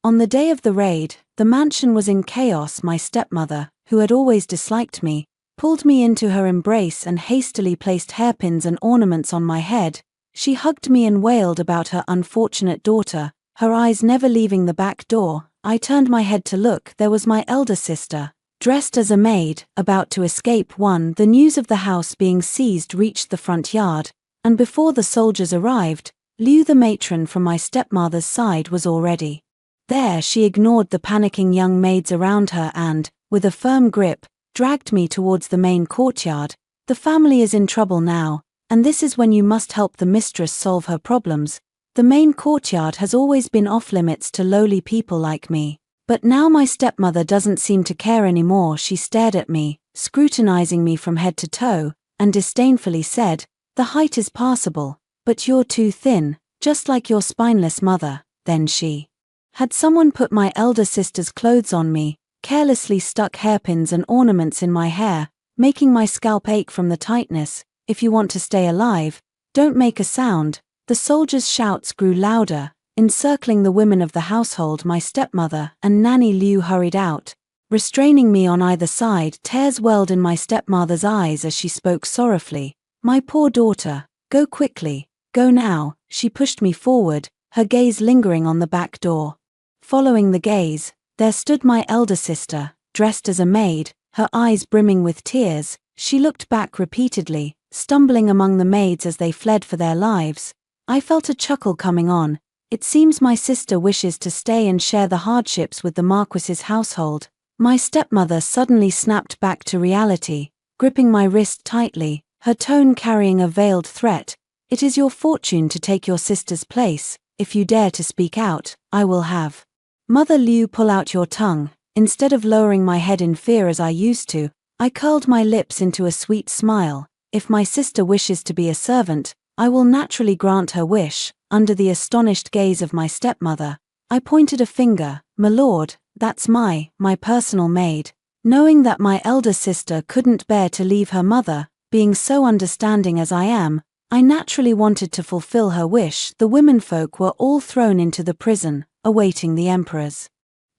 On the day of the raid, the mansion was in chaos. My stepmother, who had always disliked me, pulled me into her embrace and hastily placed hairpins and ornaments on my head. She hugged me and wailed about her unfortunate daughter, her eyes never leaving the back door. I turned my head to look. There was my elder sister, dressed as a maid, about to escape. The news of the house being seized reached the front yard, and before the soldiers arrived, Liu, the matron from my stepmother's side, was already there. She ignored the panicking young maids around her and, with a firm grip, dragged me towards the main courtyard. The family is in trouble now, and this is when you must help the mistress solve her problems. The main courtyard has always been off-limits to lowly people like me, but now my stepmother doesn't seem to care anymore. She stared at me, scrutinizing me from head to toe, and disdainfully said, "The height is passable, but you're too thin, just like your spineless mother." Then she had someone put my elder sister's clothes on me, carelessly stuck hairpins and ornaments in my hair, making my scalp ache from the tightness. "If you want to stay alive, don't make a sound." The soldiers' shouts grew louder, encircling the women of the household. My stepmother and Nanny Liu hurried out, restraining me on either side. Tears welled in my stepmother's eyes as she spoke sorrowfully. "My poor daughter, go quickly, go now." She pushed me forward, her gaze lingering on the back door. Following the gaze, there stood my elder sister, dressed as a maid, her eyes brimming with tears. She looked back repeatedly, stumbling among the maids as they fled for their lives. I felt a chuckle coming on. It seems my sister wishes to stay and share the hardships with the Marquis's household. My stepmother suddenly snapped back to reality, gripping my wrist tightly, her tone carrying a veiled threat. "It is your fortune to take your sister's place. If you dare to speak out, I will have Mother Liu pull out your tongue." Instead of lowering my head in fear as I used to, I curled my lips into a sweet smile. "If my sister wishes to be a servant, I will naturally grant her wish." Under the astonished gaze of my stepmother, I pointed a finger. "My lord, that's my personal maid." Knowing that my elder sister couldn't bear to leave her mother, being so understanding as I am, I naturally wanted to fulfill her wish. The womenfolk were all thrown into the prison, awaiting the emperor's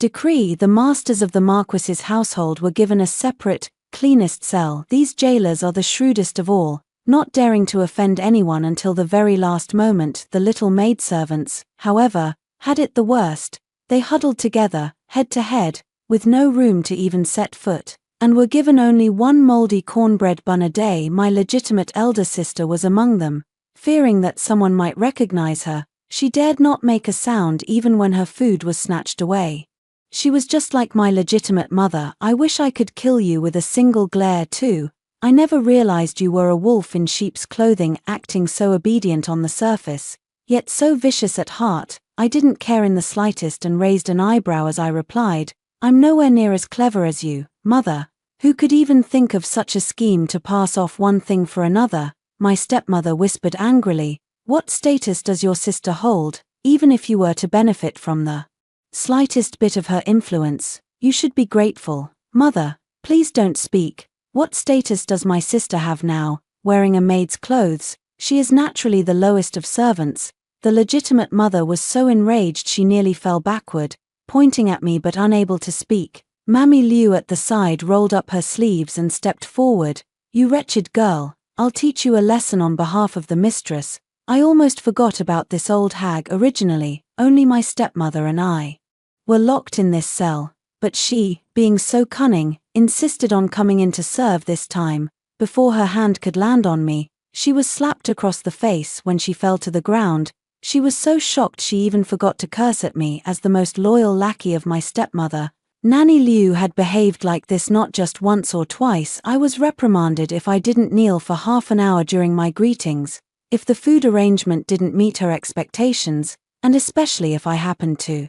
decree. The masters of the Marquis's household were given a separate, cleanest cell. These jailers are the shrewdest of all, not daring to offend anyone until the very last moment. The little maidservants, however, had it the worst. They huddled together, head to head, with no room to even set foot, and were given only one moldy cornbread bun a day. My legitimate elder sister was among them. Fearing that someone might recognize her, she dared not make a sound even when her food was snatched away. She was just like my legitimate mother. "I wish I could kill you with a single glare too. I never realized you were a wolf in sheep's clothing, acting so obedient on the surface, yet so vicious at heart." I didn't care in the slightest and raised an eyebrow as I replied, "I'm nowhere near as clever as you, mother. Who could even think of such a scheme to pass off one thing for another?" My stepmother whispered angrily, "What status does your sister hold? Even if you were to benefit from the slightest bit of her influence, you should be grateful." "Mother, please don't speak. What status does my sister have now, wearing a maid's clothes? She is naturally the lowest of servants." The legitimate mother was so enraged she nearly fell backward, pointing at me but unable to speak. Mammy Liu at the side rolled up her sleeves and stepped forward. "You wretched girl, I'll teach you a lesson on behalf of the mistress. I almost forgot about this old hag. Originally, only my stepmother and I were locked in this cell, but she, being so cunning, insisted on coming in to serve this time. Before her hand could land on me, she was slapped across the face. When she fell to the ground, she was so shocked she even forgot to curse at me as the most loyal lackey of my stepmother. Nanny Liu had behaved like this not just once or twice. I was reprimanded if I didn't kneel for half an hour during my greetings, if the food arrangement didn't meet her expectations, and especially if I happened to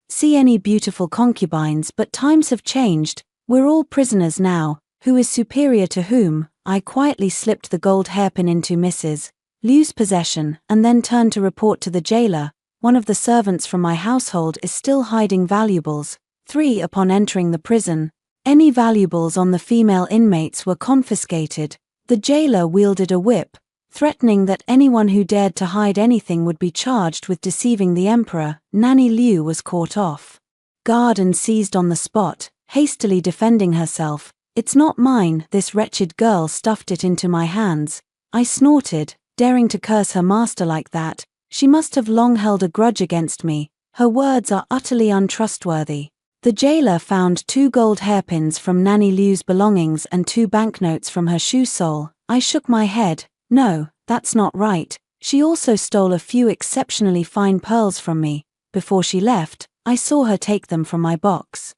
see any beautiful concubines. But times have changed. We're all prisoners now. Who is superior to whom? I quietly slipped the gold hairpin into Mrs. Liu's possession and then turned to report to the jailer. "One of the servants from my household is still hiding valuables." 3. Upon entering the prison, any valuables on the female inmates were confiscated. The jailer wielded a whip, threatening that anyone who dared to hide anything would be charged with deceiving the emperor. Nanny Liu was caught off guard and seized on the spot, hastily defending herself. "It's not mine, this wretched girl stuffed it into my hands." I snorted, daring to curse her master like that. She must have long held a grudge against me. Her words are utterly untrustworthy. The jailer found 2 gold hairpins from Nanny Liu's belongings and 2 banknotes from her shoe sole. I shook my head. "No, that's not right. She also stole a few exceptionally fine pearls from me. Before she left, I saw her take them from my box."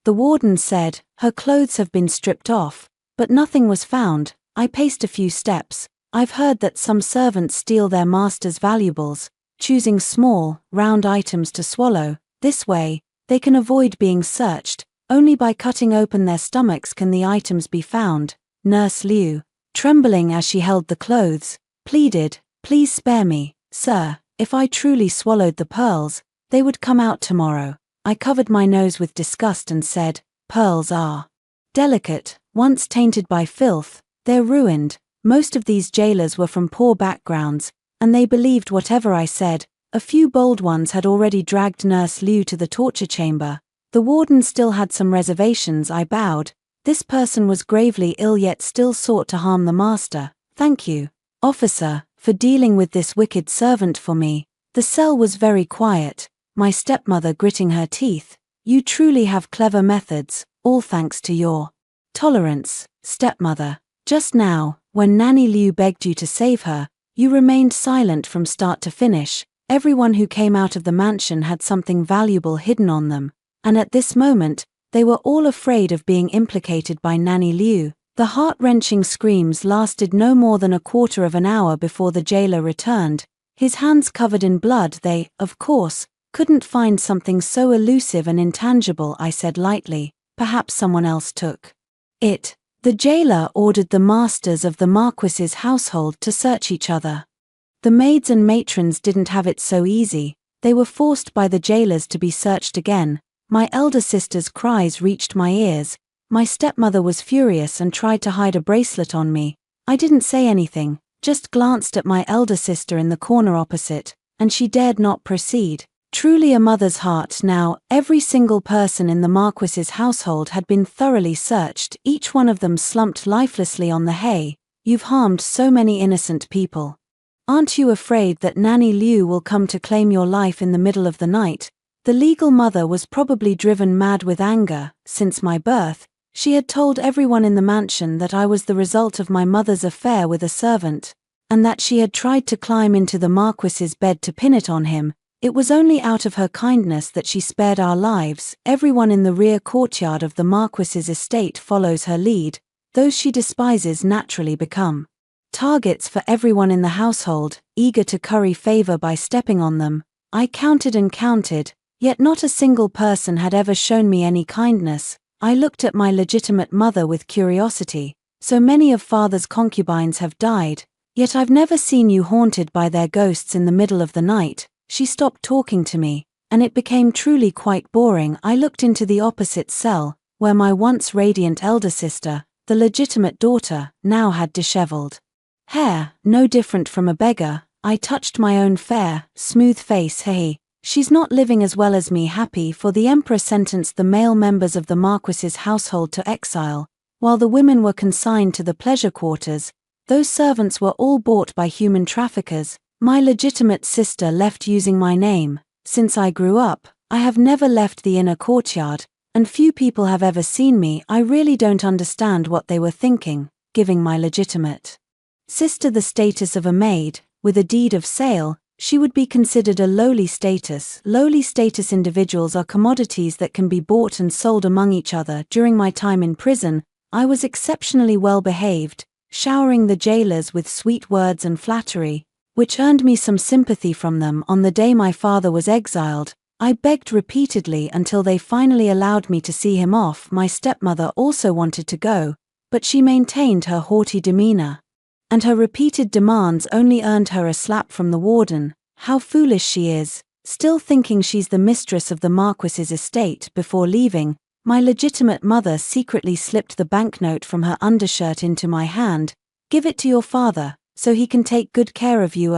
The warden said, "Her clothes have been stripped off, but nothing was found." I paced a few steps. "I've heard that some servants steal their master's valuables, choosing small, round items to swallow. This way, they can avoid being searched. Only by cutting open their stomachs can the items be found." Nurse Liu, trembling as she held the clothes, pleaded, "Please spare me, sir. If I truly swallowed the pearls, they would come out tomorrow." I covered my nose with disgust and said, "Pearls are delicate. Once tainted by filth, they're ruined." Most of these jailers were from poor backgrounds, and they believed whatever I said. A few bold ones had already dragged Nurse Liu to the torture chamber. The warden still had some reservations. I bowed. This person was gravely ill yet still sought to harm the master. "Thank you, officer, for dealing with this wicked servant for me." The cell was very quiet, my stepmother gritting her teeth. "You truly have clever methods, all thanks to your tolerance, stepmother. Just now, when Nanny Liu begged you to save her, you remained silent from start to finish. Everyone who came out of the mansion had something valuable hidden on them, and at this moment, they were all afraid of being implicated by Nanny Liu." The heart-wrenching screams lasted no more than a quarter of an hour before the jailer returned, his hands covered in blood. "They, of course, couldn't find something so elusive and intangible," I said lightly. "Perhaps someone else took it." The jailer ordered the masters of the Marquis's household to search each other. The maids and matrons didn't have it so easy. They were forced by the jailers to be searched again. My elder sister's cries reached my ears. My stepmother was furious and tried to hide a bracelet on me. I didn't say anything, just glanced at my elder sister in the corner opposite, and she dared not proceed. Truly a mother's heart. Now, every single person in the Marquis's household had been thoroughly searched, each one of them slumped lifelessly on the hay. "You've harmed so many innocent people. Aren't you afraid that Nanny Liu will come to claim your life in the middle of the night?" The legal mother was probably driven mad with anger. Since my birth, she had told everyone in the mansion that I was the result of my mother's affair with a servant, and that she had tried to climb into the Marquis's bed to pin it on him. It was only out of her kindness that she spared our lives. Everyone in the rear courtyard of the Marquis's estate follows her lead. Those she despises naturally become targets for everyone in the household, eager to curry favor by stepping on them. I counted and counted, yet not a single person had ever shown me any kindness. I looked at my legitimate mother with curiosity. "So many of father's concubines have died, yet I've never seen you haunted by their ghosts in the middle of the night." She stopped talking to me, and it became truly quite boring. I looked into the opposite cell, where my once radiant elder sister, the legitimate daughter, now had disheveled hair, no different from a beggar. I touched my own fair, smooth face. "Hey, she's not living as well as me." Happy, for the emperor sentenced the male members of the Marquis's household to exile, while the women were consigned to the pleasure quarters. Those servants were all bought by human traffickers. My legitimate sister left using my name. Since I grew up, I have never left the inner courtyard, and few people have ever seen me. I really don't understand what they were thinking, giving my legitimate sister the status of a maid. With a deed of sale, she would be considered a lowly status. Lowly status individuals are commodities that can be bought and sold among each other. During my time in prison, I was exceptionally well behaved, showering the jailers with sweet words and flattery, which earned me some sympathy from them. On the day my father was exiled, I begged repeatedly until they finally allowed me to see him off. My stepmother also wanted to go, but she maintained her haughty demeanor, and her repeated demands only earned her a slap from the warden. How foolish she is, still thinking she's the mistress of the Marquis's estate. Before leaving, my legitimate mother secretly slipped the banknote from her undershirt into my hand. "Give it to your father, so he can take good care of you.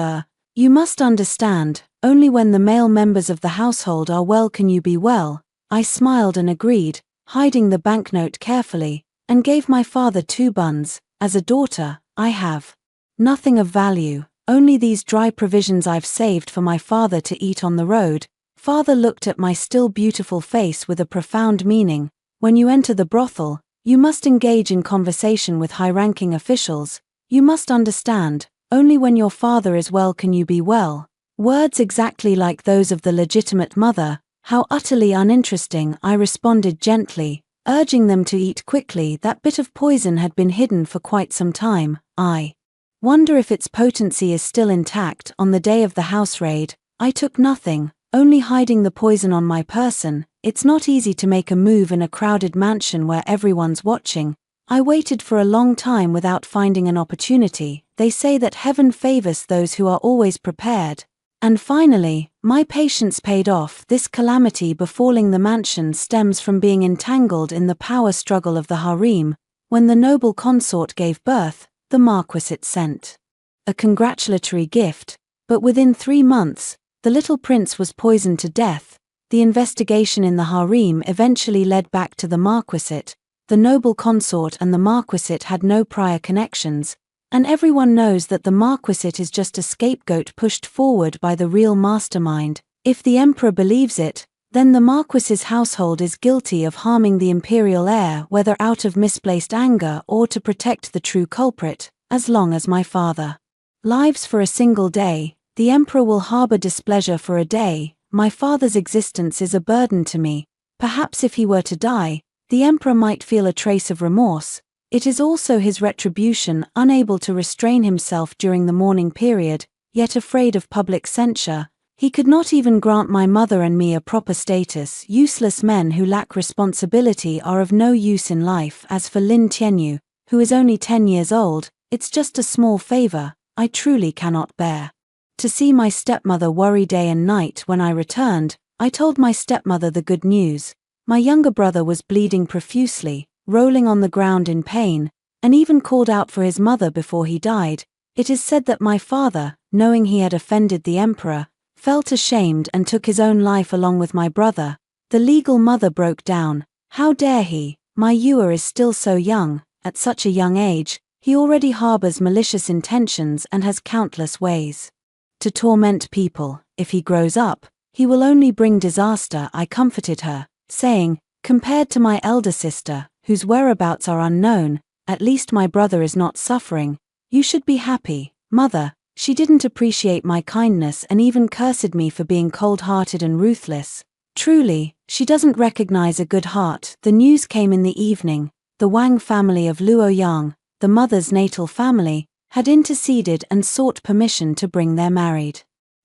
You must understand, only when the male members of the household are well can you be well." I smiled and agreed, hiding the banknote carefully, and gave my father 2 buns. As a daughter, I have nothing of value, only these dry provisions I've saved for my father to eat on the road. Father looked at my still beautiful face with a profound meaning. When you enter the brothel, you must engage in conversation with high-ranking officials. You must understand, only when your father is well can you be well. Words exactly like those of the legitimate mother. How utterly uninteresting, I responded gently, urging them to eat quickly. That bit of poison had been hidden for quite some time. I wonder if its potency is still intact. On the day of the house raid, I took nothing, only hiding the poison on my person. It's not easy to make a move in a crowded mansion where everyone's watching. I waited for a long time without finding an opportunity. They say that heaven favors those who are always prepared. And finally, my patience paid off. This calamity befalling the mansion stems from being entangled in the power struggle of the harem. When the noble consort gave birth, the marquisate sent a congratulatory gift, but within 3 months, the little prince was poisoned to death. The investigation in the harem eventually led back to the marquisate. The noble consort and the marquisate had no prior connections, and everyone knows that the marquisate is just a scapegoat pushed forward by the real mastermind. If the emperor believes it, then the marquis's household is guilty of harming the imperial heir, whether out of misplaced anger or to protect the true culprit. As long as my father lives for a single day, the emperor will harbor displeasure for a day. My father's existence is a burden to me. Perhaps if he were to die, the emperor might feel a trace of remorse. It is also his retribution. Unable to restrain himself during the mourning period, yet afraid of public censure, he could not even grant my mother and me a proper status. Useless men who lack responsibility are of no use in life. As for Lin Tianyu, who is only 10 years old, it's just a small favor. I truly cannot bear to see my stepmother worry day and night. When I returned, I told my stepmother the good news. My younger brother was bleeding profusely, rolling on the ground in pain, and even called out for his mother before he died. It is said that my father, knowing he had offended the emperor, felt ashamed and took his own life along with my brother. The legal mother broke down. How dare he? My Yua is still so young. At such a young age, he already harbors malicious intentions and has countless ways to torment people. If he grows up, he will only bring disaster. I comforted her, saying, compared to my elder sister, whose whereabouts are unknown, at least my brother is not suffering. You should be happy, mother. She didn't appreciate my kindness and even cursed me for being cold-hearted and ruthless. Truly, she doesn't recognize a good heart. The news came in the evening. The Wang family of Luoyang, the mother's natal family, had interceded and sought permission to bring their married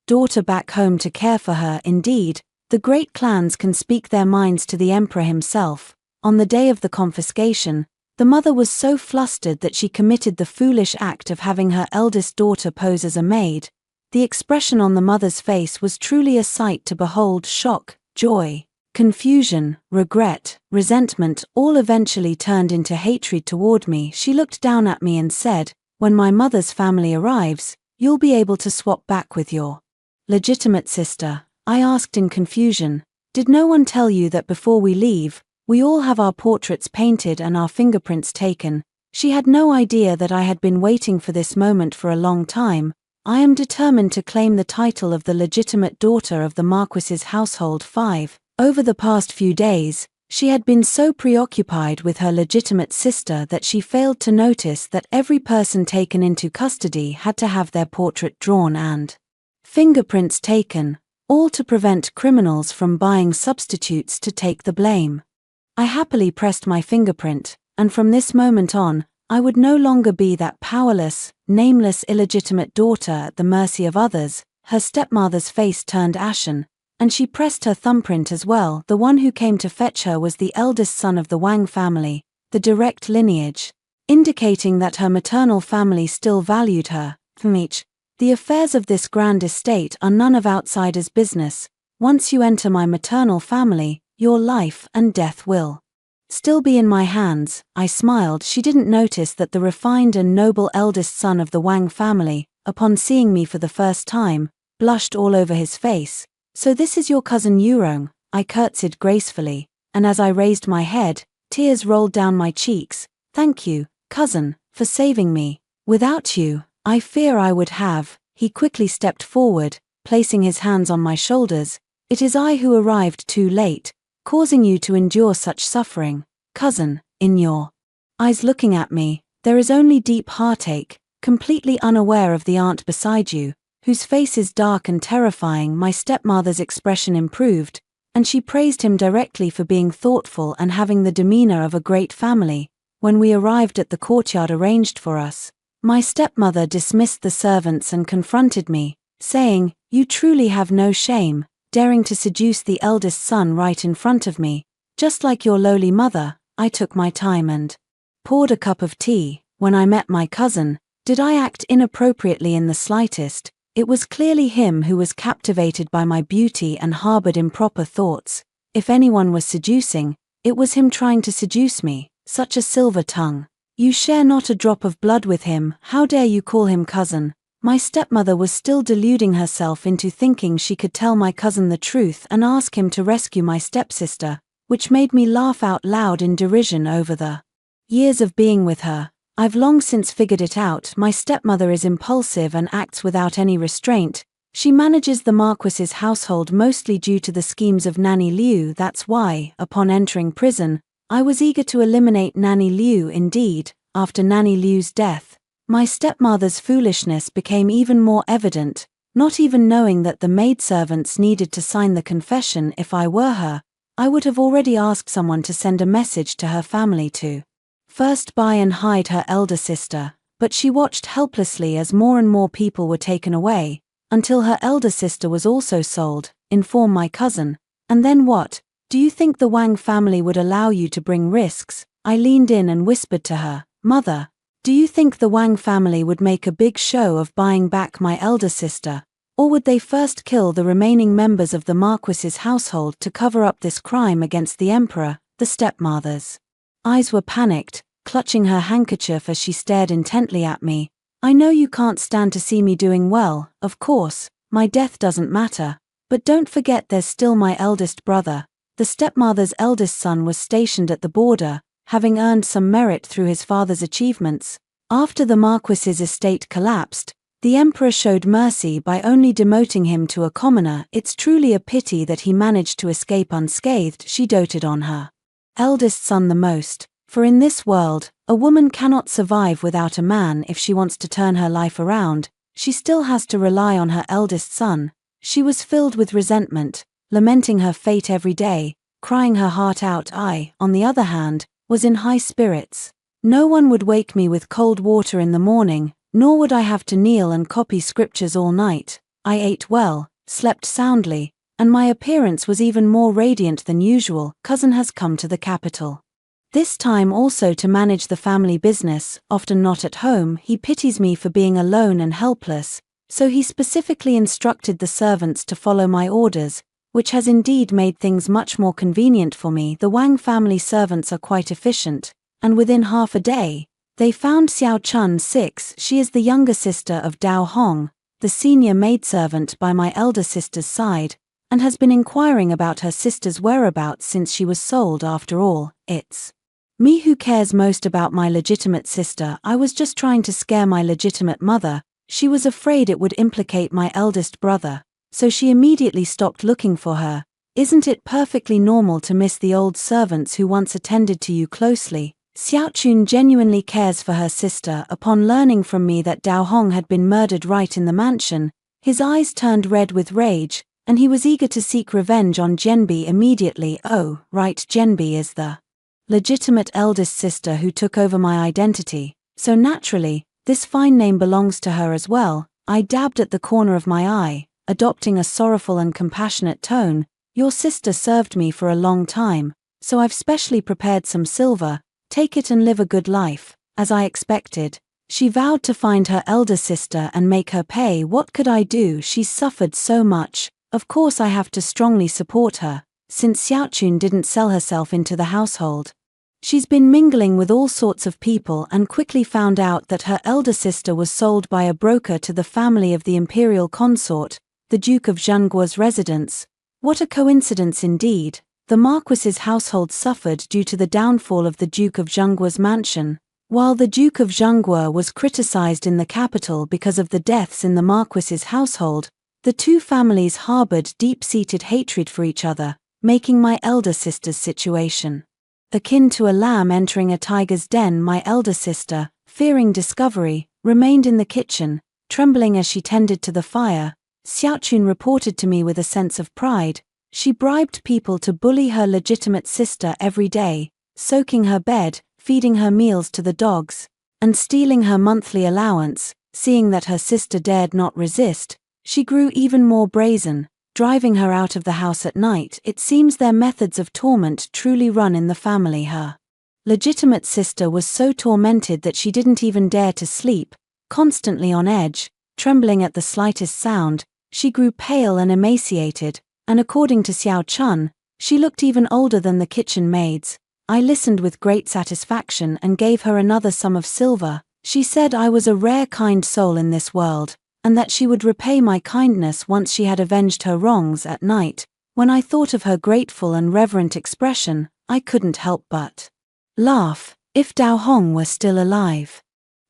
daughter back home to care for her. Indeed, the great clans can speak their minds to the emperor himself. On the day of the confiscation, the mother was so flustered that she committed the foolish act of having her eldest daughter pose as a maid. The expression on the mother's face was truly a sight to behold. Shock, joy, confusion, regret, resentment, all eventually turned into hatred toward me. She looked down at me and said, "When my mother's family arrives, you'll be able to swap back with your legitimate sister." I asked in confusion, "Did no one tell you that before we leave, we all have our portraits painted and our fingerprints taken?" She had no idea that I had been waiting for this moment for a long time. I am determined to claim the title of the legitimate daughter of the Marquis's household. 5. Over the past few days, she had been so preoccupied with her legitimate sister that she failed to notice that every person taken into custody had to have their portrait drawn and fingerprints taken, all to prevent criminals from buying substitutes to take the blame. I happily pressed my fingerprint, and from this moment on, I would no longer be that powerless, nameless illegitimate daughter at the mercy of others. Her stepmother's face turned ashen, and she pressed her thumbprint as well. The one who came to fetch her was the eldest son of the Wang family, the direct lineage, indicating that her maternal family still valued her. The affairs of this grand estate are none of outsiders' business. Once you enter my maternal family, your life and death will still be in my hands. I smiled. She didn't notice that the refined and noble eldest son of the Wang family, upon seeing me for the first time, blushed all over his face. "So this is your cousin Yurong?" I curtsied gracefully, and as I raised my head, tears rolled down my cheeks. Thank you, cousin, for saving me. Without you, I fear I would have. He quickly stepped forward, placing his hands on my shoulders. It is I who arrived too late, causing you to endure such suffering. Cousin, in your eyes looking at me, there is only deep heartache, completely unaware of the aunt beside you, whose face is dark and terrifying. My stepmother's expression improved, and she praised him directly for being thoughtful and having the demeanor of a great family. When we arrived at the courtyard arranged for us, my stepmother dismissed the servants and confronted me, saying, "You truly have no shame, daring to seduce the eldest son right in front of me. Just like your lowly mother." I took my time and poured a cup of tea. When I met my cousin, did I act inappropriately in the slightest? It was clearly him who was captivated by my beauty and harbored improper thoughts. If anyone was seducing, it was him trying to seduce me. Such a silver tongue. You share not a drop of blood with him. How dare you call him cousin? My stepmother was still deluding herself into thinking she could tell my cousin the truth and ask him to rescue my stepsister, which made me laugh out loud in derision over the years of being with her. I've long since figured it out. My stepmother is impulsive and acts without any restraint. She manages the Marquis's household mostly due to the schemes of Nanny Liu. That's why, upon entering prison, I was eager to eliminate Nanny Liu. Indeed, after Nanny Liu's death, my stepmother's foolishness became even more evident, not even knowing that the maidservants needed to sign the confession. If I were her, I would have already asked someone to send a message to her family to first buy and hide her elder sister, but she watched helplessly as more and more people were taken away, until her elder sister was also sold. Inform my cousin. And then what? Do you think the Wang family would allow you to bring risks? I leaned in and whispered to her, Mother, do you think the Wang family would make a big show of buying back my elder sister? Or would they first kill the remaining members of the Marquis's household to cover up this crime against the emperor? The stepmother's eyes were panicked, clutching her handkerchief as she stared intently at me. I know you can't stand to see me doing well. Of course, my death doesn't matter. But don't forget there's still my eldest brother. The stepmother's eldest son was stationed at the border, having earned some merit through his father's achievements. After the Marquis's estate collapsed, the emperor showed mercy by only demoting him to a commoner. It's truly a pity that he managed to escape unscathed. She doted on her eldest son the most, for in this world, a woman cannot survive without a man. If she wants to turn her life around, she still has to rely on her eldest son. She was filled with resentment, lamenting her fate every day, crying her heart out. I, on the other hand, was in high spirits. No one would wake me with cold water in the morning, nor would I have to kneel and copy scriptures all night. I ate well, slept soundly, and my appearance was even more radiant than usual. Cousin has come to the capital. This time also to manage the family business, often not at home. He pities me for being alone and helpless, so he specifically instructed the servants to follow my orders, which has indeed made things much more convenient for me. The Wang family servants are quite efficient, and within half a day, they found Xiao Chun 6. She is the younger sister of Dao Hong, the senior maidservant by my elder sister's side, and has been inquiring about her sister's whereabouts since she was sold. After all, it's me who cares most about my legitimate sister. I was just trying to scare my legitimate mother. She was afraid it would implicate my eldest brother, so she immediately stopped looking for her. Isn't it perfectly normal to miss the old servants who once attended to you closely? Xiaochun genuinely cares for her sister. Upon learning from me that Dao Hong had been murdered right in the mansion, his eyes turned red with rage, and he was eager to seek revenge on Jianbi immediately. Oh, right, Jianbi is the legitimate eldest sister who took over my identity, so naturally, this fine name belongs to her as well. I dabbed at the corner of my eye, adopting a sorrowful and compassionate tone. Your sister served me for a long time, so I've specially prepared some silver. Take it and live a good life. As I expected, she vowed to find her elder sister and make her pay. What could I do? She's suffered so much. Of course I have to strongly support her, since Xiaochun didn't sell herself into the household. She's been mingling with all sorts of people and quickly found out that her elder sister was sold by a broker to the family of the imperial consort, the Duke of Zhengguo's residence. What a coincidence indeed. The Marquis's household suffered due to the downfall of the Duke of Zhengguo's mansion. While the Duke of Zhengguo was criticized in the capital because of the deaths in the Marquis's household, the two families harbored deep-seated hatred for each other, making my elder sister's situation akin to a lamb entering a tiger's den. My elder sister, fearing discovery, remained in the kitchen, trembling as she tended to the fire. Xiaochun reported to me with a sense of pride. She bribed people to bully her legitimate sister every day, soaking her bed, feeding her meals to the dogs, and stealing her monthly allowance. Seeing that her sister dared not resist, she grew even more brazen, driving her out of the house at night. It seems their methods of torment truly run in the family. Her legitimate sister was so tormented that she didn't even dare to sleep, constantly on edge, trembling at the slightest sound. She grew pale and emaciated, and according to Xiao Chun, she looked even older than the kitchen maids. I listened with great satisfaction and gave her another sum of silver. She said I was a rare kind soul in this world, and that she would repay my kindness once she had avenged her wrongs. At night, when I thought of her grateful and reverent expression, I couldn't help but laugh. If Dao Hong were still alive,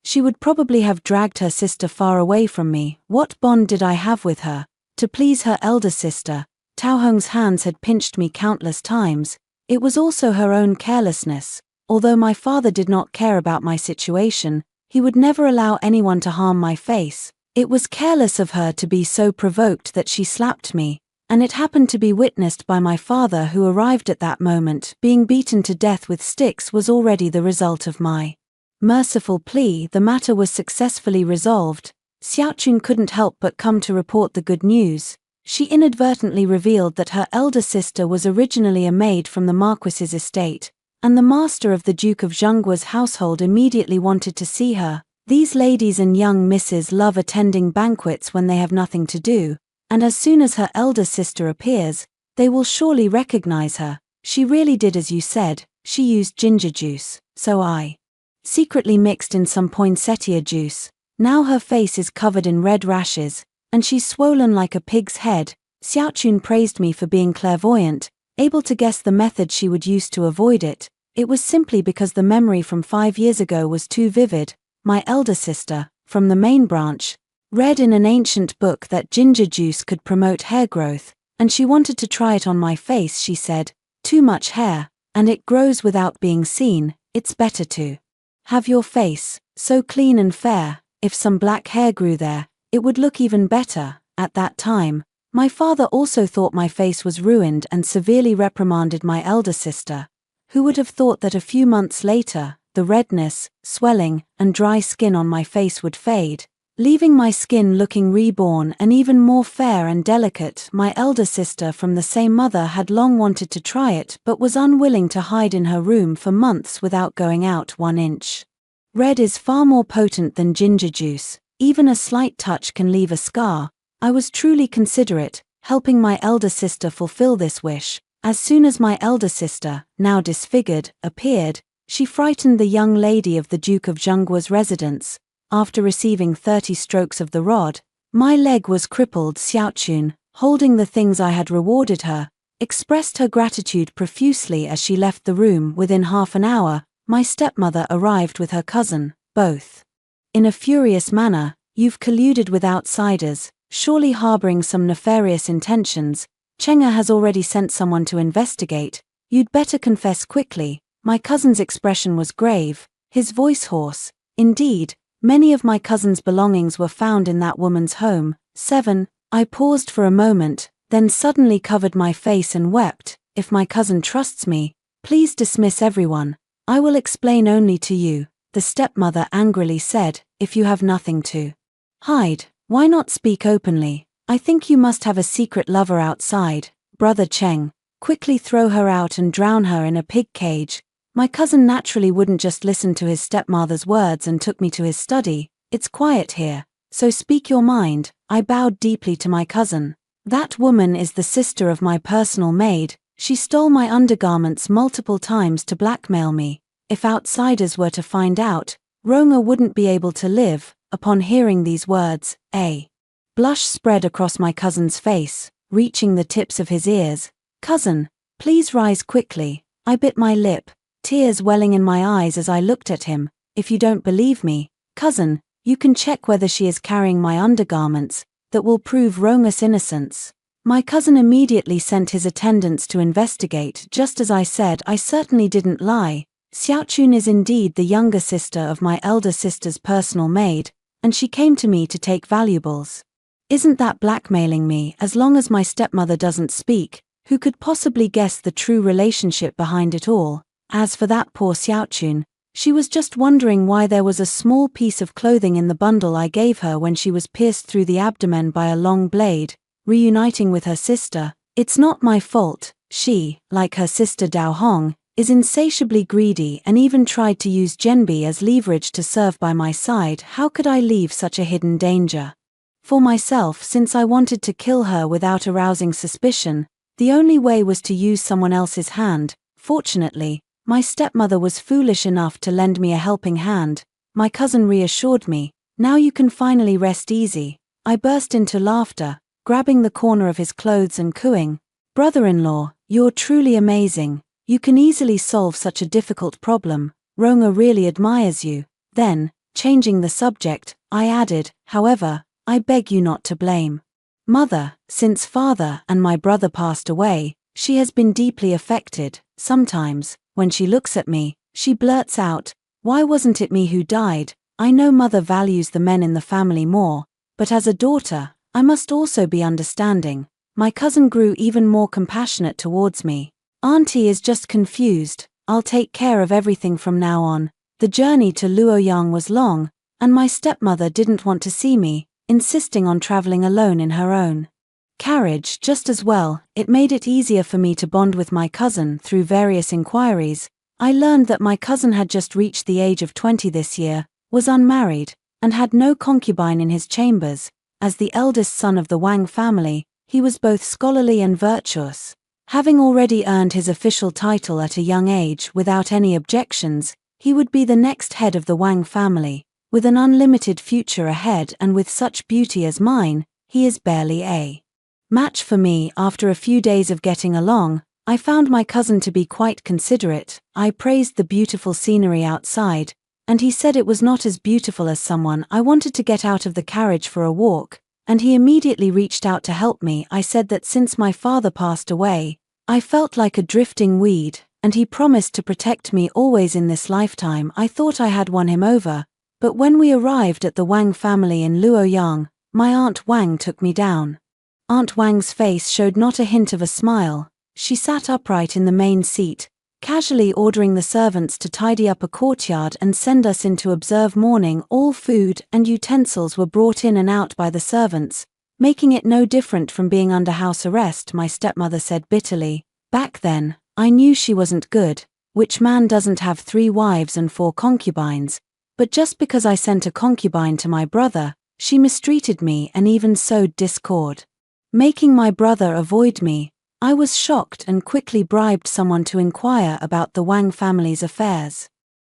she would probably have dragged her sister far away from me. What bond did I have with her? To please her elder sister, Tao Hong's hands had pinched me countless times. It was also her own carelessness. Although my father did not care about my situation, he would never allow anyone to harm my face. It was careless of her to be so provoked that she slapped me, and it happened to be witnessed by my father, who arrived at that moment. Being beaten to death with sticks was already the result of my merciful plea. The matter was successfully resolved. Xiaochun couldn't help but come to report the good news. She inadvertently revealed that her elder sister was originally a maid from the Marquis's estate, and the master of the Duke of Zhengguo's household immediately wanted to see her. These ladies and young misses love attending banquets when they have nothing to do, and as soon as her elder sister appears, they will surely recognize her. She really did as you said. She used ginger juice, so I secretly mixed in some poinsettia juice. Now her face is covered in red rashes, and she's swollen like a pig's head. Xiaochun praised me for being clairvoyant, able to guess the method she would use to avoid it. It was simply because the memory from 5 years ago was too vivid. My elder sister, from the main branch, read in an ancient book that ginger juice could promote hair growth, and she wanted to try it on my face. She said, "Too much hair, and it grows without being seen. It's better to have your face so clean and fair. If some black hair grew there, it would look even better." At that time, my father also thought my face was ruined and severely reprimanded my elder sister. Who would have thought that a few months later, the redness, swelling, and dry skin on my face would fade, leaving my skin looking reborn and even more fair and delicate. My elder sister from the same mother had long wanted to try it but was unwilling to hide in her room for months without going out 1 inch. Red is far more potent than ginger juice. Even a slight touch can leave a scar. I was truly considerate, helping my elder sister fulfill this wish. As soon as my elder sister, now disfigured, appeared, she frightened the young lady of the Duke of Zhengguo's residence. After receiving 30 strokes of the rod, my leg was crippled. Xiaochun, holding the things I had rewarded her, expressed her gratitude profusely as she left the room. Within half an hour, my stepmother arrived with her cousin, both in a furious manner. "You've colluded with outsiders, surely harboring some nefarious intentions. Chenga has already sent someone to investigate. You'd better confess quickly." My cousin's expression was grave, his voice hoarse. Indeed, many of my cousin's belongings were found in that woman's home. 7. I paused for a moment, then suddenly covered my face and wept. "If my cousin trusts me, please dismiss everyone. I will explain only to you," the stepmother angrily said. "If you have nothing to hide, why not speak openly? I think you must have a secret lover outside. Brother Cheng, quickly throw her out and drown her in a pig cage." My cousin naturally wouldn't just listen to his stepmother's words and took me to his study. "It's quiet here, so speak your mind." I bowed deeply to my cousin. "That woman is the sister of my personal maid. She stole my undergarments multiple times to blackmail me. If outsiders were to find out, Ronga wouldn't be able to live." Upon hearing these words, a blush spread across my cousin's face. reaching the tips of his ears. "Cousin, please rise quickly." I bit my lip, tears welling in my eyes as I looked at him. "If you don't believe me, cousin, you can check whether she is carrying my undergarments. That will prove Roma's innocence." My cousin immediately sent his attendants to investigate. Just as I said, I certainly didn't lie. Xiaochun is indeed the younger sister of my elder sister's personal maid, and she came to me to take valuables. Isn't that blackmailing me? As long as my stepmother doesn't speak, who could possibly guess the true relationship behind it all? As for that poor Xiaochun, she was just wondering why there was a small piece of clothing in the bundle I gave her when she was pierced through the abdomen by a long blade, reuniting with her sister. It's not my fault. She, like her sister Dao Hong, is insatiably greedy and even tried to use Genbi as leverage to serve by my side. How could I leave such a hidden danger for myself? Since I wanted to kill her without arousing suspicion, the only way was to use someone else's hand. Fortunately, my stepmother was foolish enough to lend me a helping hand. My cousin reassured me. "Now you can finally rest easy." I burst into laughter, grabbing the corner of his clothes and cooing, "Brother-in-law, you're truly amazing. You can easily solve such a difficult problem. Roma really admires you." Then, changing the subject, I added, "However, I beg you not to blame Mother. Since father and my brother passed away, she has been deeply affected. Sometimes, when she looks at me, she blurts out, 'Why wasn't it me who died?' I know mother values the men in the family more, but as a daughter, I must also be understanding." My cousin grew even more compassionate towards me. "Auntie is just confused. I'll take care of everything from now on." The journey to Luoyang was long, and my stepmother didn't want to see me, insisting on traveling alone in her own carriage. Just as well, it made it easier for me to bond with my cousin. Through various inquiries, I learned that my cousin had just reached the age of 20 this year, was unmarried, and had no concubine in his chambers. As the eldest son of the Wang family, he was both scholarly and virtuous. Having already earned his official title at a young age without any objections, he would be the next head of the Wang family. With an unlimited future ahead and with such beauty as mine, he is barely a match for me. After a few days of getting along, I found my cousin to be quite considerate. I praised the beautiful scenery outside, and he said it was not as beautiful as someone. I wanted to get out of the carriage for a walk, and he immediately reached out to help me. I said that since my father passed away, I felt like a drifting weed, and he promised to protect me always in this lifetime. I thought I had won him over, but when we arrived at the Wang family in Luoyang, my Aunt Wang took me down. Aunt Wang's face showed not a hint of a smile. She sat upright in the main seat, casually ordering the servants to tidy up a courtyard and send us in to observe mourning. All food and utensils were brought in and out by the servants, making it no different from being under house arrest. My stepmother said bitterly, "Back then, I knew she wasn't good. Which man doesn't have 3 wives and 4 concubines? But just because I sent a concubine to my brother, she mistreated me and even sowed discord, making my brother avoid me." I was shocked and quickly bribed someone to inquire about the Wang family's affairs.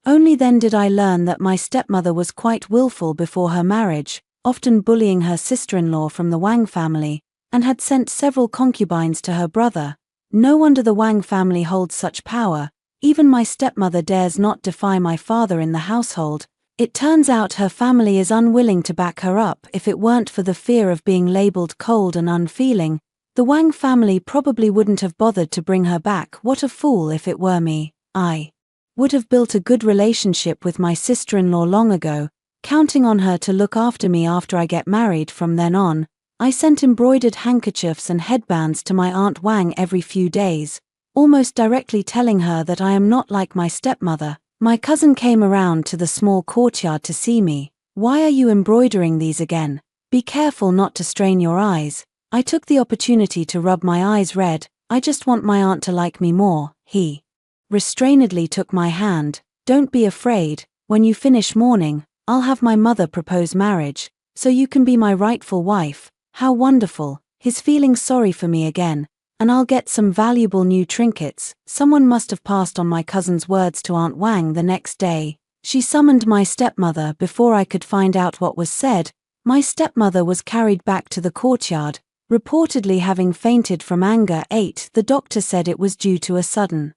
Only then did I learn that my stepmother was quite willful before her marriage, often bullying her sister-in-law from the Wang family, and had sent several concubines to her brother. No wonder the Wang family holds such power. Even my stepmother dares not defy my father in the household. It turns out her family is unwilling to back her up. If it weren't for the fear of being labeled cold and unfeeling, the Wang family probably wouldn't have bothered to bring her back. What a fool. If it were me, I would have built a good relationship with my sister-in-law long ago, counting on her to look after me after I get married. From then on, I sent embroidered handkerchiefs and headbands to my Aunt Wang every few days, almost directly telling her that I am not like my stepmother. My cousin came around to the small courtyard to see me. "Why are you embroidering these again? Be careful not to strain your eyes." I took the opportunity to rub my eyes red. "I just want my aunt to like me more." He restrainedly took my hand. "Don't be afraid. When you finish mourning, I'll have my mother propose marriage, so you can be my rightful wife." How wonderful. He's feeling sorry for me again, and I'll get some valuable new trinkets. Someone must have passed on my cousin's words to Aunt Wang the next day. She summoned my stepmother. Before I could find out what was said, my stepmother was carried back to the courtyard, reportedly having fainted from anger. 8. The doctor said it was due to a sudden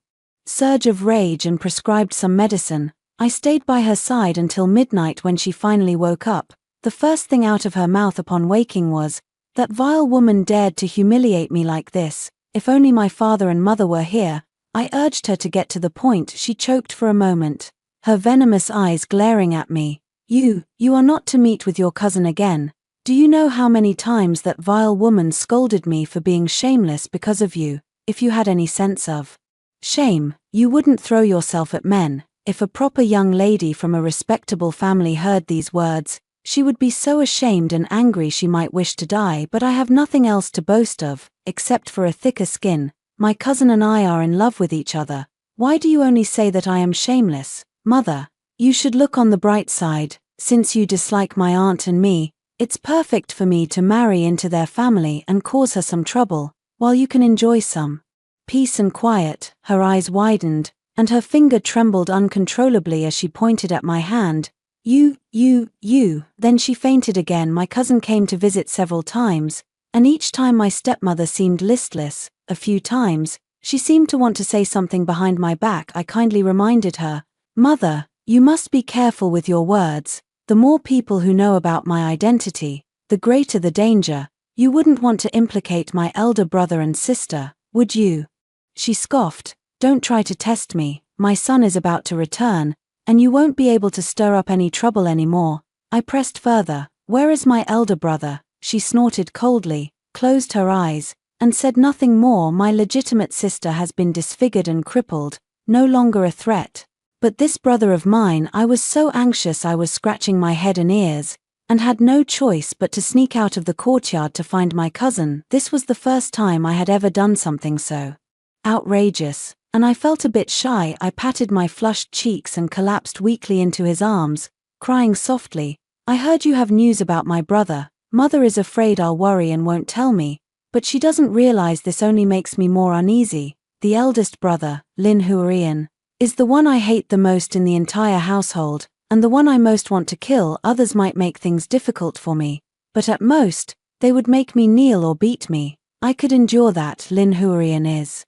surge of rage and prescribed some medicine. I stayed by her side until midnight when she finally woke up. The first thing out of her mouth upon waking was, "That vile woman dared to humiliate me like this. If only my father and mother were here." I urged her to get to the point. She choked for a moment, her venomous eyes glaring at me. You are not to meet with your cousin again. Do you know how many times that vile woman scolded me for being shameless because of you? If you had any sense of shame, you wouldn't throw yourself at men." If a proper young lady from a respectable family heard these words, she would be so ashamed and angry she might wish to die. But I have nothing else to boast of, except for a thicker skin. My cousin and I are in love with each other. Why do you only say that I am shameless? Mother, you should look on the bright side. Since you dislike my aunt and me, it's perfect for me to marry into their family and cause her some trouble, while you can enjoy some peace and quiet. Her eyes widened, and her finger trembled uncontrollably as she pointed at my hand. You. Then she fainted again. My cousin came to visit several times, and each time my stepmother seemed listless. A few times, she seemed to want to say something behind my back. I kindly reminded her, "Mother, you must be careful with your words. The more people who know about my identity, the greater the danger. You wouldn't want to implicate my elder brother and sister, would you?" She scoffed. "Don't try to test me. My son is about to return, and you won't be able to stir up any trouble anymore." I pressed further. "Where is my elder brother?" She snorted coldly, closed her eyes, and said nothing more. "My legitimate sister has been disfigured and crippled, no longer a threat. But this brother of mine." I was so anxious I was scratching my head and ears, and had no choice but to sneak out of the courtyard to find my cousin. This was the first time I had ever done something so outrageous, and I felt a bit shy. I patted my flushed cheeks and collapsed weakly into his arms, crying softly. "I heard you have news about my brother. Mother is afraid I'll worry and won't tell me, but she doesn't realize this only makes me more uneasy. The eldest brother, heroine, is the one I hate the most in the entire household, and the one I most want to kill. Others might make things difficult for me, but at most, they would make me kneel or beat me. I could endure that. Heroine is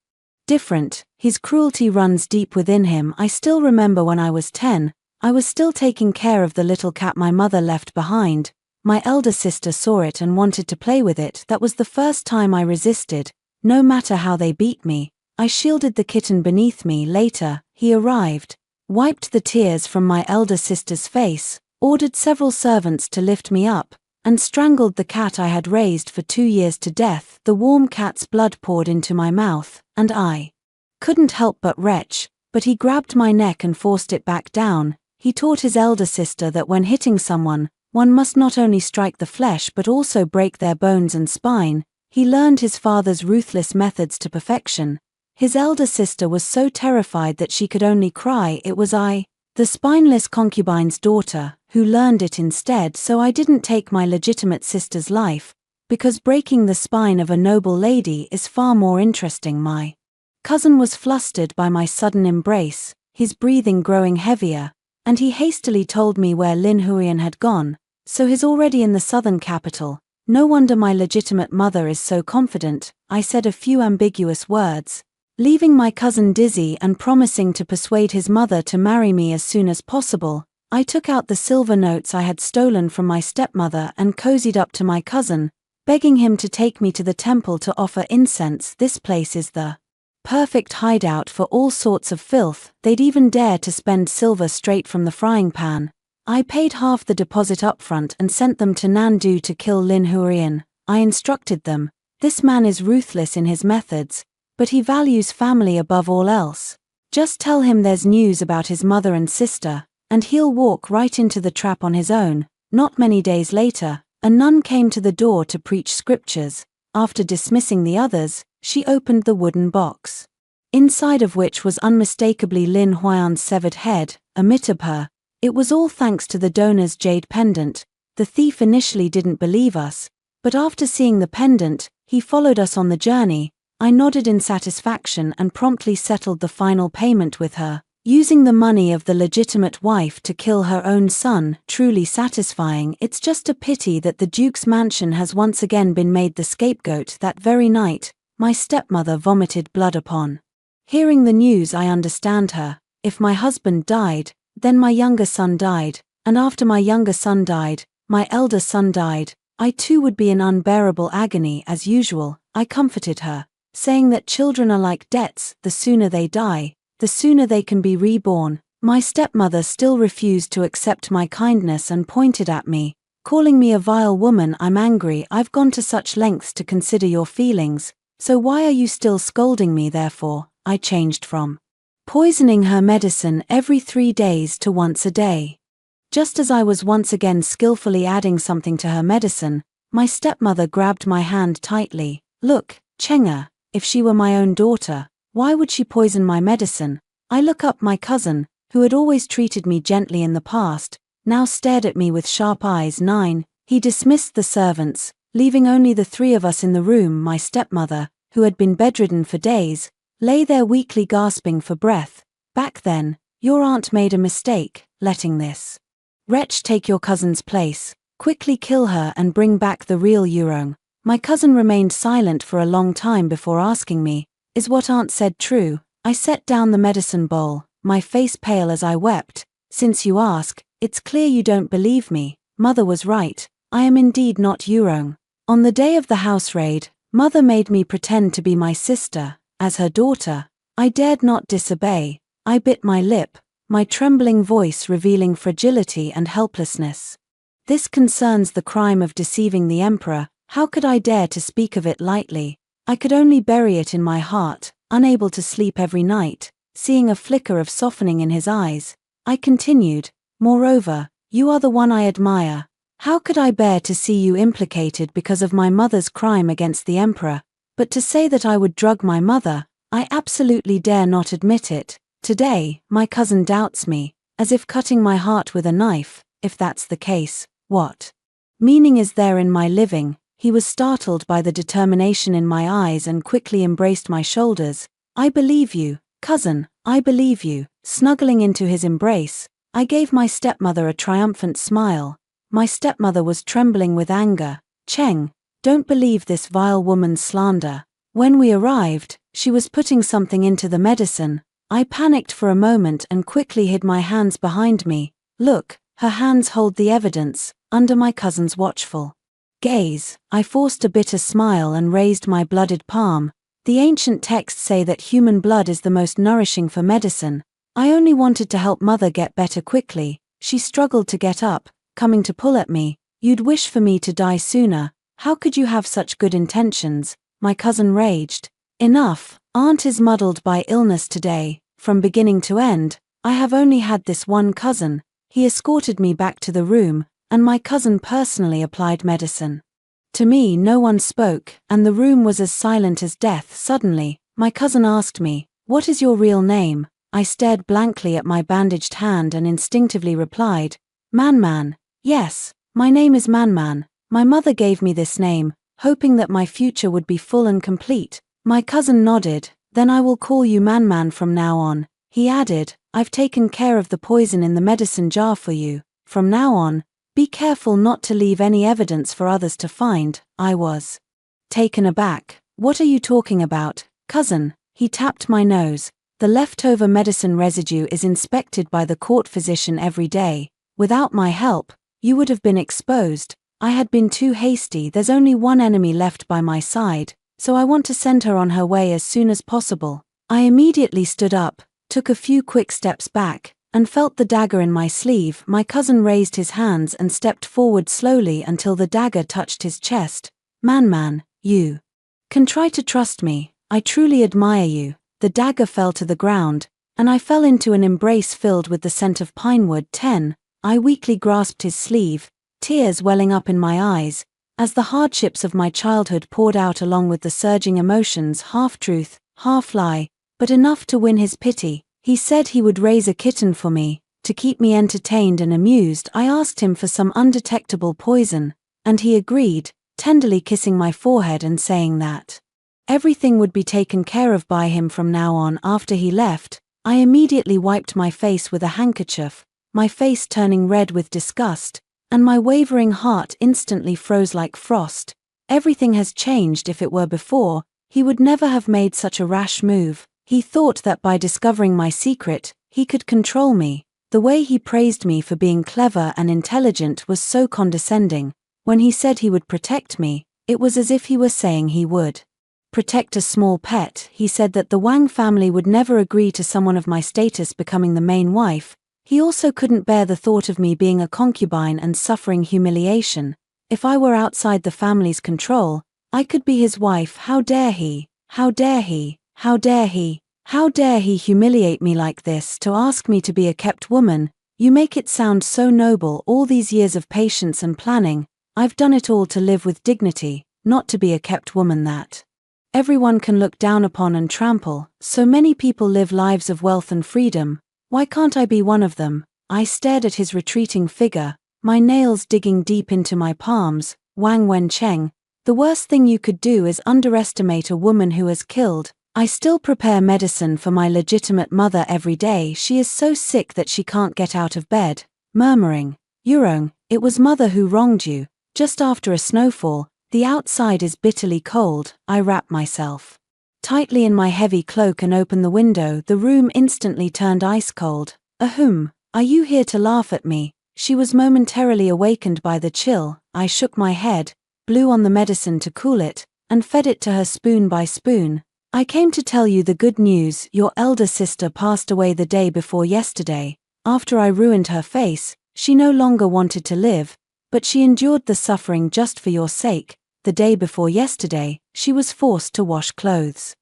different. His cruelty runs deep within him. I still remember when I was 10, I was still taking care of the little cat my mother left behind. My elder sister saw it and wanted to play with it. That was the first time I resisted. No matter how they beat me, I shielded the kitten beneath me. Later, he arrived, wiped the tears from my elder sister's face, ordered several servants to lift me up, and strangled the cat I had raised for 2 years to death. The warm cat's blood poured into my mouth, and I couldn't help but retch, but he grabbed my neck and forced it back down. He taught his elder sister that when hitting someone, one must not only strike the flesh but also break their bones and spine. He learned his father's ruthless methods to perfection. His elder sister was so terrified that she could only cry. It was I, the spineless concubine's daughter, who learned it instead. So I didn't take my legitimate sister's life, because breaking the spine of a noble lady is far more interesting. My cousin was flustered by my sudden embrace, his breathing growing heavier, and he hastily told me where heroine had gone. "So he's already in the southern capital. No wonder my legitimate mother is so confident." I said a few ambiguous words, leaving my cousin dizzy and promising to persuade his mother to marry me as soon as possible. I took out the silver notes I had stolen from my stepmother and cozied up to my cousin, begging him to take me to the temple to offer incense. "This place is the perfect hideout for all sorts of filth. They'd even dare to spend silver straight from the frying pan." I paid half the deposit upfront and sent them to Nandu to kill heroine. I instructed them, "This man is ruthless in his methods, but he values family above all else. Just tell him there's news about his mother and sister, and he'll walk right into the trap on his own." Not many days later, a nun came to the door to preach scriptures. After dismissing the others, she opened the wooden box, inside of which was unmistakably Lin Huian's severed head, a mitubher. It was all thanks to the donor's jade pendant. The thief initially didn't believe us, but after seeing the pendant, he followed us on the journey. I nodded in satisfaction and promptly settled the final payment with her. Using the money of the legitimate wife to kill her own son, truly satisfying. It's just a pity that the Duke's mansion has once again been made the scapegoat. That very night, my stepmother vomited blood upon. Hearing the news, I understand her. If my husband died, then my younger son died, and after my younger son died, my elder son died. I too would be in unbearable agony as usual. I comforted her, saying that children are like debts, the sooner they die, the sooner they can be reborn. My stepmother still refused to accept my kindness and pointed at me, calling me a vile woman. I'm angry. I've gone to such lengths to consider your feelings, so why are you still scolding me? Therefore, I changed from poisoning her medicine every 3 days to once a day. Just as I was once again skillfully adding something to her medicine, my stepmother grabbed my hand tightly. Look, Chenga, if she were my own daughter, why would she poison my medicine? I look up. My cousin, who had always treated me gently in the past, now stared at me with sharp eyes. 9. He dismissed the servants, leaving only the 3 of us in the room. My stepmother, who had been bedridden for days, lay there weakly gasping for breath. Back then, your aunt made a mistake, letting this wretch take your cousin's place. Quickly kill her and bring back the real heroine. My cousin remained silent for a long time before asking me, is what aunt said true? I set down the medicine bowl, my face pale as I wept. Since you ask, it's clear you don't believe me. Mother was right, I am indeed not heroine. On the day of the house raid, mother made me pretend to be my sister. As her daughter, I dared not disobey. I bit my lip, my trembling voice revealing fragility and helplessness. This concerns the crime of deceiving the emperor. How could I dare to speak of it lightly? I could only bury it in my heart, unable to sleep every night, seeing a flicker of softening in his eyes. I continued, moreover, you are the one I admire. How could I bear to see you implicated because of my mother's crime against the emperor? But to say that I would drug my mother, I absolutely dare not admit it. Today, my cousin doubts me, as if cutting my heart with a knife. If that's the case, what meaning is there in my living? He was startled by the determination in my eyes and quickly embraced my shoulders. I believe you, cousin, I believe you. Snuggling into his embrace, I gave my stepmother a triumphant smile. My stepmother was trembling with anger. Cheng, don't believe this vile woman's slander. When we arrived, she was putting something into the medicine. I panicked for a moment and quickly hid my hands behind me. Look, her hands hold the evidence. Under my cousin's watchful gaze, I forced a bitter smile and raised my blooded palm. The ancient texts say that human blood is the most nourishing for medicine. I only wanted to help mother get better quickly. She struggled to get up, coming to pull at me. You'd wish for me to die sooner. How could you have such good intentions? My cousin raged. Enough, aunt is muddled by illness today. From beginning to end, I have only had this one cousin. He escorted me back to the room, and my cousin personally applied medicine. To me no one spoke, and the room was as silent as death. Suddenly, my cousin asked me, what is your real name? I stared blankly at my bandaged hand and instinctively replied, Man. Yes, my name is Man. My mother gave me this name, hoping that my future would be full and complete. My cousin nodded. Then I will call you Man from now on. He added, I've taken care of the poison in the medicine jar for you. From now on, be careful not to leave any evidence for others to find. I was taken aback. What are you talking about, cousin? He tapped my nose. The leftover medicine residue is inspected by the court physician every day. Without my help, you would have been exposed. I had been too hasty. There's only one enemy left by my side, so I want to send her on her way as soon as possible. I immediately stood up, took a few quick steps back, and felt the dagger in my sleeve. My cousin raised his hands and stepped forward slowly until the dagger touched his chest. Man, you can try to trust me. I truly admire you. The dagger fell to the ground, and I fell into an embrace filled with the scent of pinewood. 10. I weakly grasped his sleeve, tears welling up in my eyes, as the hardships of my childhood poured out along with the surging emotions, half truth, half lie, but enough to win his pity. He said he would raise a kitten for me, to keep me entertained and amused. I asked him for some undetectable poison, and he agreed, tenderly kissing my forehead and saying that everything would be taken care of by him from now on. After he left, I immediately wiped my face with a handkerchief, my face turning red with disgust, and my wavering heart instantly froze like frost. Everything has changed. If it were before, he would never have made such a rash move. He thought that by discovering my secret, he could control me. The way he praised me for being clever and intelligent was so condescending. When he said he would protect me, it was as if he were saying he would protect a small pet. He said that the Wang family would never agree to someone of my status becoming the main wife. He also couldn't bear the thought of me being a concubine and suffering humiliation. If I were outside the family's control, I could be his wife. How dare he? How dare he? How dare he? How dare he humiliate me like this, to ask me to be a kept woman? You make it sound so noble. All these years of patience and planning, I've done it all to live with dignity, not to be a kept woman that everyone can look down upon and trample. So many people live lives of wealth and freedom. Why can't I be one of them? I stared at his retreating figure, my nails digging deep into my palms. Wang Wencheng, the worst thing you could do is underestimate a woman who has killed. I still prepare medicine for my legitimate mother every day. She is so sick that she can't get out of bed, murmuring, "Yurong, it was mother who wronged you." Just after a snowfall, the outside is bitterly cold. I wrap myself tightly in my heavy cloak and open the window. The room instantly turned ice cold. "Ahem, are you here to laugh at me?" She was momentarily awakened by the chill. I shook my head, blew on the medicine to cool it, and fed it to her spoon by spoon. "I came to tell you the good news. Your elder sister passed away the day before yesterday. After I ruined her face, she no longer wanted to live, but she endured the suffering just for your sake. The day before yesterday, she was forced to wash clothes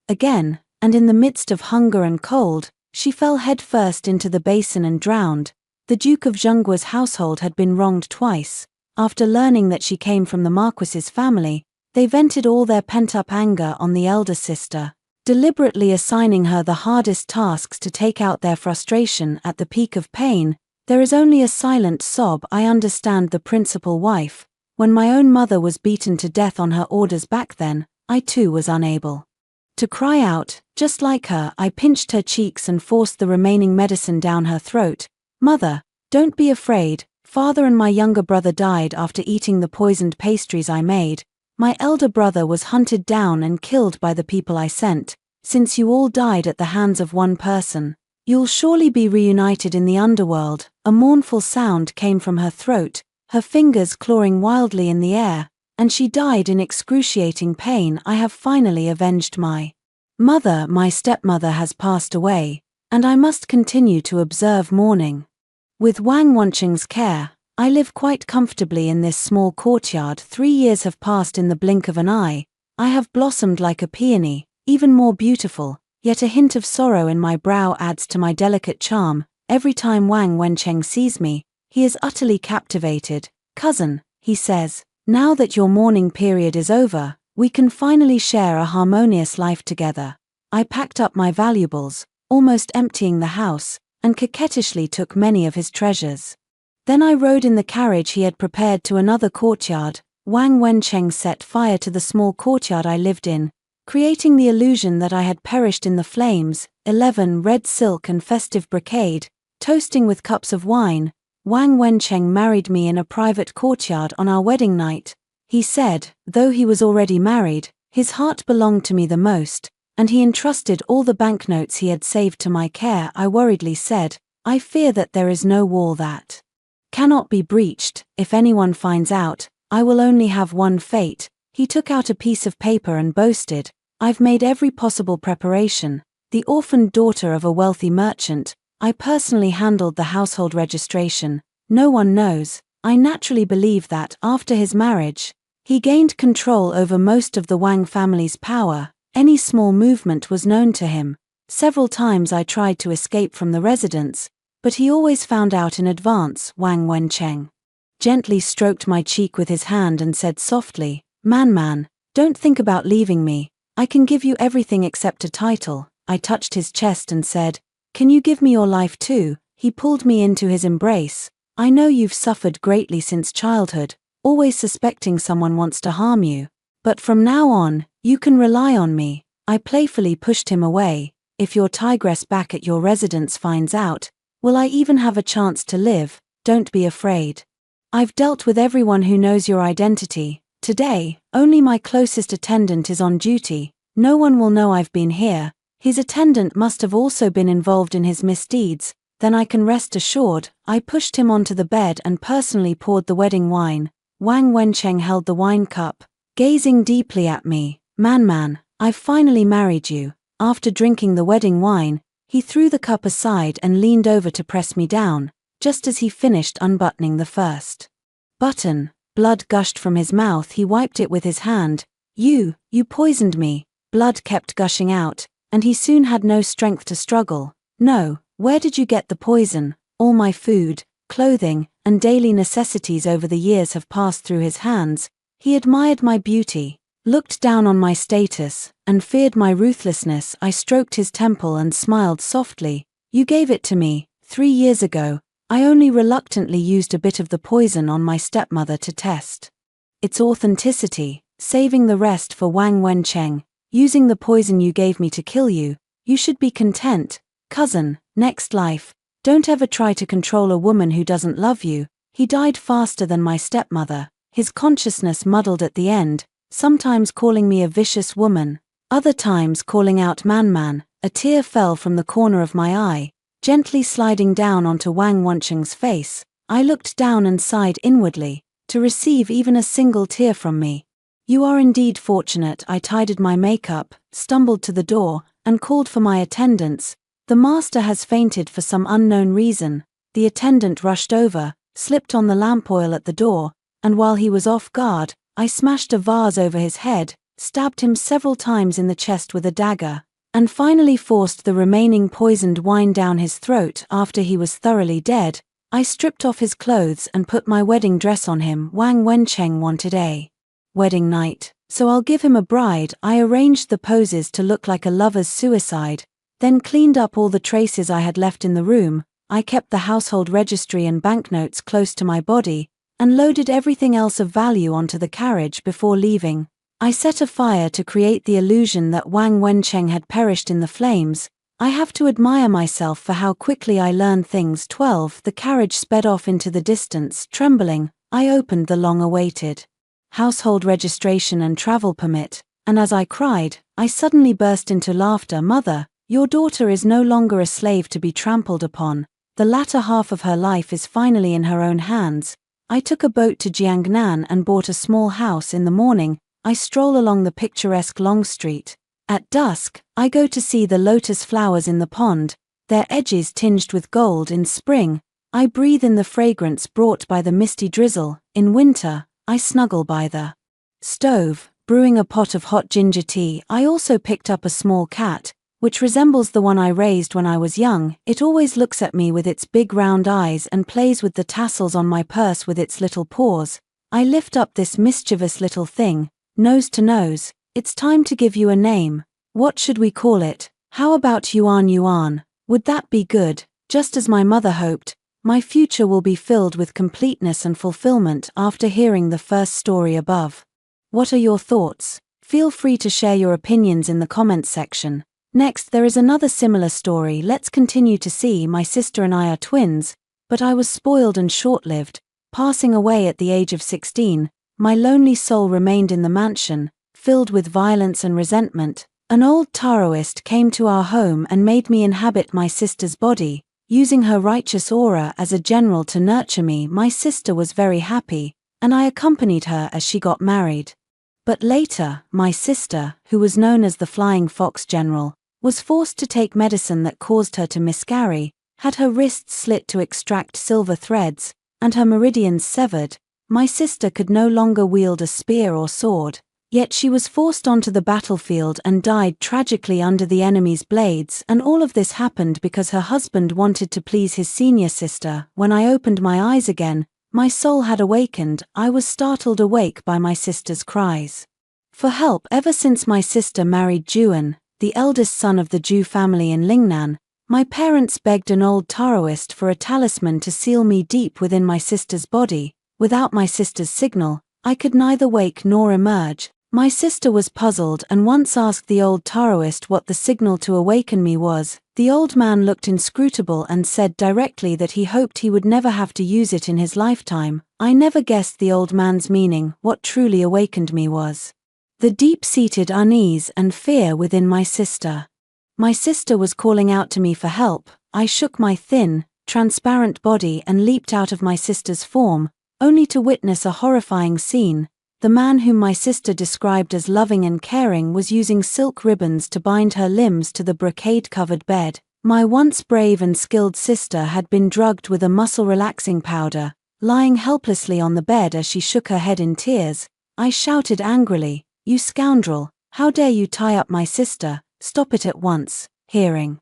again, and in the midst of hunger and cold, she fell headfirst into the basin and drowned. The Duke of Zhengguo's household had been wronged twice. After learning that she came from the Marquis's family, they vented all their pent-up anger on the elder sister, deliberately assigning her the hardest tasks to take out their frustration. At the peak of pain, there is only a silent sob. I understand the principal wife. When my own mother was beaten to death on her orders back then, I too was unable to cry out. Just like her, I pinched her cheeks and forced the remaining medicine down her throat. "Mother, don't be afraid. Father and my younger brother died after eating the poisoned pastries I made. My elder brother was hunted down and killed by the people I sent. Since you all died at the hands of one person, you'll surely be reunited in the underworld." A mournful sound came from her throat, her fingers clawing wildly in the air, and she died in excruciating pain. I have finally avenged my mother. My stepmother has passed away, and I must continue to observe mourning. With Wang Wencheng's care, I live quite comfortably in this small courtyard. 3 years have passed in the blink of an eye. I have blossomed like a peony, even more beautiful, yet a hint of sorrow in my brow adds to my delicate charm. Every time Wang Wencheng sees me, he is utterly captivated. "Cousin," he says, "now that your mourning period is over, we can finally share a harmonious life together." I packed up my valuables, almost emptying the house, and coquettishly took many of his treasures. Then I rode in the carriage he had prepared to another courtyard. Wang Wencheng set fire to the small courtyard I lived in, creating the illusion that I had perished in the flames. 11 Red silk and festive brocade, toasting with cups of wine. Wang Wencheng married me in a private courtyard on our wedding night. He said, though he was already married, his heart belonged to me the most, and he entrusted all the banknotes he had saved to my care. I worriedly said, "I fear that there is no wall that cannot be breached. If anyone finds out, I will only have one fate." He took out a piece of paper and boasted, "I've made every possible preparation. The orphaned daughter of a wealthy merchant, I personally handled the household registration. No one knows." I naturally believe that, after his marriage, he gained control over most of the Wang family's power. Any small movement was known to him. Several times I tried to escape from the residence, but he always found out in advance. Wang Wencheng gently stroked my cheek with his hand and said softly, Man, don't think about leaving me. I can give you everything except a title." I touched his chest and said, "Can you give me your life too?" He pulled me into his embrace. "I know you've suffered greatly since childhood, always suspecting someone wants to harm you. But from now on, you can rely on me." I playfully pushed him away. If your tigress back at your residence finds out, will I even have a chance to live? Don't be afraid. I've dealt with everyone who knows your identity. Today, only my closest attendant is on duty. No one will know I've been here. His attendant must have also been involved in his misdeeds. Then I can rest assured. I pushed him onto the bed and personally poured the wedding wine. Wang Wencheng held the wine cup, gazing deeply at me. Man, I've finally married you. After drinking the wedding wine, he threw the cup aside and leaned over to press me down. Just as he finished unbuttoning the first button, blood gushed from his mouth. He wiped it with his hand. You poisoned me. Blood kept gushing out, and he soon had no strength to struggle. No, where did you get the poison? All my food, clothing, and daily necessities over the years have passed through his hands. He admired my beauty, looked down on my status, and feared my ruthlessness. I stroked his temple and smiled softly. You gave it to me 3 years ago. I only reluctantly used a bit of the poison on my stepmother to test its authenticity, saving the rest for Wang Wencheng. Using the poison you gave me to kill you. You should be content, cousin. Next life, don't ever try to control a woman who doesn't love you. He died faster than my stepmother, his consciousness muddled at the end, sometimes calling me a vicious woman, other times calling out man. A tear fell from the corner of my eye, gently sliding down onto Wang Wencheng's face. I looked down and sighed inwardly, to receive even a single tear from me. You are indeed fortunate. I tidied my makeup, stumbled to the door, and called for my attendants. The master has fainted for some unknown reason. The attendant rushed over, slipped on the lamp oil at the door, and while he was off guard, I smashed a vase over his head, stabbed him several times in the chest with a dagger, and finally forced the remaining poisoned wine down his throat. After he was thoroughly dead, I stripped off his clothes and put my wedding dress on him. Wang Wencheng wanted a wedding night, so I'll give him a bride. I arranged the poses to look like a lover's suicide, then cleaned up all the traces I had left in the room. I kept the household registry and banknotes close to my body, and loaded everything else of value onto the carriage before leaving. I set a fire to create the illusion that Wang Wencheng had perished in the flames. I have to admire myself for how quickly I learned things. 12. The carriage sped off into the distance. Trembling, I opened the long-awaited household registration and travel permit, and as I cried, I suddenly burst into laughter. Mother, your daughter is no longer a slave to be trampled upon. The latter half of her life is finally in her own hands. I took a boat to Jiangnan and bought a small house. In the morning, I stroll along the picturesque Long Street. At dusk, I go to see the lotus flowers in the pond, their edges tinged with gold. In spring, I breathe in the fragrance brought by the misty drizzle. In winter, I snuggle by the stove, brewing a pot of hot ginger tea. I also picked up a small cat, which resembles the one I raised when I was young. It always looks at me with its big round eyes and plays with the tassels on my purse with its little paws. I lift up this mischievous little thing, nose to nose. It's time to give you a name. What should we call it? How about Yuan? Would that be good? Just as my mother hoped, my future will be filled with completeness and fulfillment after hearing the first story above. What are your thoughts? Feel free to share your opinions in the comments section. Next, there is another similar story. Let's continue to see. My sister and I are twins, but I was spoiled and short-lived, passing away at the age of 16. My lonely soul remained in the mansion, filled with violence and resentment. An old Taoist came to our home and made me inhabit my sister's body, using her righteous aura as a general to nurture me. My sister was very happy, and I accompanied her as she got married. But later, my sister, who was known as the Flying Fox General, was forced to take medicine that caused her to miscarry, had her wrists slit to extract silver threads, and her meridians severed. My sister could no longer wield a spear or sword, yet she was forced onto the battlefield and died tragically under the enemy's blades. And all of this happened because her husband wanted to please his senior sister. When I opened my eyes again, my soul had awakened. I was startled awake by my sister's cries for help. Ever since my sister married Juan, the eldest son of the Zhu family in Lingnan, my parents begged an old Taoist for a talisman to seal me deep within my sister's body. Without my sister's signal, I could neither wake nor emerge. My sister was puzzled and once asked the old Taoist what the signal to awaken me was. The old man looked inscrutable and said directly that he hoped he would never have to use it in his lifetime. I never guessed the old man's meaning. What truly awakened me was the deep-seated unease and fear within my sister. My sister was calling out to me for help. I shook my thin, transparent body and leaped out of my sister's form, only to witness a horrifying scene. The man whom my sister described as loving and caring was using silk ribbons to bind her limbs to the brocade-covered bed. My once brave and skilled sister had been drugged with a muscle-relaxing powder, lying helplessly on the bed as she shook her head in tears. I shouted angrily, "You scoundrel, how dare you tie up my sister, stop it at once." Hearing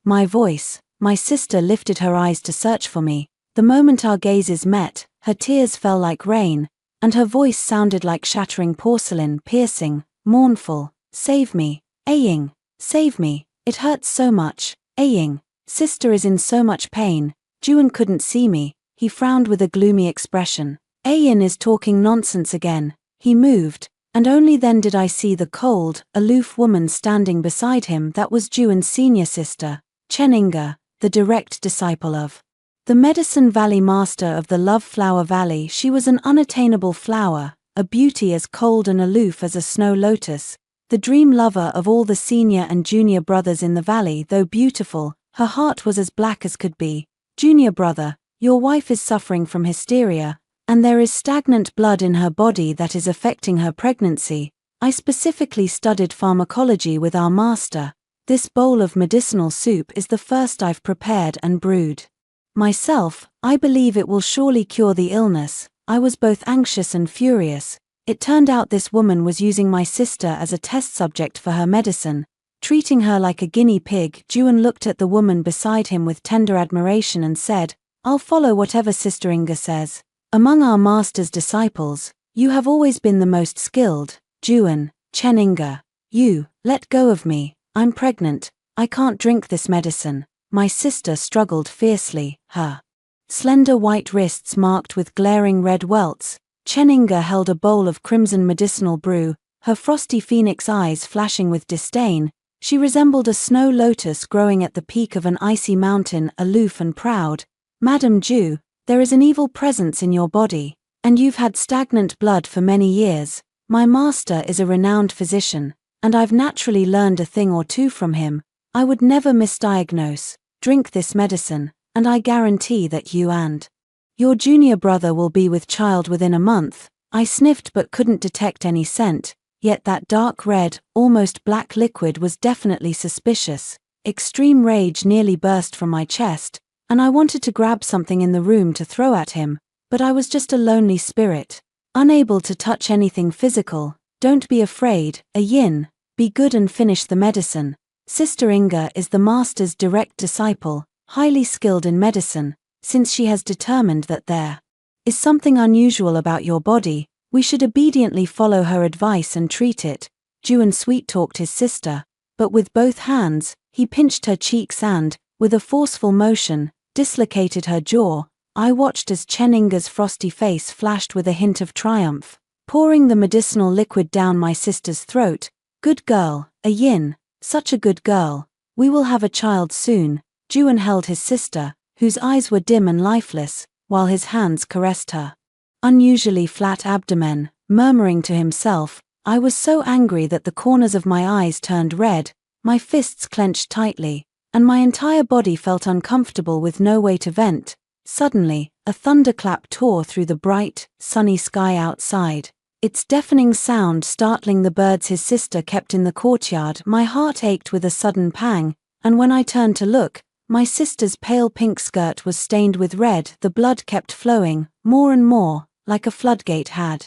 my voice, my sister lifted her eyes to search for me. The moment our gazes met, her tears fell like rain, and her voice sounded like shattering porcelain, piercing, mournful. "Save me, Aying, save me, it hurts so much, Aying, sister is in so much pain." Juan couldn't see me, he frowned with a gloomy expression. Ayin is talking nonsense again. He moved, and only then did I see the cold, aloof woman standing beside him. That was Juan's senior sister, Cheninga, the direct disciple of the Medicine Valley master of the Love Flower Valley. She was an unattainable flower, a beauty as cold and aloof as a snow lotus, the dream lover of all the senior and junior brothers in the valley. Though beautiful, her heart was as black as could be. "Junior brother, your wife is suffering from hysteria, and there is stagnant blood in her body that is affecting her pregnancy. I specifically studied pharmacology with our master. This bowl of medicinal soup is the first I've prepared and brewed myself. I believe it will surely cure the illness." I was both anxious and furious. It turned out this woman was using my sister as a test subject for her medicine, treating her like a guinea pig. Juan looked at the woman beside him with tender admiration and said, "I'll follow whatever Sister Inga says. Among our master's disciples, you have always been the most skilled." "Juan, Cheninga, you, let go of me, I'm pregnant, I can't drink this medicine." My sister struggled fiercely, her slender white wrists marked with glaring red welts. Cheninga held a bowl of crimson medicinal brew, her frosty phoenix eyes flashing with disdain. She resembled a snow lotus growing at the peak of an icy mountain, aloof and proud. "Madam Ju, there is an evil presence in your body, and you've had stagnant blood for many years. My master is a renowned physician, and I've naturally learned a thing or two from him. I would never misdiagnose. Drink this medicine, and I guarantee that you and your junior brother will be with child within a month." I sniffed but couldn't detect any scent, yet that dark red, almost black liquid was definitely suspicious. Extreme rage nearly burst from my chest, and I wanted to grab something in the room to throw at him, but I was just a lonely spirit, unable to touch anything physical. "Don't be afraid, Ayin, be good and finish the medicine. Sister Inga is the master's direct disciple, highly skilled in medicine. Since she has determined that there is something unusual about your body, we should obediently follow her advice and treat it." Juan sweet-talked his sister, but with both hands, he pinched her cheeks and, with a forceful motion, dislocated her jaw. I watched as Cheninga's frosty face flashed with a hint of triumph, pouring the medicinal liquid down my sister's throat. "Good girl, Ayin, such a good girl. We will have a child soon." Juan held his sister, whose eyes were dim and lifeless, while his hands caressed her unusually flat abdomen, murmuring to himself. I was so angry that the corners of my eyes turned red, my fists clenched tightly, and my entire body felt uncomfortable with no way to vent. Suddenly, a thunderclap tore through the bright, sunny sky outside, its deafening sound startling the birds his sister kept in the courtyard. My heart ached with a sudden pang, and when I turned to look, my sister's pale pink skirt was stained with red. The blood kept flowing, more and more, like a floodgate had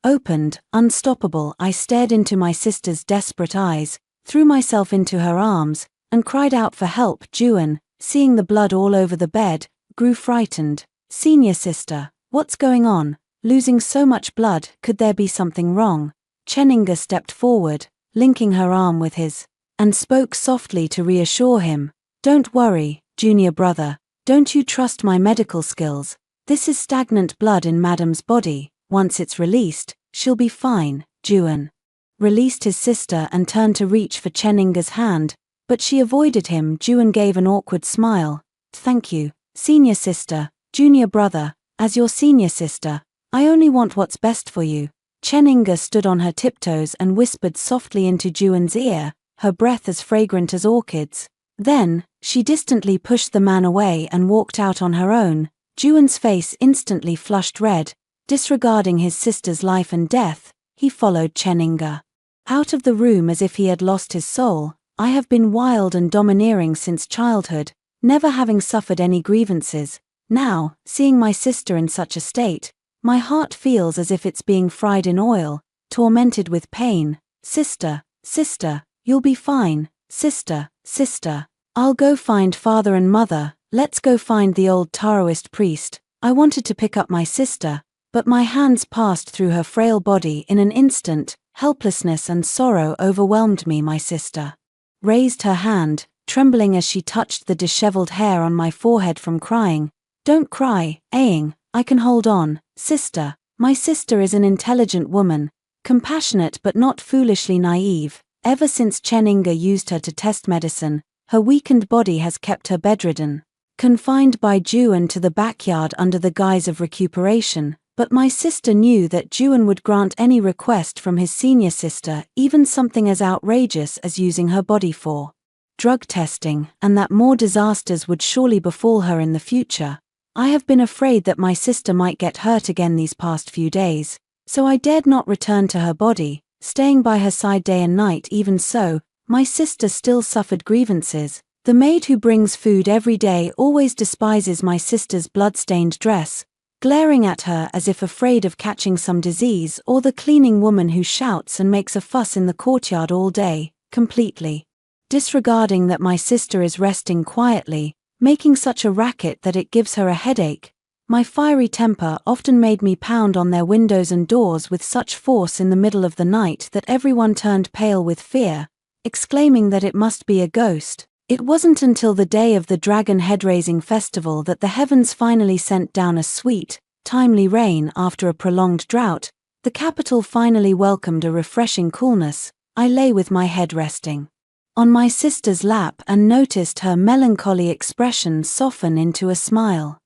opened, unstoppable. I stared into my sister's desperate eyes, threw myself into her arms, and cried out for help. Juan, seeing the blood all over the bed, grew frightened. "Senior sister, what's going on? Losing so much blood, could there be something wrong?" Cheninga stepped forward, linking her arm with his, and spoke softly to reassure him. "Don't worry, junior brother, don't you trust my medical skills? This is stagnant blood in Madam's body. Once it's released, she'll be fine." Juan released his sister and turned to reach for Cheninga's hand, but she avoided him. Juan gave an awkward smile. Thank you, senior sister, junior brother, as your senior sister, I only want what's best for you. Cheninga stood on her tiptoes and whispered softly into Juan's ear, her breath as fragrant as orchids. Then, she distantly pushed the man away and walked out on her own. Juan's face instantly flushed red. Disregarding his sister's life and death, he followed Cheninga out of the room as if he had lost his soul. I have been wild and domineering since childhood, never having suffered any grievances. Now, seeing my sister in such a state, my heart feels as if it's being fried in oil, tormented with pain. Sister, sister, you'll be fine. Sister, sister, I'll go find father and mother. Let's go find the old Taoist priest. I wanted to pick up my sister, but my hands passed through her frail body in an instant. Helplessness and sorrow overwhelmed me. My sister raised her hand, trembling as she touched the disheveled hair on my forehead from crying. Don't cry, Aang, I can hold on, sister. My sister is an intelligent woman, compassionate but not foolishly naive. Ever since Cheninga used her to test medicine, her weakened body has kept her bedridden, confined by Juan to the backyard under the guise of recuperation. But my sister knew that Juan would grant any request from his senior sister, even something as outrageous as using her body for drug testing, and that more disasters would surely befall her in the future. I have been afraid that my sister might get hurt again these past few days, so I dared not return to her body, staying by her side day and night. Even so, my sister still suffered grievances. The maid who brings food every day always despises my sister's blood-stained dress, glaring at her as if afraid of catching some disease, or the cleaning woman who shouts and makes a fuss in the courtyard all day, completely disregarding that my sister is resting quietly, making such a racket that it gives her a headache. My fiery temper often made me pound on their windows and doors with such force in the middle of the night that everyone turned pale with fear, exclaiming that it must be a ghost. It wasn't until the day of the Dragon Head-raising festival that the heavens finally sent down a sweet, timely rain after a prolonged drought. The capital finally welcomed a refreshing coolness. I lay with my head resting on my sister's lap and noticed her melancholy expression soften into a smile.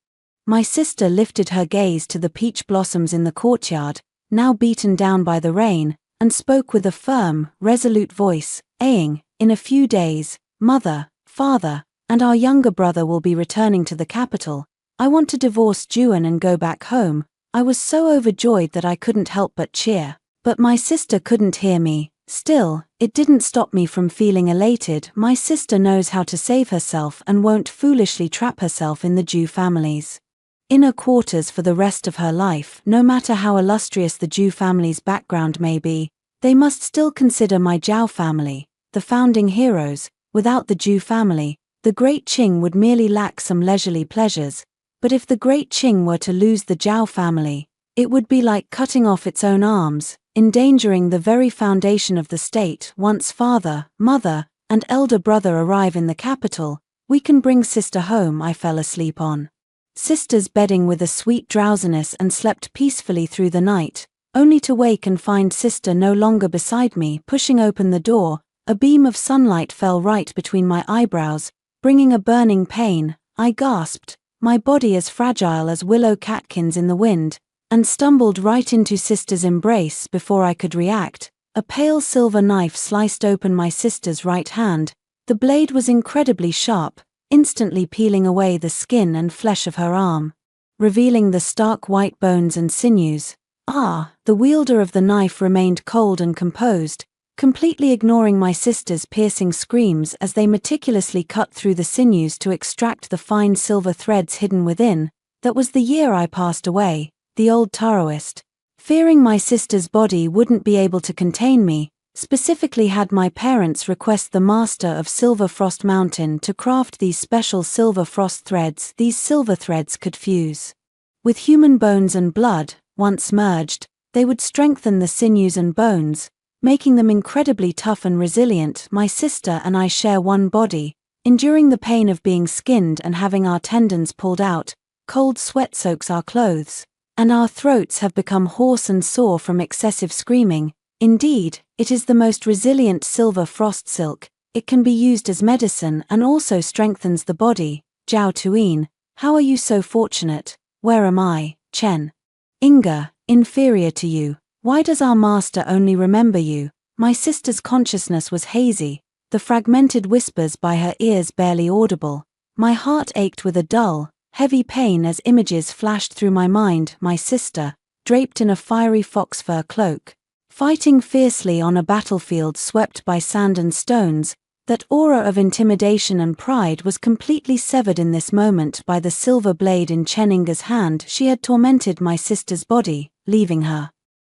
My sister lifted her gaze to the peach blossoms in the courtyard, now beaten down by the rain, and spoke with a firm, resolute voice. Aang, in a few days, mother, father, and our younger brother will be returning to the capital. I want to divorce Juan and go back home. I was so overjoyed that I couldn't help but cheer. But my sister couldn't hear me. Still, it didn't stop me from feeling elated. My sister knows how to save herself and won't foolishly trap herself in the Jew family's inner quarters for the rest of her life. No matter how illustrious the Jew family's background may be, they must still consider my Zhao family the founding heroes. Without the Jew family, the Great Qing would merely lack some leisurely pleasures. But if the Great Qing were to lose the Zhao family, it would be like cutting off its own arms, endangering the very foundation of the state. Once father, mother, and elder brother arrive in the capital, we can bring sister home. I fell asleep on sister's bedding with a sweet drowsiness and slept peacefully through the night, only to wake and find sister no longer beside me. Pushing open the door, a beam of sunlight fell right between my eyebrows, bringing a burning pain. I gasped, my body as fragile as willow catkins in the wind, and stumbled right into sister's embrace. Before I could react, a pale silver knife sliced open my sister's right hand. The blade was incredibly sharp, instantly peeling away the skin and flesh of her arm, revealing the stark white bones and sinews. The wielder of the knife remained cold and composed, completely ignoring my sister's piercing screams as they meticulously cut through the sinews to extract the fine silver threads hidden within. That was the year I passed away, the old Taoist, fearing my sister's body wouldn't be able to contain me, specifically had my parents request the master of Silver Frost Mountain to craft these special silver frost threads. These silver threads could fuse with human bones and blood. Once merged, they would strengthen the sinews and bones, making them incredibly tough and resilient. My sister and I share one body, enduring the pain of being skinned and having our tendons pulled out. Cold sweat soaks our clothes, and our throats have become hoarse and sore from excessive screaming. Indeed, it is the most resilient silver frost silk. It can be used as medicine and also strengthens the body. Zhao Tuyin, how are you so fortunate? Where am I, Chen? Inga, inferior to you. Why does our master only remember you? My sister's consciousness was hazy, the fragmented whispers by her ears barely audible. My heart ached with a dull, heavy pain as images flashed through my mind. My sister, draped in a fiery fox fur cloak, fighting fiercely on a battlefield swept by sand and stones. That aura of intimidation and pride was completely severed in this moment by the silver blade in Chen Inga's hand. She had tormented my sister's body, leaving her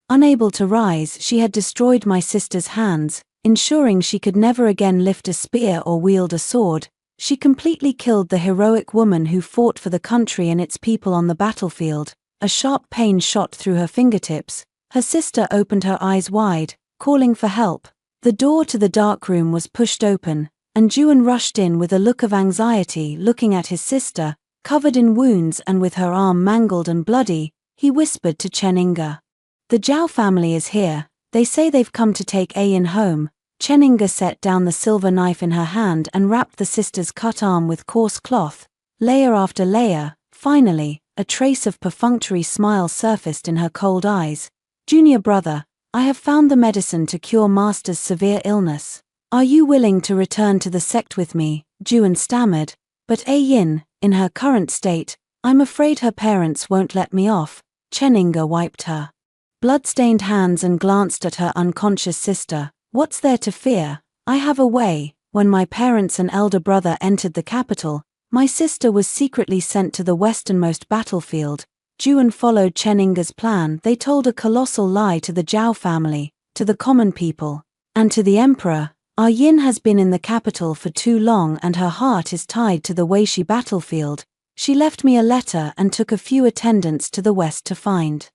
unable to rise. She had destroyed my sister's hands, ensuring she could never again lift a spear or wield a sword. She completely killed the heroic woman who fought for the country and its people on the battlefield. A sharp pain shot through her fingertips. Her sister opened her eyes wide, calling for help. The door to the dark room was pushed open, and Juan rushed in with a look of anxiety. Looking at his sister, covered in wounds and with her arm mangled and bloody, he whispered to Chen Inga. The Zhao family is here. They say they've come to take Ayin home. Chen Inga set down the silver knife in her hand and wrapped the sister's cut arm with coarse cloth, layer after layer. Finally, a trace of perfunctory smile surfaced in her cold eyes. Junior brother, I have found the medicine to cure Master's severe illness. Are you willing to return to the sect with me? Juan stammered. But Yin, in her current state, I'm afraid her parents won't let me off. Chen Inga wiped her blood-stained hands and glanced at her unconscious sister. What's there to fear? I have a way. When my parents and elder brother entered the capital, my sister was secretly sent to the westernmost battlefield. Juan followed Chen Inga's plan. They told a colossal lie to the Zhao family, to the common people, and to the emperor. Our Yin has been in the capital for too long and her heart is tied to the Weishi battlefield. She left me a letter and took a few attendants to the west to find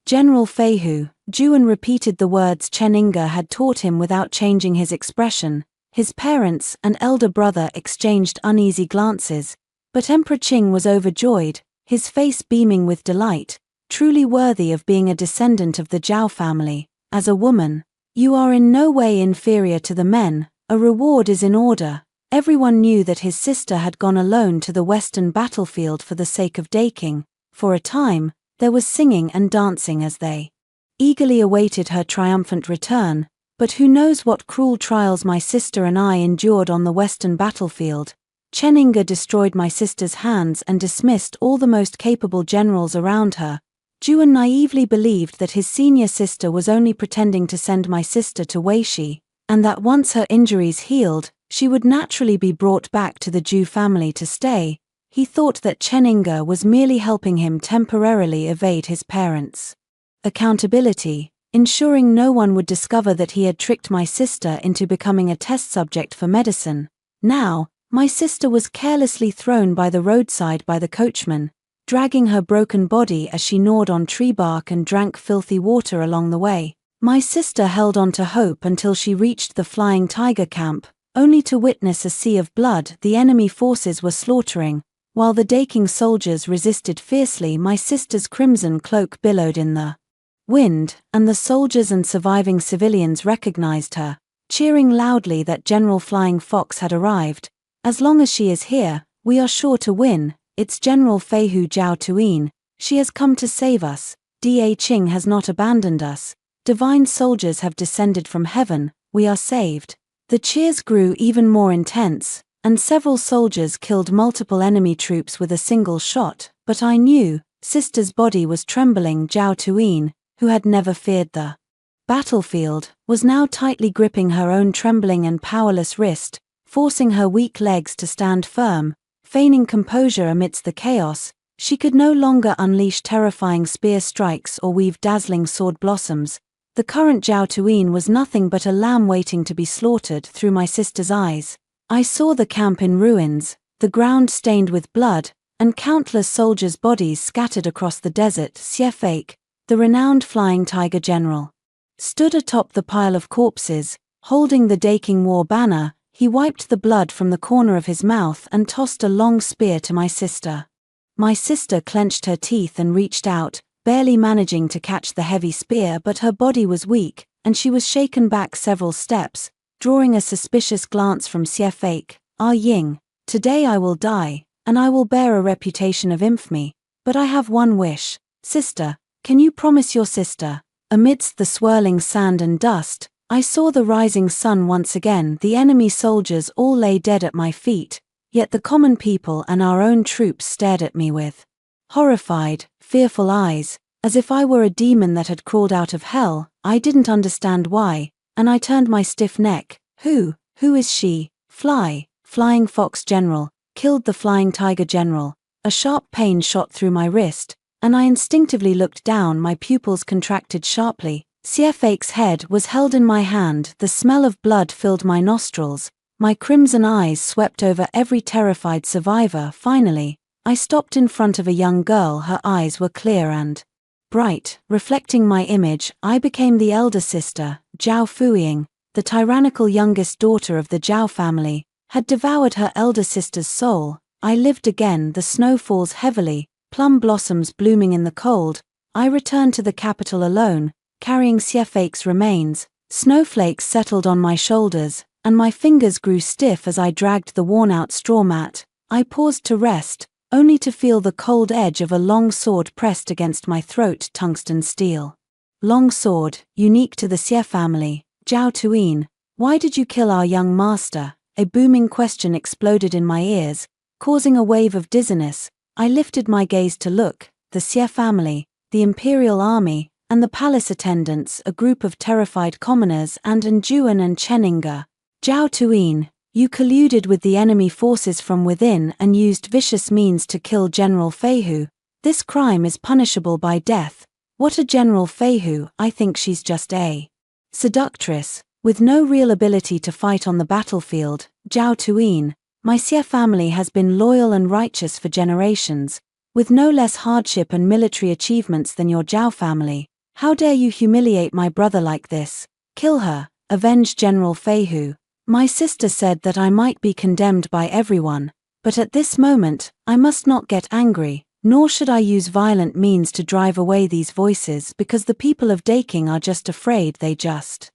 General Feihu. Juan repeated the words Chen Inga had taught him without changing his expression. His parents and elder brother exchanged uneasy glances, but Emperor Qing was overjoyed, his face beaming with delight. Truly worthy of being a descendant of the Zhao family. As a woman, you are in no way inferior to the men. A reward is in order. Everyone knew that his sister had gone alone to the western battlefield for the sake of Daking. For a time, there was singing and dancing as they eagerly awaited her triumphant return. But who knows what cruel trials my sister and I endured on the western battlefield. Chen Inga destroyed my sister's hands and dismissed all the most capable generals around her. Juan naively believed that his senior sister was only pretending to send my sister to Weishi, and that once her injuries healed, she would naturally be brought back to the Zhu family to stay. He thought that Chen Inga was merely helping him temporarily evade his parents' accountability, ensuring no one would discover that he had tricked my sister into becoming a test subject for medicine. Now, my sister was carelessly thrown by the roadside by the coachman, dragging her broken body as she gnawed on tree bark and drank filthy water along the way. My sister held on to hope until she reached the Flying Tiger camp, only to witness a sea of blood the enemy forces were slaughtering. While the Daking soldiers resisted fiercely, my sister's crimson cloak billowed in the wind, and the soldiers and surviving civilians recognized her, cheering loudly that General Flying Fox had arrived. As long as she is here, we are sure to win. It's General Feihu Zhao Tuyin. She has come to save us. Da Qing has not abandoned us. Divine soldiers have descended from heaven. We are saved. The cheers grew even more intense, and several soldiers killed multiple enemy troops with a single shot. But I knew, sister's body was trembling. Zhao Tuyin, who had never feared the battlefield, was now tightly gripping her own trembling and powerless wrist, forcing her weak legs to stand firm. Feigning composure amidst the chaos, she could no longer unleash terrifying spear strikes or weave dazzling sword blossoms. The current Zhao Tuyin was nothing but a lamb waiting to be slaughtered. Through my sister's eyes, I saw the camp in ruins, the ground stained with blood, and countless soldiers' bodies scattered across the desert. Xie Fake, the renowned Flying Tiger general, stood atop the pile of corpses, holding the Daking war banner. He wiped the blood from the corner of his mouth and tossed a long spear to my sister. My sister clenched her teeth and reached out, barely managing to catch the heavy spear, but her body was weak, and she was shaken back several steps, drawing a suspicious glance from Xie Fake. "Ah Ying, today I will die, and I will bear a reputation of infamy, but I have one wish. Sister, can you promise your sister?" Amidst the swirling sand and dust, I saw the rising sun once again. The enemy soldiers all lay dead at my feet, yet the common people and our own troops stared at me with horrified, fearful eyes, as if I were a demon that had crawled out of hell. I didn't understand why, and I turned my stiff neck. Who is she? Flying Fox General, killed the Flying Tiger General. A sharp pain shot through my wrist, and I instinctively looked down. My pupils contracted sharply. Xie Fake's head was held in my hand. The smell of blood filled my nostrils. My crimson eyes swept over every terrified survivor. Finally, I stopped in front of a young girl. Her eyes were clear and bright, reflecting my image. I became the elder sister. Zhao Fuying, the tyrannical youngest daughter of the Zhao family, had devoured her elder sister's soul. I lived again. The snow falls heavily, plum blossoms blooming in the cold. I returned to the capital alone, carrying Xie Fake's remains. Snowflakes settled on my shoulders, and my fingers grew stiff as I dragged the worn-out straw mat. I paused to rest, only to feel the cold edge of a long sword pressed against my throat. Tungsten steel. Long sword, unique to the Xie family. Zhao Tuyin, why did you kill our young master? A booming question exploded in my ears, causing a wave of dizziness. I lifted my gaze to look. The Xie family, the imperial army, and the palace attendants, a group of terrified commoners, and Njuan and Cheninga. Zhao Tuyin, you colluded with the enemy forces from within and used vicious means to kill General Feihu. This crime is punishable by death. What a General Feihu! I think she's just a seductress, with no real ability to fight on the battlefield. Zhao Tuyin, my Xie family has been loyal and righteous for generations, with no less hardship and military achievements than your Zhao family. How dare you humiliate my brother like this? Kill her, avenge General Feihu. My sister said that I might be condemned by everyone, but at this moment, I must not get angry, nor should I use violent means to drive away these voices, because the people of Daking are just afraid. They just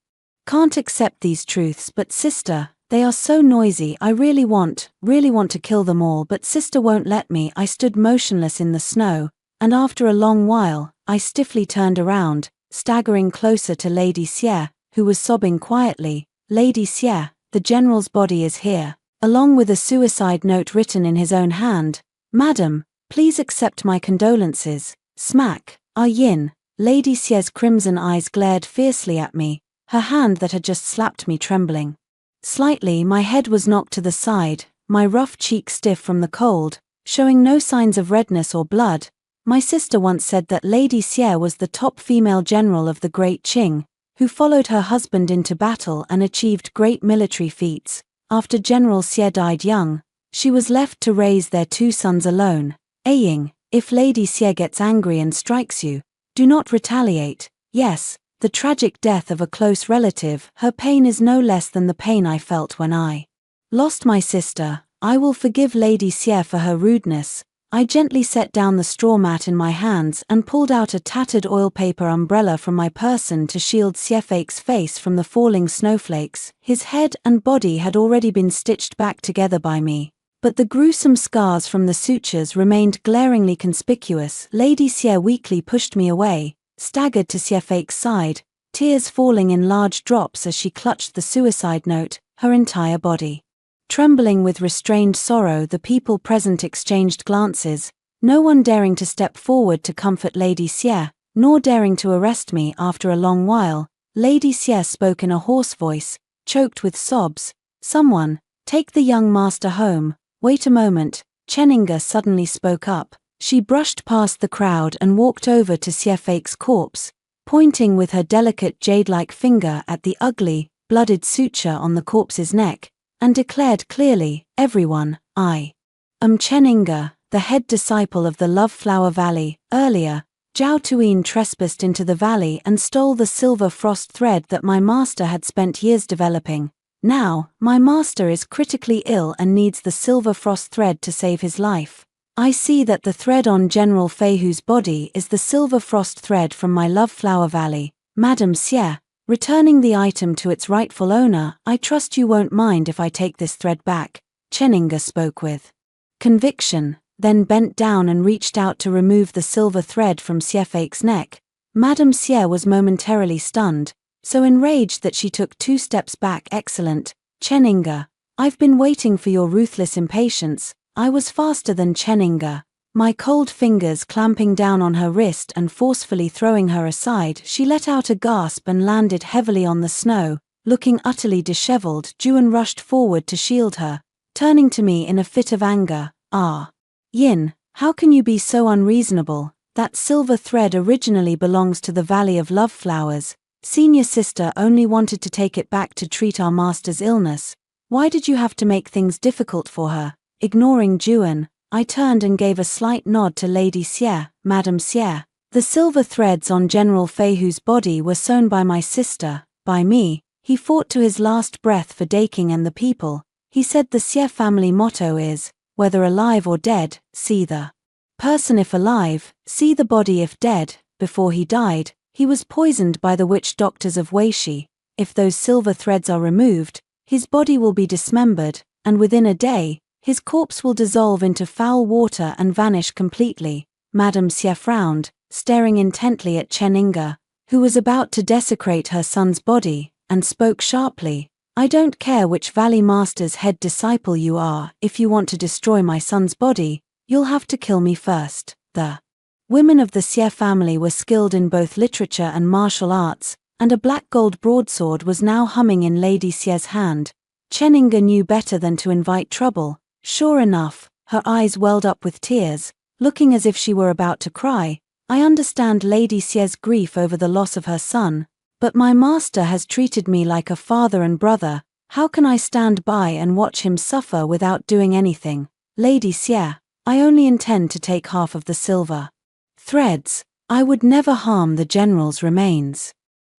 can't accept these truths. But sister, they are so noisy. I really want to kill them all, but sister won't let me. I stood motionless in the snow, and after a long while, I stiffly turned around, staggering closer to Lady Xie, who was sobbing quietly. Lady Xie, the general's body is here, along with a suicide note written in his own hand. Madam, please accept my condolences. Smack. Ah Yin. Lady Xie's crimson eyes glared fiercely at me, her hand that had just slapped me trembling slightly. My head was knocked to the side, my rough cheek stiff from the cold, showing no signs of redness or blood. My sister once said that Lady Xie was the top female general of the Great Qing, who followed her husband into battle and achieved great military feats. After General Xie died young, she was left to raise their two sons alone. Aying, if Lady Xie gets angry and strikes you, do not retaliate. Yes, the tragic death of a close relative, her pain is no less than the pain I felt when I lost my sister. I will forgive Lady Xie for her rudeness. I gently set down the straw mat in my hands and pulled out a tattered oil paper umbrella from my person to shield Xie Fake's face from the falling snowflakes. His head and body had already been stitched back together by me, but the gruesome scars from the sutures remained glaringly conspicuous. Lady Xie weakly pushed me away, staggered to Xie Fake's side, tears falling in large drops as she clutched the suicide note. Her entire body trembling with restrained sorrow, the people present exchanged glances, no one daring to step forward to comfort Lady Xie, nor daring to arrest me. After a long while, Lady Xie spoke in a hoarse voice, choked with sobs. Someone, take the young master home. Wait a moment. Cheninga suddenly spoke up. She brushed past the crowd and walked over to Xie Fake's corpse, pointing with her delicate jade-like finger at the ugly, blooded suture on the corpse's neck, and declared clearly, everyone, I am Cheninga, the head disciple of the Love Flower Valley. Earlier, Zhao Tuyin trespassed into the valley and stole the silver frost thread that my master had spent years developing. Now, my master is critically ill and needs the silver frost thread to save his life. I see that the thread on General Feihu's body is the silver frost thread from my Love Flower Valley. Madam Xie, returning the item to its rightful owner. I trust you won't mind if I take this thread back, Cheninga spoke with conviction, then bent down and reached out to remove the silver thread from Siefake's neck. Madame Xie was momentarily stunned, so enraged that she took 2 steps back. Excellent, Cheninga. I've been waiting for your ruthless impatience. I was faster than Cheninga. My cold fingers clamping down on her wrist and forcefully throwing her aside, she let out a gasp and landed heavily on the snow. Looking utterly disheveled, Juan rushed forward to shield her, turning to me in a fit of anger. Ah, Yin, how can you be so unreasonable? That silver thread originally belongs to the Valley of Love Flowers. Senior sister only wanted to take it back to treat our master's illness. Why did you have to make things difficult for her? Ignoring Juan, I turned and gave a slight nod to Lady Xie. Madame Xie, the silver threads on General Feihu's body were sewn by my sister, by me. He fought to his last breath for Daking and the people. He said the Xie family motto is, whether alive or dead, see the person if alive, see the body if dead. Before he died, he was poisoned by the witch doctors of Weishi. If those silver threads are removed, his body will be dismembered, and within a day, his corpse will dissolve into foul water and vanish completely. Madame Xie frowned, staring intently at Cheninga, who was about to desecrate her son's body, and spoke sharply. I don't care which Valley Master's head disciple you are. If you want to destroy my son's body, you'll have to kill me first. The women of the Xie family were skilled in both literature and martial arts, and a black gold broadsword was now humming in Lady Xie's hand. Cheninga knew better than to invite trouble. Sure enough, her eyes welled up with tears, looking as if she were about to cry. I understand Lady Xie's grief over the loss of her son, but my master has treated me like a father and brother. How can I stand by and watch him suffer without doing anything? Lady Xie, I only intend to take half of the silver threads. I would never harm the general's remains.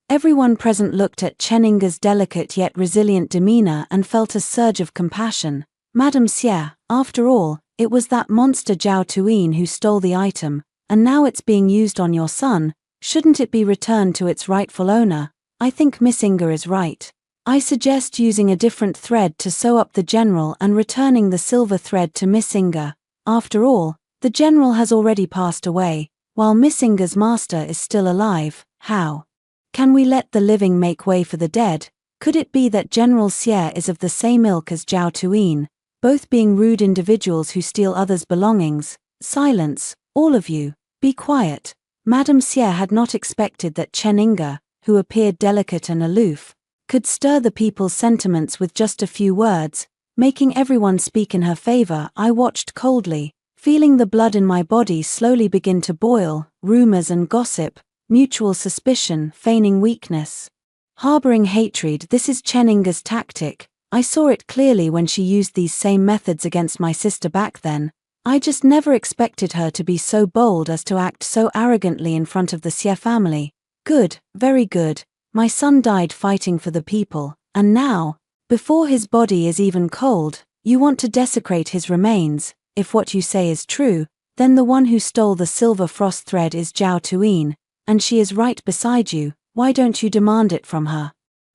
Everyone present looked at Cheninga's delicate yet resilient demeanor and felt a surge of compassion. Madame Xie, after all, it was that monster Zhao Tuyin who stole the item, and now it's being used on your son. Shouldn't it be returned to its rightful owner? I think Miss Inga is right. I suggest using a different thread to sew up the general and returning the silver thread to Miss Inga. After all, the general has already passed away, while Miss Inga's master is still alive. How can we let the living make way for the dead? Could it be that General Xie is of the same ilk as Zhao Tuyin, both being rude individuals who steal others' belongings? Silence, all of you, be quiet. Madame Xie had not expected that Cheninga, who appeared delicate and aloof, could stir the people's sentiments with just a few words, making everyone speak in her favor. I watched coldly, feeling the blood in my body slowly begin to boil. Rumors and gossip, mutual suspicion, feigning weakness, harboring hatred. This is Cheninga's tactic. I saw it clearly when she used these same methods against my sister back then. I just never expected her to be so bold as to act so arrogantly in front of the Xie family. Good, very good. My son died fighting for the people, and now, before his body is even cold, you want to desecrate his remains. If what you say is true, then the one who stole the silver frost thread is Zhao Tuyin, and she is right beside you. Why don't you demand it from her?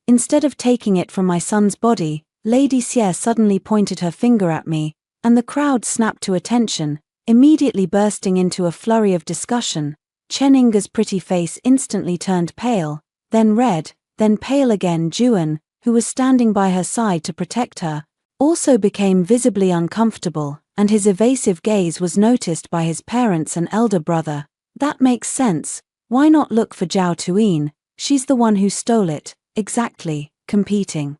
Instead of taking it from my son's body, Lady Xie suddenly pointed her finger at me, and the crowd snapped to attention, immediately bursting into a flurry of discussion. Cheninga's pretty face instantly turned pale, then red, then pale again. Juan, who was standing by her side to protect her, also became visibly uncomfortable, and his evasive gaze was noticed by his parents and elder brother. That makes sense. Why not look for Zhao Tuyin? She's the one who stole it. Exactly, competing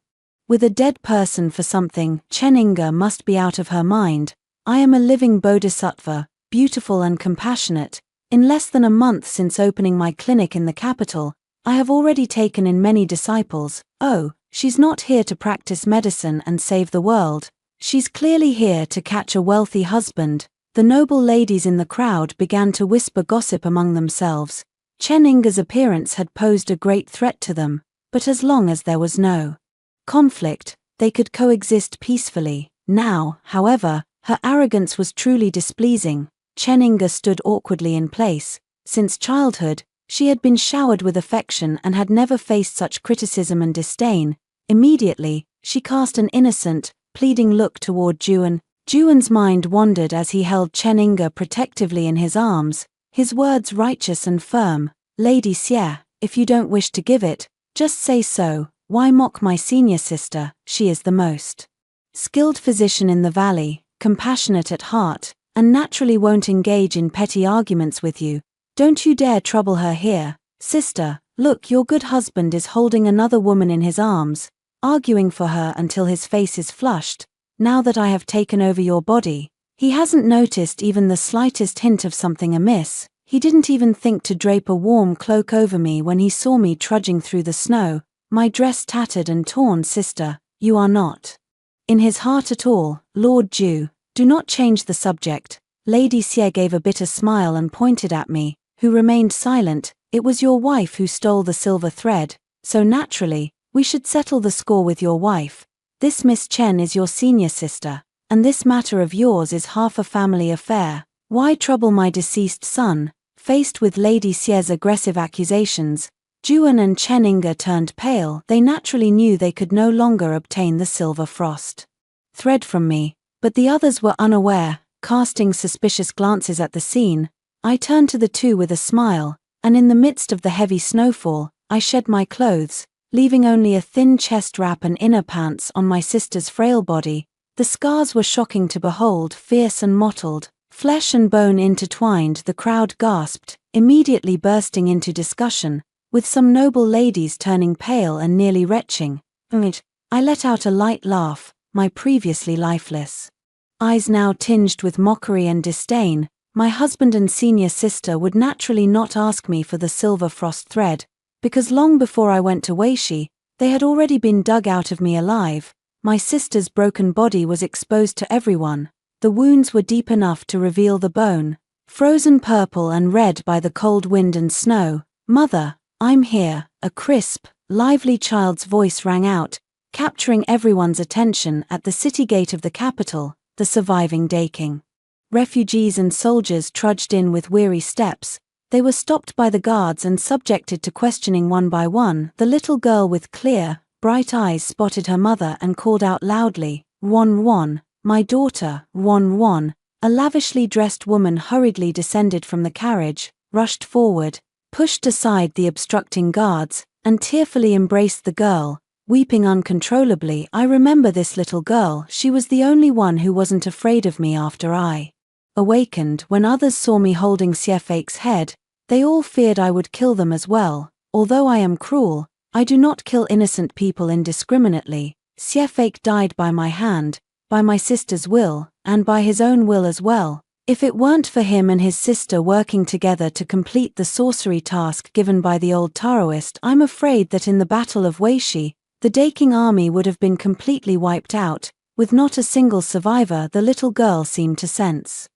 with a dead person for something. Cheninga must be out of her mind. I am a living bodhisattva, beautiful and compassionate. In less than a month since opening my clinic in the capital, I have already taken in many disciples. Oh, she's not here to practice medicine and save the world. She's clearly here to catch a wealthy husband. The noble ladies in the crowd began to whisper gossip among themselves. Cheninga's appearance had posed a great threat to them, but as long as there was no conflict, they could coexist peacefully. Now, however, her arrogance was truly displeasing. Cheninga stood awkwardly in place. Since childhood, She had been showered with affection and had never faced such criticism and disdain. Immediately, she cast an innocent, pleading look toward Juan. Juan's mind wandered as he held Cheninga protectively in his arms, his words righteous and firm. Lady Xie, if you don't wish to give it, just say so. Why mock my senior sister? She is the most skilled physician in the valley, compassionate at heart, and naturally won't engage in petty arguments with you. Don't you dare trouble her here. Sister, look, your good husband is holding another woman in his arms, arguing for her until his face is flushed. Now that I have taken over your body, he hasn't noticed even the slightest hint of something amiss. He didn't even think to drape a warm cloak over me when he saw me trudging through the snow, my dress tattered and torn. Sister, you are not in his heart at all. Lord Ju, do not change the subject. Lady Xie gave a bitter smile and pointed at me, who remained silent. It was your wife who stole the silver thread, so naturally, we should settle the score with your wife. This Miss Chen is your senior sister, and this matter of yours is half a family affair. Why trouble my deceased son? Faced with Lady Xie's aggressive accusations, Juan and Cheninga turned pale. They naturally knew they could no longer obtain the silver frost thread from me, but the others were unaware. Casting suspicious glances at the scene, I turned to the two with a smile, and in the midst of the heavy snowfall, I shed my clothes, leaving only a thin chest wrap and inner pants on my sister's frail body. The scars were shocking to behold, fierce and mottled, flesh and bone intertwined. The crowd gasped, immediately bursting into discussion, with some noble ladies turning pale and nearly retching. I let out a light laugh, my previously lifeless eyes now tinged with mockery and disdain. My husband and senior sister would naturally not ask me for the silver frost thread, because long before I went to Weishi, they had already been dug out of me alive. My sister's broken body was exposed to everyone. The wounds were deep enough to reveal the bone, frozen purple and red by the cold wind and snow. Mother, I'm here. A crisp, lively child's voice rang out, capturing everyone's attention. At the city gate of the capital, the surviving Daking refugees and soldiers trudged in with weary steps. They were stopped by the guards and subjected to questioning one by one. The little girl with clear, bright eyes spotted her mother and called out loudly, "Wan Wan, my daughter, Wan Wan." A lavishly dressed woman hurriedly descended from the carriage, rushed forward, pushed aside the obstructing guards, and tearfully embraced the girl, weeping uncontrollably. I remember this little girl. She was the only one who wasn't afraid of me after I awakened. When others saw me holding Xiefei's head, they all feared I would kill them as well. Although I am cruel, I do not kill innocent people indiscriminately. Xiefei died by my hand, by my sister's will, and by his own will as well. If it weren't for him and his sister working together to complete the sorcery task given by the old Taoist, I'm afraid that in the Battle of Weishi, the Daking army would have been completely wiped out, with not a single survivor. The little girl seemed to sense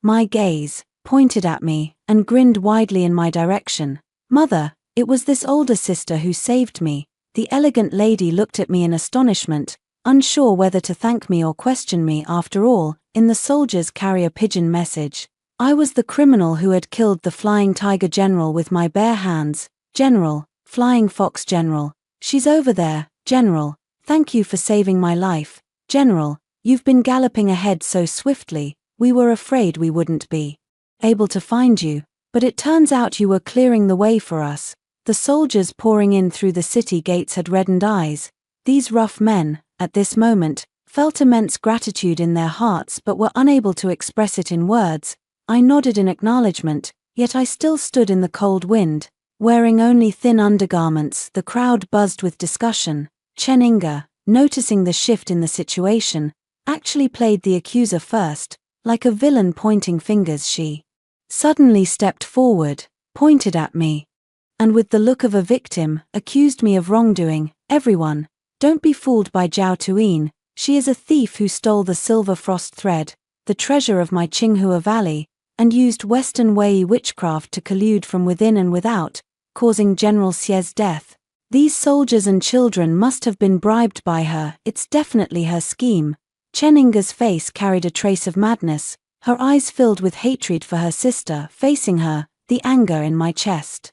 my gaze, pointed at me, and grinned widely in my direction. Mother, it was this older sister who saved me. The elegant lady looked at me in astonishment, unsure whether to thank me or question me. After all, in the soldier's carrier pigeon message, I was the criminal who had killed the Flying Tiger General with my bare hands. General, Flying Fox General, she's over there. General, thank you for saving my life. General, you've been galloping ahead so swiftly, we were afraid we wouldn't be able to find you, but it turns out you were clearing the way for us. The soldiers pouring in through the city gates had reddened eyes. These rough men, at this moment, felt immense gratitude in their hearts but were unable to express it in words. I nodded in acknowledgement, yet I still stood in the cold wind, wearing only thin undergarments. The crowd buzzed with discussion. Cheninga, noticing the shift in the situation, actually played the accuser first. Like a villain pointing fingers, she suddenly stepped forward, pointed at me, and with the look of a victim, accused me of wrongdoing. Everyone, don't be fooled by Zhao Tuyin. She is a thief who stole the silver frost thread, the treasure of my Qinghua Valley, and used Western Wei witchcraft to collude from within and without, causing General Xie's death. These soldiers and children must have been bribed by her. It's definitely her scheme. Cheninga's face carried a trace of madness, her eyes filled with hatred for her sister. Facing her, the anger in my chest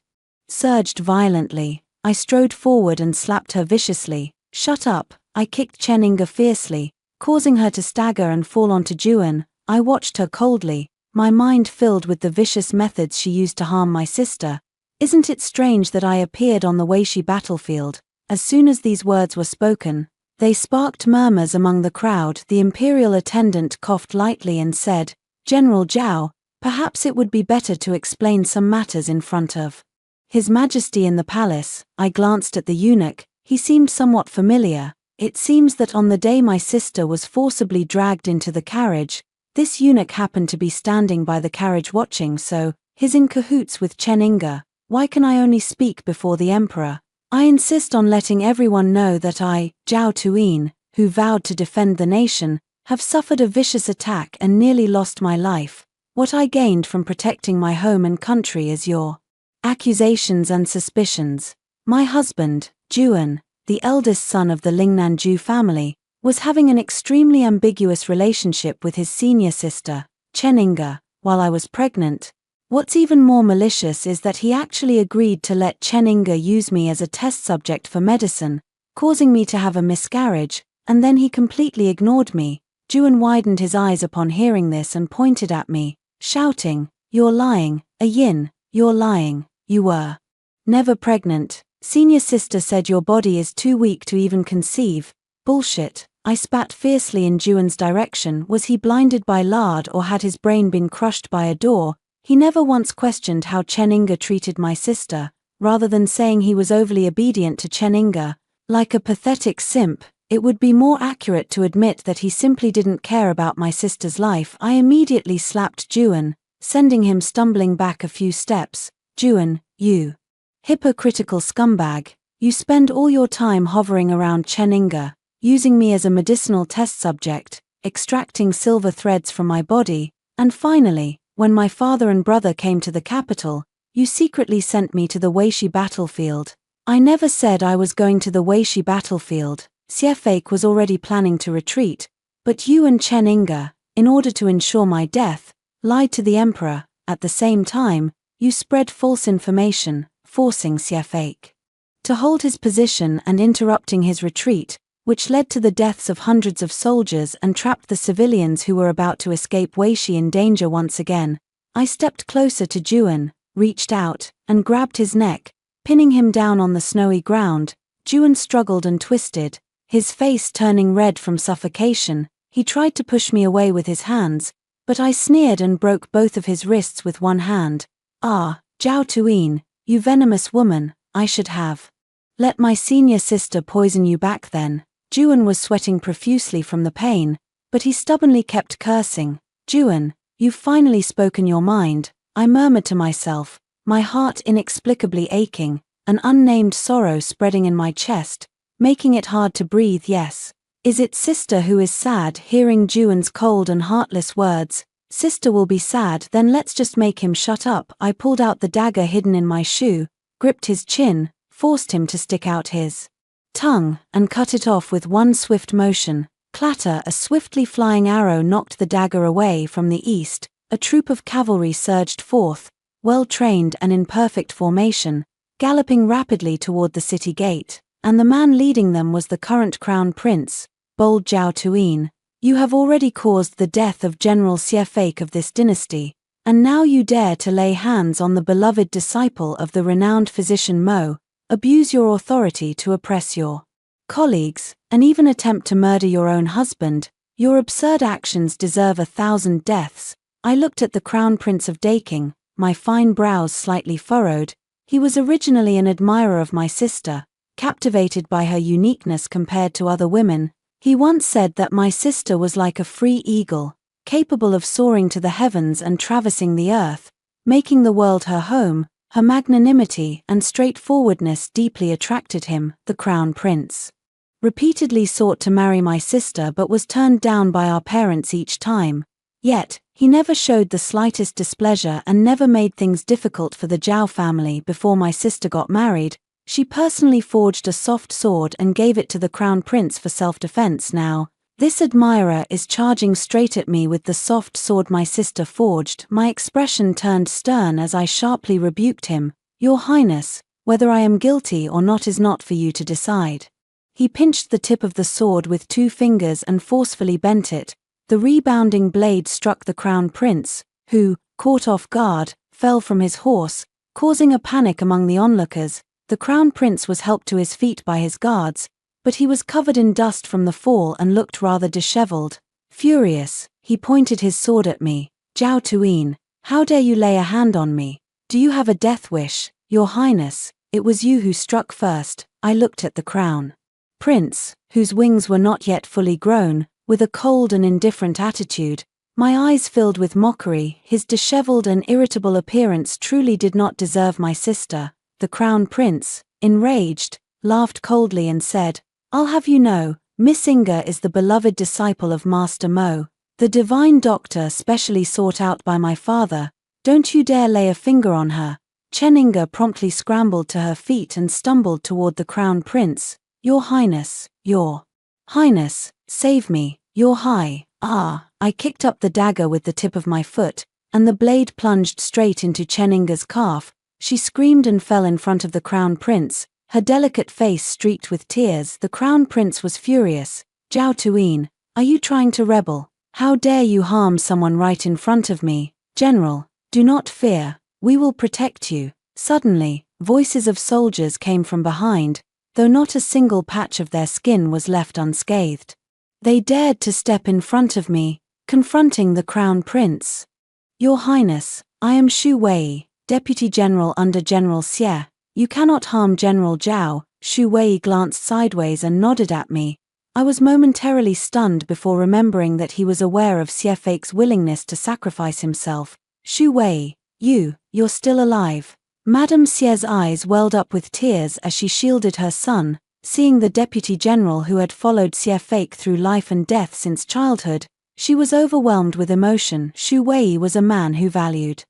surged violently. I strode forward and slapped her viciously. "Shut up," I kicked Cheninga fiercely, causing her to stagger and fall onto Juan. I watched her coldly, my mind filled with the vicious methods she used to harm my sister. Isn't it strange that I appeared on the Weishi battlefield? As soon as these words were spoken, they sparked murmurs among the crowd. The imperial attendant coughed lightly and said, "General Zhao, perhaps it would be better to explain some matters in front of His Majesty in the palace." I glanced at the eunuch. He seemed somewhat familiar. It seems that on the day my sister was forcibly dragged into the carriage, this eunuch happened to be standing by the carriage watching, so he's in cahoots with Cheninga. Why can I only speak before the emperor? I insist on letting everyone know that I, Zhao Tuyin, who vowed to defend the nation, have suffered a vicious attack and nearly lost my life. What I gained from protecting my home and country is your accusations and suspicions. My husband, Juan, the eldest son of the Lingnanju family, was having an extremely ambiguous relationship with his senior sister, Cheninga, while I was pregnant. What's even more malicious is that he actually agreed to let Cheninga use me as a test subject for medicine, causing me to have a miscarriage, and then he completely ignored me. Juan widened his eyes upon hearing this and pointed at me, shouting, "You're lying, Yin, you're lying, you were never pregnant. Senior sister said your body is too weak to even conceive." Bullshit. I spat fiercely in Juan's direction. Was he blinded by lard or had his brain been crushed by a door? He never once questioned how Cheninga treated my sister, rather than saying he was overly obedient to Cheninga. Like a pathetic simp, it would be more accurate to admit that he simply didn't care about my sister's life. I immediately slapped Juan, sending him stumbling back a few steps. "Juan, you hypocritical scumbag. You spend all your time hovering around Cheninga, using me as a medicinal test subject, extracting silver threads from my body, and finally, when my father and brother came to the capital, you secretly sent me to the Weishi battlefield." I never said I was going to the Weishi battlefield. Xiefake was already planning to retreat, but you and Cheninga, in order to ensure my death, lied to the emperor. At the same time, you spread false information, forcing Xiefake to hold his position and interrupting his retreat, which led to the deaths of hundreds of soldiers and trapped the civilians who were about to escape Weishi in danger once again. I stepped closer to Juan, reached out, and grabbed his neck, pinning him down on the snowy ground. Juan struggled and twisted, his face turning red from suffocation. He tried to push me away with his hands, but I sneered and broke both of his wrists with one hand. "Ah, Zhao Tuyin, you venomous woman, I should have let my senior sister poison you back then." Juan was sweating profusely from the pain, but he stubbornly kept cursing. "Juan, you've finally spoken your mind," I murmured to myself, my heart inexplicably aching, an unnamed sorrow spreading in my chest, making it hard to breathe. "Yes. Is it sister who is sad?" Hearing Juan's cold and heartless words, "Sister will be sad, then let's just make him shut up." I pulled out the dagger hidden in my shoe, gripped his chin, forced him to stick out his tongue, and cut it off with one swift motion. Clatter! A swiftly flying arrow knocked the dagger away. From the east, a troop of cavalry surged forth, well trained and in perfect formation, galloping rapidly toward the city gate, and the man leading them was the current crown prince, bold Zhao Tuyin. "You have already caused the death of General Xiefake of this dynasty, and now you dare to lay hands on the beloved disciple of the renowned physician Mo, abuse your authority to oppress your colleagues, and even attempt to murder your own husband. Your absurd actions deserve 1,000 deaths." I looked at the Crown Prince of Daking, my fine brows slightly furrowed. He was originally an admirer of my sister, captivated by her uniqueness compared to other women. He once said that my sister was like a free eagle, capable of soaring to the heavens and traversing the earth, making the world her home. Her magnanimity and straightforwardness deeply attracted him. The Crown Prince repeatedly sought to marry my sister but was turned down by our parents each time. Yet, he never showed the slightest displeasure and never made things difficult for the Zhao family. Before my sister got married, she personally forged a soft sword and gave it to the Crown Prince for self-defense. Now, this admirer is charging straight at me with the soft sword my sister forged. My expression turned stern as I sharply rebuked him. Your Highness, whether I am guilty or not is not for you to decide. He pinched the tip of the sword with 2 fingers and forcefully bent it. The rebounding blade struck the crown prince, who, caught off guard, fell from his horse, causing a panic among the onlookers. The crown prince was helped to his feet by his guards, but he was covered in dust from the fall and looked rather disheveled. Furious, he pointed his sword at me. Zhao Tuyin, how dare you lay a hand on me? Do you have a death wish, Your Highness? It was you who struck first. I looked at the crown prince, whose wings were not yet fully grown, with a cold and indifferent attitude. My eyes filled with mockery. His disheveled and irritable appearance truly did not deserve my sister. The crown prince, enraged, laughed coldly and said, I'll have you know, Miss Inga is the beloved disciple of Master Mo, the divine doctor specially sought out by my father. Don't you dare lay a finger on her. Chen Inga promptly scrambled to her feet and stumbled toward the crown prince. Your Highness, Your Highness, save me, Your High. I kicked up the dagger with the tip of my foot, and the blade plunged straight into Chen Inga's calf. She screamed and fell in front of the crown prince, her delicate face streaked with tears. The crown prince was furious. Zhao Tuyin, are you trying to rebel? How dare you harm someone right in front of me? General, do not fear, we will protect you. Suddenly, voices of soldiers came from behind, though not a single patch of their skin was left unscathed. They dared to step in front of me, confronting the crown prince. Your Highness, I am Xu Wei, Deputy General under General Xie. You cannot harm General Zhao. Xu Wei glanced sideways and nodded at me. I was momentarily stunned before remembering that he was aware of Xie Fei's willingness to sacrifice himself. Xu Wei, you're still alive. Madame Xie's eyes welled up with tears as she shielded her son. Seeing the deputy general who had followed Xie Fei through life and death since childhood, she was overwhelmed with emotion. Xu Wei was a man who valued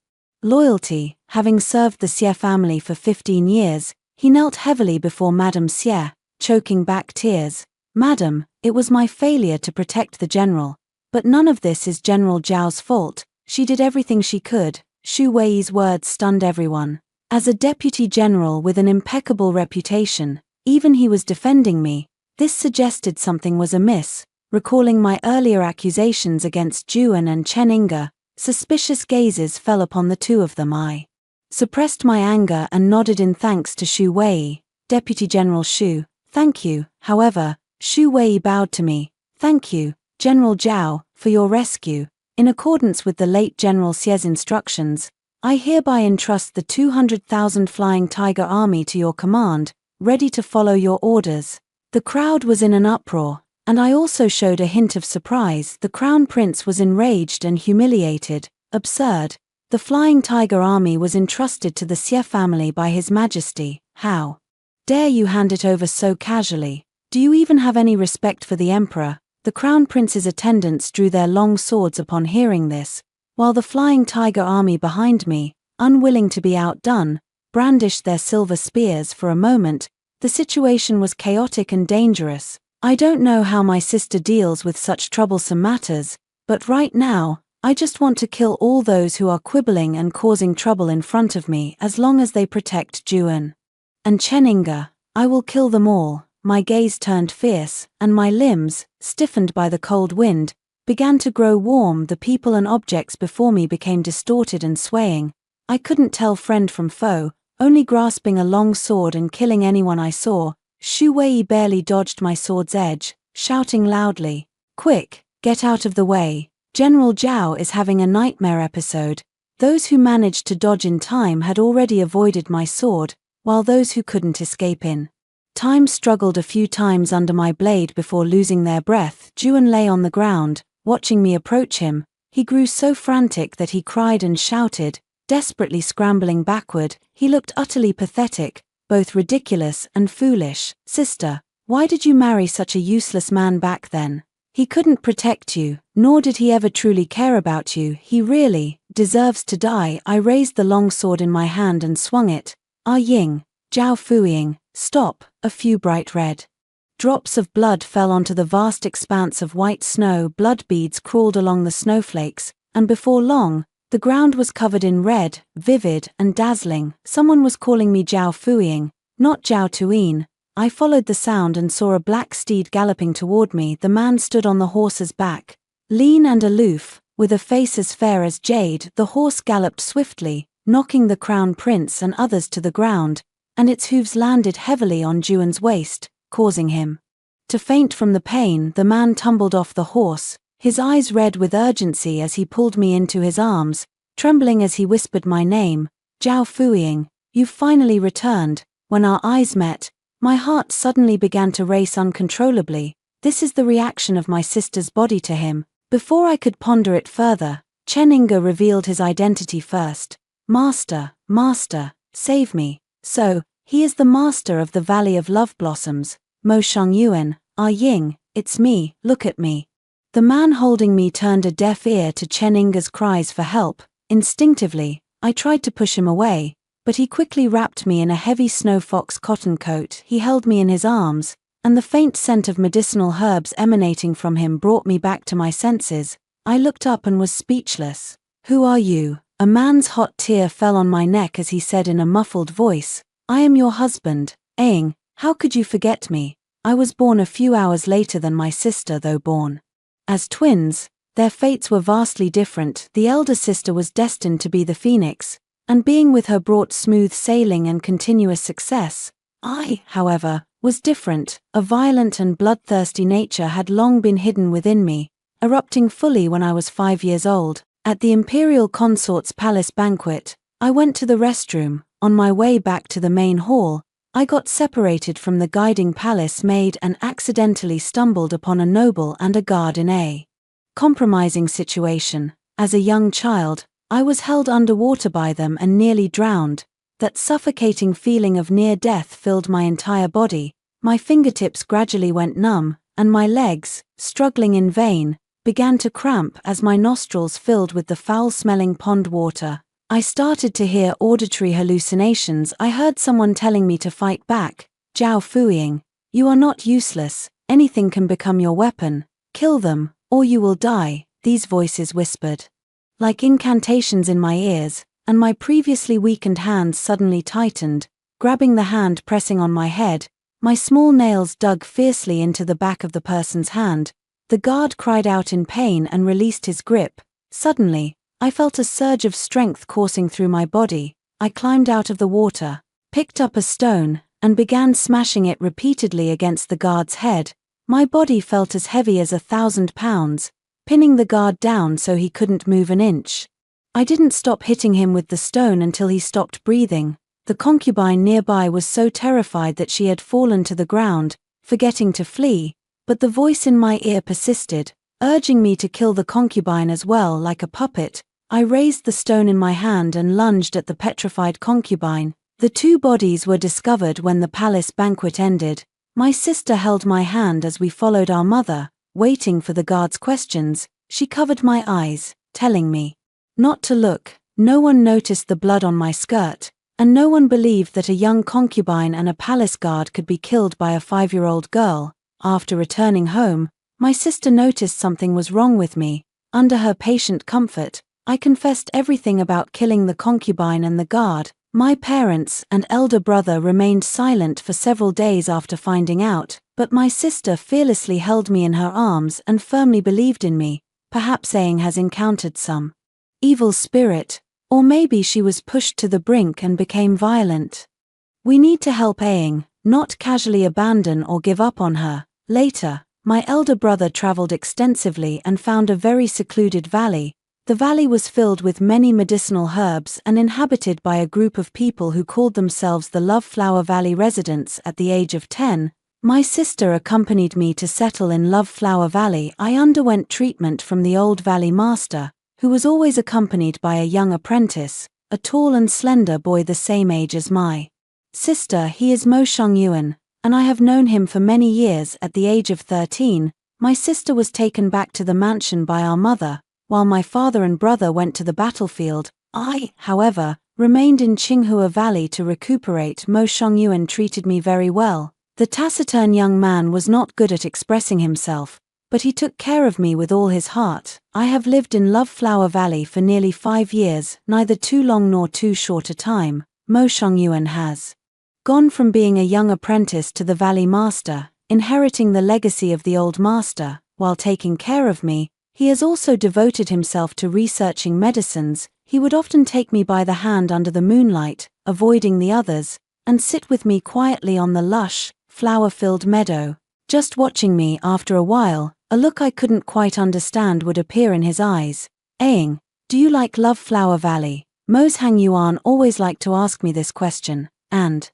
loyalty. Having served the Xie family for 15 years, he knelt heavily before Madame Xie, choking back tears. Madam, it was my failure to protect the general. But none of this is General Zhao's fault. She did everything she could. Xu Wei's words stunned everyone. As a deputy general with an impeccable reputation, even he was defending me. This suggested something was amiss. Recalling my earlier accusations against Juan and Chen Inga, suspicious gazes fell upon the two of them. I suppressed my anger and nodded in thanks to Xu Wei. Deputy General Xu, thank you. However, Xu Wei bowed to me. Thank you, General Zhao, for your rescue. In accordance with the late General Xie's instructions, I hereby entrust the 200,000 Flying Tiger Army to your command, ready to follow your orders. The crowd was in an uproar, and I also showed a hint of surprise. The crown prince was enraged and humiliated. Absurd. The Flying Tiger Army was entrusted to the Xie family by His Majesty. How dare you hand it over so casually? Do you even have any respect for the Emperor? The crown prince's attendants drew their long swords upon hearing this, while the Flying Tiger Army behind me, unwilling to be outdone, brandished their silver spears. For a moment, the situation was chaotic and dangerous. I don't know how my sister deals with such troublesome matters, but right now, I just want to kill all those who are quibbling and causing trouble in front of me as long as they protect Juan and Chen Inga. I will kill them all. My gaze turned fierce, and my limbs, stiffened by the cold wind, began to grow warm. The people and objects before me became distorted and swaying. I couldn't tell friend from foe, only grasping a long sword and killing anyone I saw. Xu Wei barely dodged my sword's edge, shouting loudly, "Quick, get out of the way. General Zhao is having a nightmare episode." Those who managed to dodge in time had already avoided my sword, while those who couldn't escape in time struggled a few times under my blade before losing their breath. Juan lay on the ground, watching me approach him. He grew so frantic that he cried and shouted, desperately scrambling backward. He looked utterly pathetic, both ridiculous and foolish. "Sister, why did you marry such a useless man back then? He couldn't protect you, nor did he ever truly care about you. He really deserves to die." I raised the long sword in my hand and swung it. "Ah Ying, Zhao Fuying, stop!" A few bright red drops of blood fell onto the vast expanse of white snow. Blood beads crawled along the snowflakes, and before long, The ground was covered in red, vivid and dazzling. Someone was calling me Zhao Fuiying, not Zhao Tuyin. I followed the sound and saw a black steed galloping toward me. The man stood on the horse's back, lean and aloof, with a face as fair as jade. The horse galloped swiftly, knocking the crown prince and others to the ground, and its hooves landed heavily on Juan's waist, causing him to faint from the pain. The man tumbled off the horse, his eyes red with urgency as he pulled me into his arms, trembling as he whispered my name, Zhao Fuiying, you've finally returned. When our eyes met, my heart suddenly began to race uncontrollably. This is the reaction of my sister's body to him. Before I could ponder it further, Cheninga revealed his identity first. Master, save me. So, he is the master of the Valley of Love Blossoms, Mo Shengyuan, Ying, it's me, look at me. The man holding me turned a deaf ear to Cheninga's cries for help. Instinctively, I tried to push him away, but he quickly wrapped me in a heavy snow fox cotton coat. He held me in his arms, and the faint scent of medicinal herbs emanating from him brought me back to my senses. I looked up and was speechless. Who are you? A man's hot tear fell on my neck as he said in a muffled voice, I am your husband, Aang. How could you forget me? I was born a few hours later than my sister, though born as twins, their fates were vastly different. The elder sister was destined to be the phoenix, and being with her brought smooth sailing and continuous success. I, however, was different. A violent and bloodthirsty nature had long been hidden within me, erupting fully when I was 5 years old. At the imperial consort's palace banquet, I went to the restroom. On my way back to the main hall, I got separated from the guiding palace maid and accidentally stumbled upon a noble and a guard in a compromising situation. As a young child, I was held underwater by them and nearly drowned. That suffocating feeling of near death filled my entire body. My fingertips gradually went numb, and my legs, struggling in vain, began to cramp as my nostrils filled with the foul-smelling pond water. I started to hear auditory hallucinations. I heard someone telling me to fight back. Zhao Fuiying, you are not useless, anything can become your weapon, kill them, or you will die, these voices whispered like incantations in my ears, and my previously weakened hands suddenly tightened, grabbing the hand pressing on my head. My small nails dug fiercely into the back of the person's hand. The guard cried out in pain and released his grip. Suddenly, I felt a surge of strength coursing through my body. I climbed out of the water, picked up a stone, and began smashing it repeatedly against the guard's head. My body felt as heavy as 1,000 pounds, pinning the guard down so he couldn't move an inch. I didn't stop hitting him with the stone until he stopped breathing. The concubine nearby was so terrified that she had fallen to the ground, forgetting to flee, but the voice in my ear persisted, urging me to kill the concubine as well. Like a puppet, I raised the stone in my hand and lunged at the petrified concubine. The two bodies were discovered when the palace banquet ended. My sister held my hand as we followed our mother, waiting for the guard's questions. She covered my eyes, telling me not to look. No one noticed the blood on my skirt, and no one believed that a young concubine and a palace guard could be killed by a 5-year-old girl. After returning home, my sister noticed something was wrong with me. Under her patient comfort, I confessed everything about killing the concubine and the guard. My parents and elder brother remained silent for several days after finding out, but my sister fearlessly held me in her arms and firmly believed in me. Perhaps Aang has encountered some evil spirit, or maybe she was pushed to the brink and became violent. We need to help Aang, not casually abandon or give up on her. Later, my elder brother traveled extensively and found a very secluded valley. The valley was filled with many medicinal herbs and inhabited by a group of people who called themselves the Love Flower Valley residents. At the age of 10, my sister accompanied me to settle in Love Flower Valley. I underwent treatment from the old valley master, who was always accompanied by a young apprentice, a tall and slender boy the same age as my sister. He is Mo Shengyuan, and I have known him for many years. At the age of 13, my sister was taken back to the mansion by our mother, while my father and brother went to the battlefield. I, however, remained in Qinghua Valley to recuperate. Mo Shengyuan treated me very well. The taciturn young man was not good at expressing himself, but he took care of me with all his heart. I have lived in Love Flower Valley for nearly 5 years, neither too long nor too short a time. Mo Xiangyuan has gone from being a young apprentice to the Valley Master, inheriting the legacy of the old master. While taking care of me, he has also devoted himself to researching medicines. He would often take me by the hand under the moonlight, avoiding the others, and sit with me quietly on the lush, flower-filled meadow, just watching me. After a while, a look I couldn't quite understand would appear in his eyes. Aying, "Do you like Love Flower Valley?" Mo Xiangyuan always liked to ask me this question, and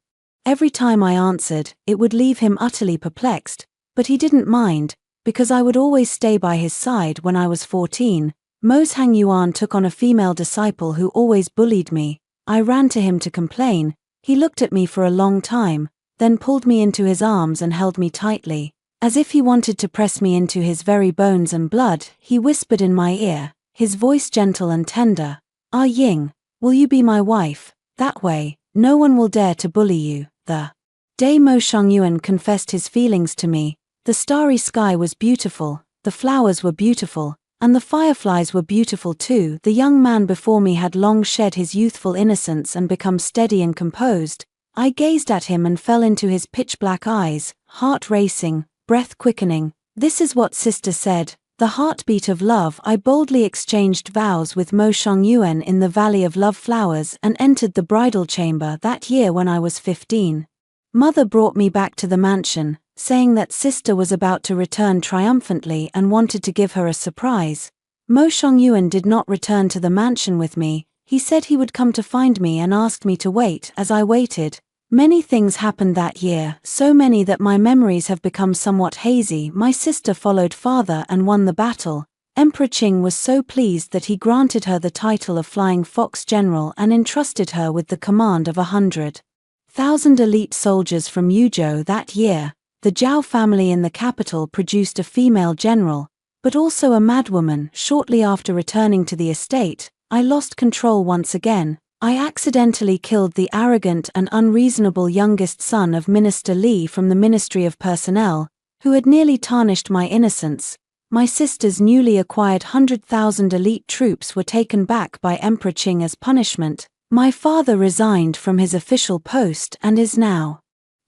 every time I answered, it would leave him utterly perplexed, but he didn't mind, because I would always stay by his side. When I was 14, Mo Xiangyuan took on a female disciple who always bullied me. I ran to him to complain. He looked at me for a long time, then pulled me into his arms and held me tightly, as if he wanted to press me into his very bones and blood. He whispered in my ear, his voice gentle and tender, "Ah Ying, will you be my wife? That way, no one will dare to bully you." The day Mo Xiangyuan confessed his feelings to me, the starry sky was beautiful, the flowers were beautiful, and the fireflies were beautiful too. The young man before me had long shed his youthful innocence and become steady and composed. I gazed at him and fell into his pitch-black eyes, heart racing, breath quickening. This is what Sister said, the heartbeat of love. I boldly exchanged vows with Mo Xiangyuan in the Valley of Love Flowers and entered the bridal chamber that year when I was 15. Mother brought me back to the mansion, saying that Sister was about to return triumphantly and wanted to give her a surprise. Mo Xiangyuan did not return to the mansion with me. He said he would come to find me and asked me to wait. As I waited, many things happened that year, so many that my memories have become somewhat hazy. My sister followed father and won the battle. Emperor Qing was so pleased that he granted her the title of Flying Fox General and entrusted her with the command of 100,000 elite soldiers from Yuzhou. That year, the Zhao family in the capital produced a female general, but also a madwoman. Shortly after returning to the estate, I lost control once again. I accidentally killed the arrogant and unreasonable youngest son of Minister Li from the Ministry of Personnel, who had nearly tarnished my innocence. My sister's newly acquired 100,000 elite troops were taken back by Emperor Qing as punishment. My father resigned from his official post and is now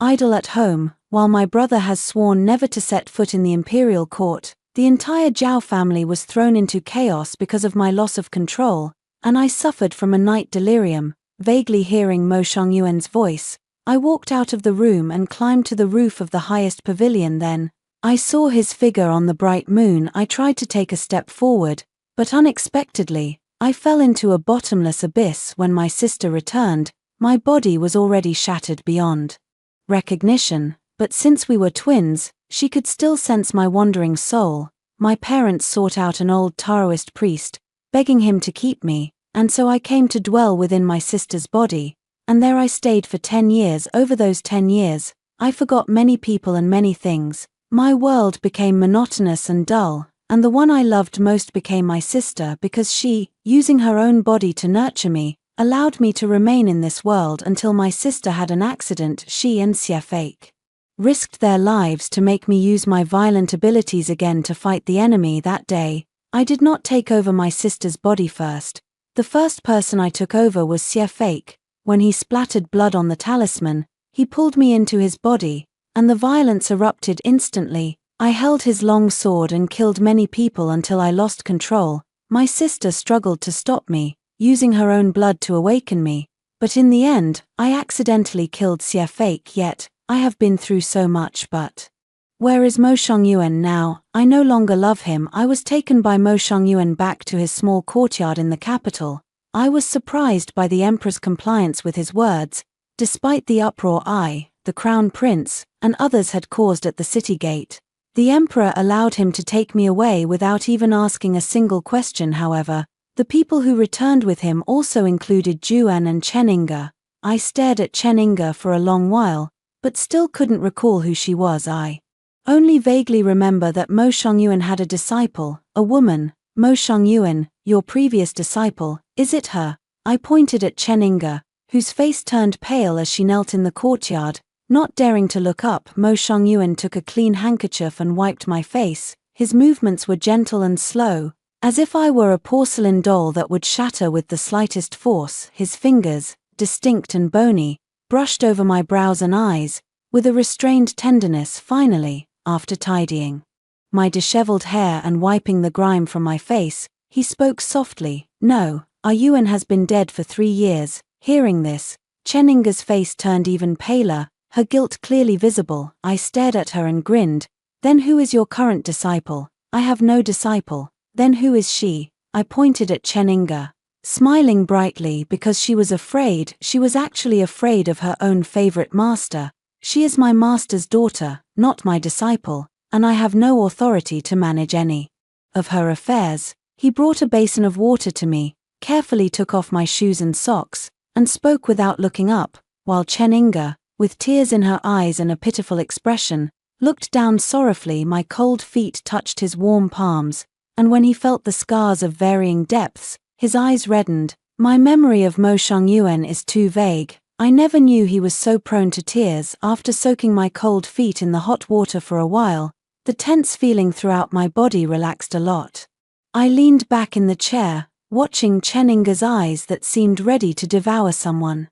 idle at home, while my brother has sworn never to set foot in the imperial court. The entire Zhao family was thrown into chaos because of my loss of control, and I suffered from a night delirium. Vaguely hearing Mo Xiangyuan's voice, I walked out of the room and climbed to the roof of the highest pavilion. Then I saw his figure on the bright moon. I tried to take a step forward, but unexpectedly, I fell into a bottomless abyss. When my sister returned, my body was already shattered beyond recognition, but since we were twins, she could still sense my wandering soul. My parents sought out an old Taoist priest, begging him to keep me, and so I came to dwell within my sister's body, and there I stayed for 10 years. Over those 10 years, I forgot many people and many things. My world became monotonous and dull, and the one I loved most became my sister, because she, using her own body to nurture me, allowed me to remain in this world until my sister had an accident. She and Xie Fake risked their lives to make me use my violent abilities again to fight the enemy. That day, I did not take over my sister's body first. The first person I took over was Xie Fake. When he splattered blood on the talisman, he pulled me into his body, and the violence erupted instantly. I held his long sword and killed many people until I lost control. My sister struggled to stop me, using her own blood to awaken me, but in the end, I accidentally killed Xie Fake. Yet, I have been through so much. But where is Mo Xiangyuan now? I no longer love him. I was taken by Mo Xiangyuan back to his small courtyard in the capital. I was surprised by the emperor's compliance with his words, despite the uproar I, the crown prince, and others had caused at the city gate. The emperor allowed him to take me away without even asking a single question. However, the people who returned with him also included Juan and Chen Inga. I stared at Chen Inga for a long while, but still couldn't recall who she was. I only vaguely remember that Mo Xiangyuan had a disciple, a woman. Mo Xiangyuan, your previous disciple, is it her? I pointed at Chen Inga, whose face turned pale as she knelt in the courtyard. Not daring to look up, Mo Xiangyuan took a clean handkerchief and wiped my face. his movements were gentle and slow, as if I were a porcelain doll that would shatter with the slightest force. His fingers, distinct and bony, brushed over my brows and eyes, with a restrained tenderness. Finally, after tidying my disheveled hair and wiping the grime from my face, he spoke softly. "No, our Yuan has been dead for 3 years." Hearing this, Cheninga's face turned even paler, her guilt clearly visible. I stared at her and grinned. "Then who is your current disciple?" "I have no disciple." "Then who is she?" I pointed at Cheninga, smiling brightly because she was afraid. She was actually afraid of her own favorite master. "She is my master's daughter, not my disciple, and I have no authority to manage any of her affairs." He brought a basin of water to me, carefully took off my shoes and socks, and spoke without looking up, while Cheninga, with tears in her eyes and a pitiful expression, looked down sorrowfully. My cold feet touched his warm palms, and when he felt the scars of varying depths, his eyes reddened. "My memory of Mo Shongyuan is too vague. I never knew he was so prone to tears." After soaking my cold feet in the hot water for a while, the tense feeling throughout my body relaxed a lot. I leaned back in the chair, watching Cheninga's eyes that seemed ready to devour someone.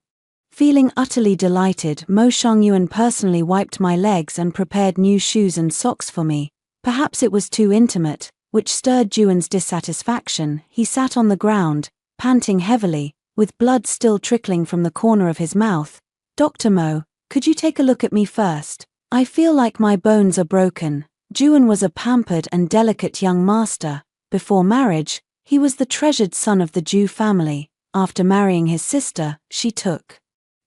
Feeling utterly delighted, Mo Shongyuan personally wiped my legs and prepared new shoes and socks for me. Perhaps it was too intimate, which stirred Juan's dissatisfaction. He sat on the ground, panting heavily, with blood still trickling from the corner of his mouth. "Dr. Mo, could you take a look at me first? I feel like my bones are broken." Juan was a pampered and delicate young master. Before marriage, he was the treasured son of the Zhu family. After marrying his sister, she took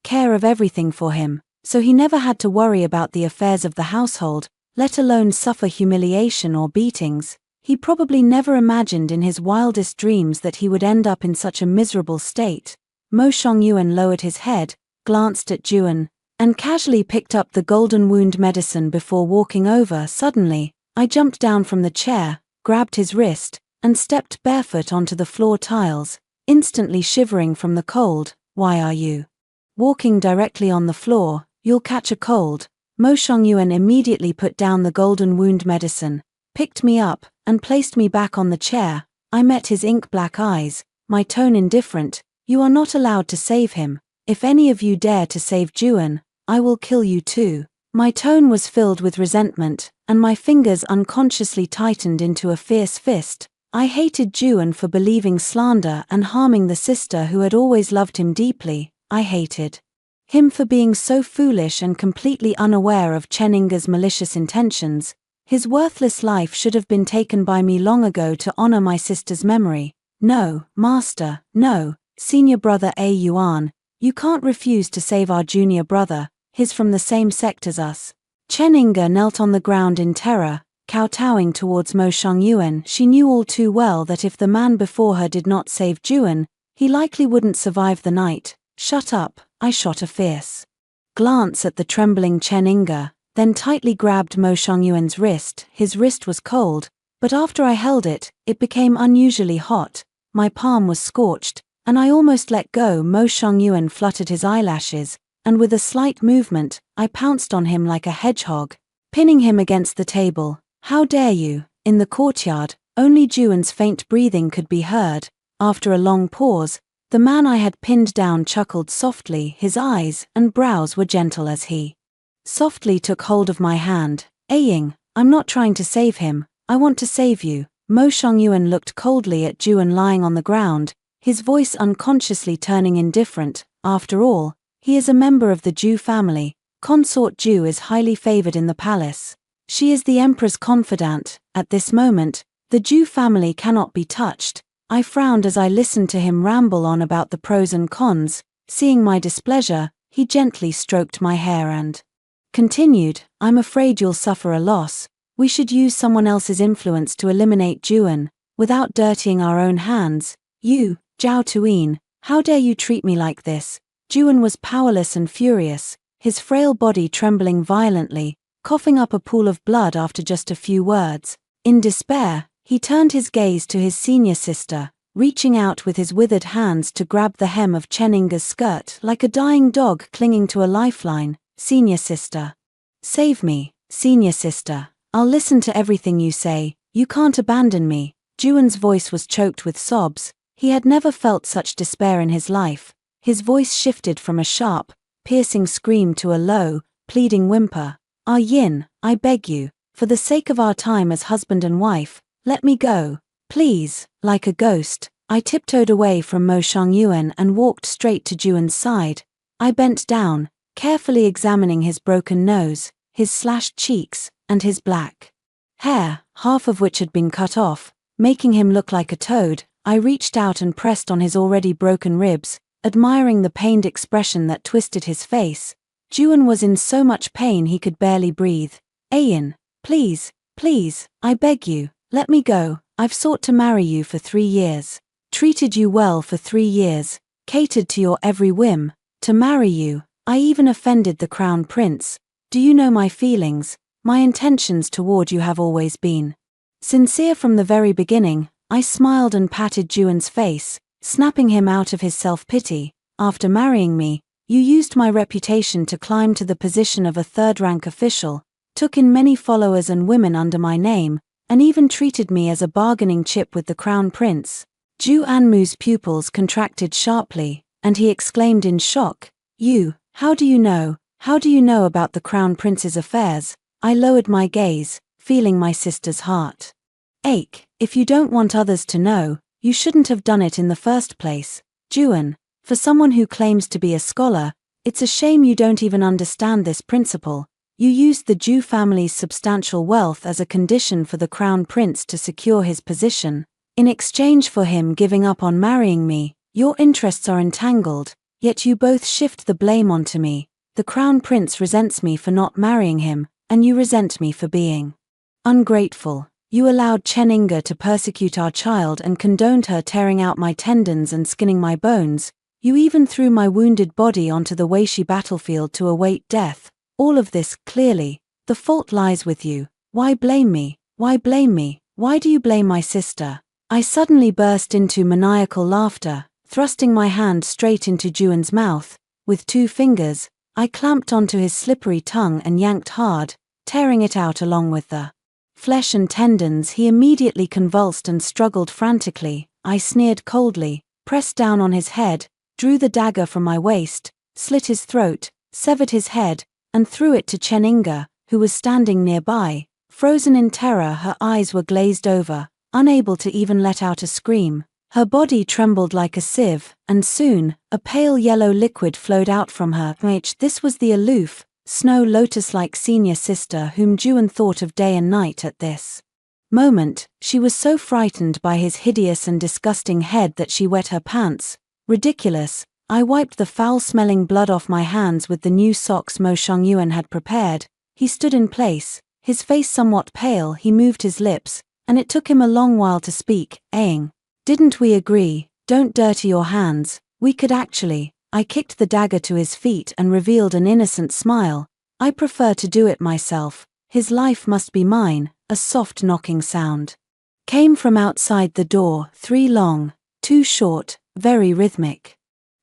care of everything for him, so he never had to worry about the affairs of the household, let alone suffer humiliation or beatings. He probably never imagined in his wildest dreams that he would end up in such a miserable state. Mo Shongyuan lowered his head, glanced at Juan, and casually picked up the golden wound medicine before walking over. Suddenly, I jumped down from the chair, grabbed his wrist, and stepped barefoot onto the floor tiles, instantly shivering from the cold. "Why are you walking directly on the floor? You'll catch a cold." Mo Shongyuan immediately put down the golden wound medicine, picked me up, and placed me back on the chair. I met his ink-black eyes, my tone indifferent. "You are not allowed to save him. If any of you dare to save Juan, I will kill you too." My tone was filled with resentment, and my fingers unconsciously tightened into a fierce fist. I hated Juan for believing slander and harming the sister who had always loved him deeply. I hated him for being so foolish and completely unaware of Cheninga's malicious intentions. His worthless life should have been taken by me long ago to honor my sister's memory. "No, master, no, senior brother A Yuan, you can't refuse to save our junior brother. He's from the same sect as us." Cheninga knelt on the ground in terror, kowtowing towards Mo Shongyuan. She knew all too well that if the man before her did not save Juan, he likely wouldn't survive the night. "Shut up," I shot a fierce glance at the trembling Cheninga, then tightly grabbed Mo Shongyuan's wrist. His wrist was cold, but after I held it, it became unusually hot. My palm was scorched, and I almost let go. Mo Shongyuan fluttered his eyelashes, and with a slight movement, I pounced on him like a hedgehog, pinning him against the table. "How dare you!" In the courtyard, only Juan's faint breathing could be heard. After a long pause, the man I had pinned down chuckled softly. His eyes and brows were gentle as he softly took hold of my hand. "Aying, I'm not trying to save him, I want to save you." Mo Shongyuan looked coldly at Juan lying on the ground, his voice unconsciously turning indifferent. "After all, he is a member of the Zhu family. Consort Zhu is highly favored in the palace. She is the emperor's confidant. At this moment, the Zhu family cannot be touched." I frowned as I listened to him ramble on about the pros and cons. Seeing my displeasure, he gently stroked my hair and continued, "I'm afraid you'll suffer a loss. We should use someone else's influence to eliminate Juan, without dirtying our own hands. You, Zhao Tuyin, how dare you treat me like this?" Juan was powerless and furious, his frail body trembling violently, coughing up a pool of blood after just a few words. In despair, he turned his gaze to his senior sister, reaching out with his withered hands to grab the hem of Cheninga's skirt like a dying dog clinging to a lifeline. "Senior sister. Save me, senior sister. I'll listen to everything you say." You can't abandon me." Juan's voice was choked with sobs. He had never felt such despair in his life. His voice shifted from a sharp, piercing scream to a low, pleading whimper. "Ah Yin, I beg you, for the sake of our time as husband and wife, let me go. Please." Like a ghost, I tiptoed away from Mo Shangyuan and walked straight to Juan's side. I bent down, carefully examining his broken nose, his slashed cheeks, and his black hair, half of which had been cut off, making him look like a toad. I reached out and pressed on his already broken ribs, admiring the pained expression that twisted his face. Juan was in so much pain he could barely breathe. "Ayin, please, please, I beg you, let me go. I've sought to marry you for 3 years. Treated you well for 3 years, catered to your every whim. To marry you, I even offended the crown prince. Do you know my feelings? My intentions toward you have always been sincere from the very beginning." I smiled and patted Juan's face, snapping him out of his self-pity. "After marrying me, you used my reputation to climb to the position of a third-rank official, took in many followers and women under my name, and even treated me as a bargaining chip with the crown prince." Ju Anmu's pupils contracted sharply, and he exclaimed in shock, "You, how do you know? How do you know about the crown prince's affairs?" I lowered my gaze, feeling my sister's heart ache. "If you don't want others to know, you shouldn't have done it in the first place. Juan, for someone who claims to be a scholar, it's a shame you don't even understand this principle. You used the Ju family's substantial wealth as a condition for the crown prince to secure his position. In exchange for him giving up on marrying me, your interests are entangled, yet you both shift the blame onto me. The crown prince resents me for not marrying him, and you resent me for being ungrateful. You allowed Chen Inga to persecute our child and condoned her tearing out my tendons and skinning my bones. You even threw my wounded body onto the Weishi battlefield to await death. All of this, clearly, the fault lies with you. Why blame me? Why blame me? Why do you blame my sister?" I suddenly burst into maniacal laughter, thrusting my hand straight into Juan's mouth. With 2 fingers, I clamped onto his slippery tongue and yanked hard, tearing it out along with the flesh and tendons. He immediately convulsed and struggled frantically. I sneered coldly, pressed down on his head, drew the dagger from my waist, slit his throat, severed his head, and threw it to Chen Inga, who was standing nearby. Frozen in terror, her eyes were glazed over, unable to even let out a scream. Her body trembled like a sieve, and soon, a pale yellow liquid flowed out from her. This was the aloof, snow lotus-like senior sister whom Juan thought of day and night. At this moment, she was so frightened by his hideous and disgusting head that she wet her pants. Ridiculous. I wiped the foul-smelling blood off my hands with the new socks Mo Shangyuan had prepared. He stood in place, his face somewhat pale. He moved his lips, and it took him a long while to speak. "Aang, didn't we agree? Don't dirty your hands. We could actually." I kicked the dagger to his feet and revealed an innocent smile. "I prefer to do it myself. His life must be mine." A soft knocking sound came from outside the door, 3 long, 2 short, very rhythmic.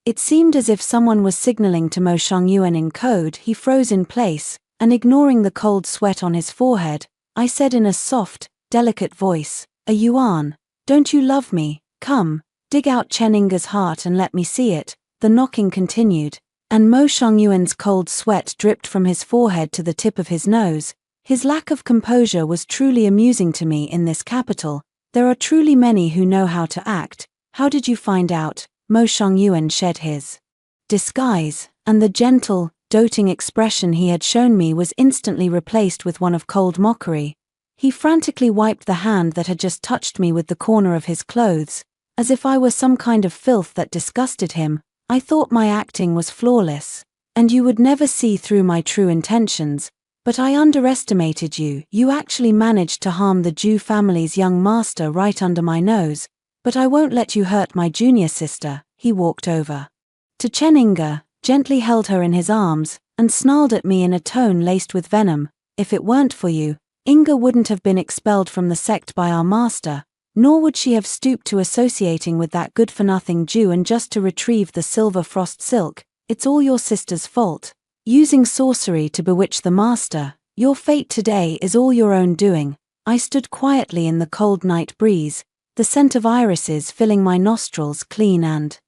It seemed as if someone was signaling to Mo Shangyuan in code. He froze in place, and ignoring the cold sweat on his forehead, I said in a soft, delicate voice, "A Yuan, don't you love me? Come, dig out Chen Inga's heart and let me see it." The knocking continued, and Mo Shangyuan's cold sweat dripped from his forehead to the tip of his nose. His lack of composure was truly amusing to me in this capital. There are truly many who know how to act. "How did you find out?" Mo Shangyuan shed his disguise, and the gentle, doting expression he had shown me was instantly replaced with one of cold mockery. He frantically wiped the hand that had just touched me with the corner of his clothes, as if I were some kind of filth that disgusted him. "I thought my acting was flawless, and you would never see through my true intentions, but I underestimated you. You actually managed to harm the Ju family's young master right under my nose. But I won't let you hurt my junior sister." He walked over to Chen Inga, gently held her in his arms, and snarled at me in a tone laced with venom. "If it weren't for you, Inga wouldn't have been expelled from the sect by our master, nor would she have stooped to associating with that good-for-nothing Jew and just to retrieve the silver frost silk. It's all your sister's fault. Using sorcery to bewitch the master, your fate today is all your own doing." I stood quietly in the cold night breeze, the scent of irises filling my nostrils clean and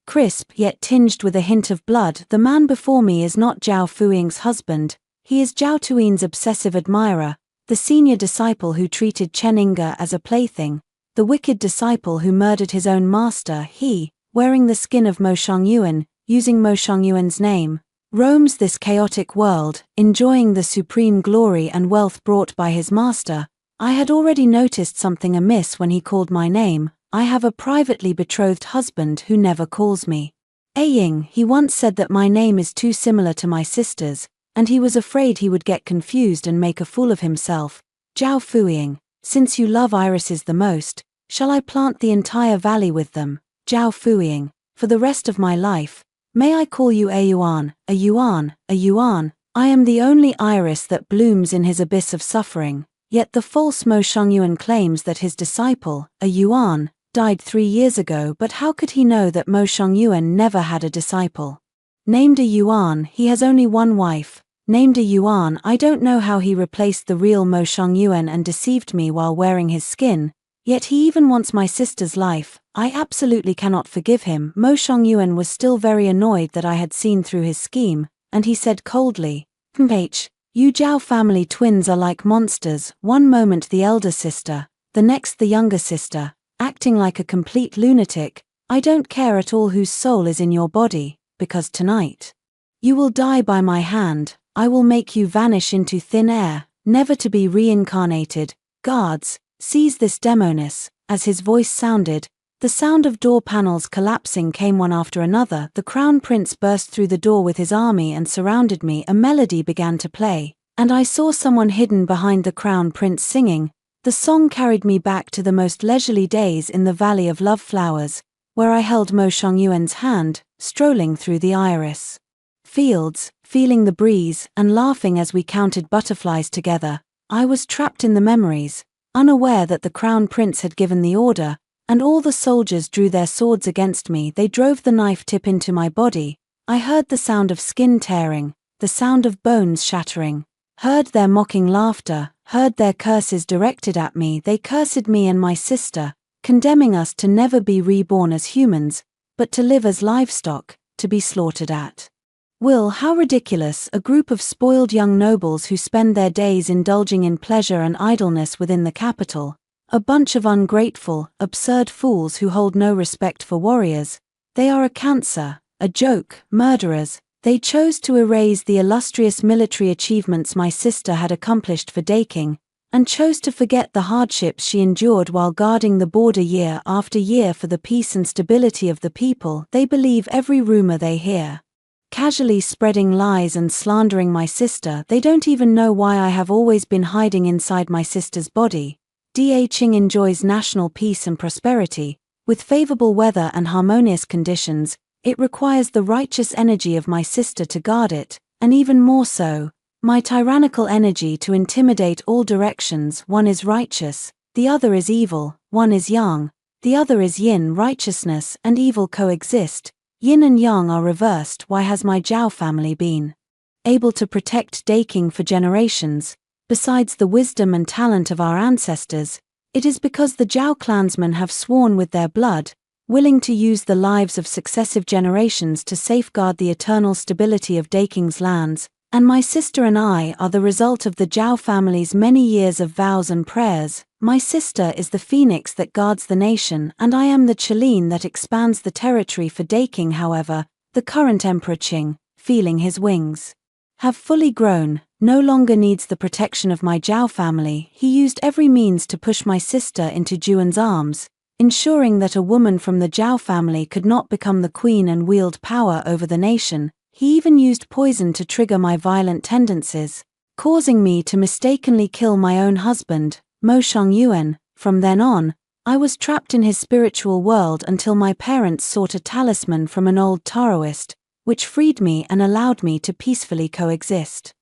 crisp, yet tinged with a hint of blood. The man before me is not Zhao Fuying's husband, he is Zhao Tuin's obsessive admirer, the senior disciple who treated Chen Yinge as a plaything, the wicked disciple who murdered his own master. He, wearing the skin of Mo Shongyuan, using Mo Shongyuan's name, roams this chaotic world, enjoying the supreme glory and wealth brought by his master. I had already noticed something amiss when he called my name. I have a privately betrothed husband who never calls me Ying. He once said that my name is too similar to my sister's, and he was afraid he would get confused and make a fool of himself. Zhao Fuying, since you love irises the most, shall I plant the entire valley with them? Zhao Fuying, for the rest of my life, may I call you a yuan, a yuan, a yuan? I am the only iris that blooms in his abyss of suffering. Yet the false Mo Shongyuan claims that his disciple, a yuan, died 3 years ago. But how could he know that Mo Shongyuan never had a disciple? Named a yuan, he has only one wife. Named a yuan, I don't know how he replaced the real Mo Shongyuan and deceived me while wearing his skin. Yet he even wants my sister's life. I absolutely cannot forgive him. Mo Shongyuan was still very annoyed that I had seen through his scheme, and he said coldly, You Zhao family twins are like monsters, one moment the elder sister, the next the younger sister, acting like a complete lunatic. I don't care at all whose soul is in your body, because tonight you will die by my hand. I will make you vanish into thin air, never to be reincarnated. Guards, seize this demoness. As his voice sounded, the sound of door panels collapsing came one after another. The crown prince burst through the door with his army and surrounded me. A melody began to play, and I saw someone hidden behind the crown prince singing. The song carried me back to the most leisurely days in the Valley of Love Flowers, where I held Mo Shongyuan's hand, strolling through the iris fields, feeling the breeze, and laughing as we counted butterflies together. I was trapped in the memories, unaware that the crown prince had given the order, and all the soldiers drew their swords against me. They drove the knife tip into my body. I heard the sound of skin tearing, the sound of bones shattering, heard their mocking laughter, heard their curses directed at me. They cursed me and my sister, condemning us to never be reborn as humans, but to live as livestock, to be slaughtered at will. How ridiculous! A group of spoiled young nobles who spend their days indulging in pleasure and idleness within the capital. A bunch of ungrateful, absurd fools who hold no respect for warriors. They are a cancer, a joke, murderers. They chose to erase the illustrious military achievements my sister had accomplished for Daking, and chose to forget the hardships she endured while guarding the border year after year for the peace and stability of the people. They believe every rumor they hear, casually spreading lies and slandering my sister. They don't even know why I have always been hiding inside my sister's body. Qing enjoys national peace and prosperity, with favorable weather and harmonious conditions. It requires the righteous energy of my sister to guard it, and even more so, my tyrannical energy to intimidate all directions. One is righteous, the other is evil. One is yang, the other is yin. Righteousness and evil coexist. Yin and yang are reversed. Why has my Zhao family been able to protect Daking for generations? Besides the wisdom and talent of our ancestors, it is because the Zhao clansmen have sworn with their blood, willing to use the lives of successive generations to safeguard the eternal stability of Daking's lands, and my sister and I are the result of the Zhao family's many years of vows and prayers. My sister is the phoenix that guards the nation, and I am the Chelene that expands the territory for Daking. However, the current Emperor Qing, feeling his wings have fully grown, no longer needs the protection of my Zhao family. He used every means to push my sister into Juan's arms, ensuring that a woman from the Zhao family could not become the queen and wield power over the nation. He even used poison to trigger my violent tendencies, causing me to mistakenly kill my own husband, Mo Shongyuan. From then on, I was trapped in his spiritual world until my parents sought a talisman from an old Taoist, which freed me and allowed me to peacefully coexist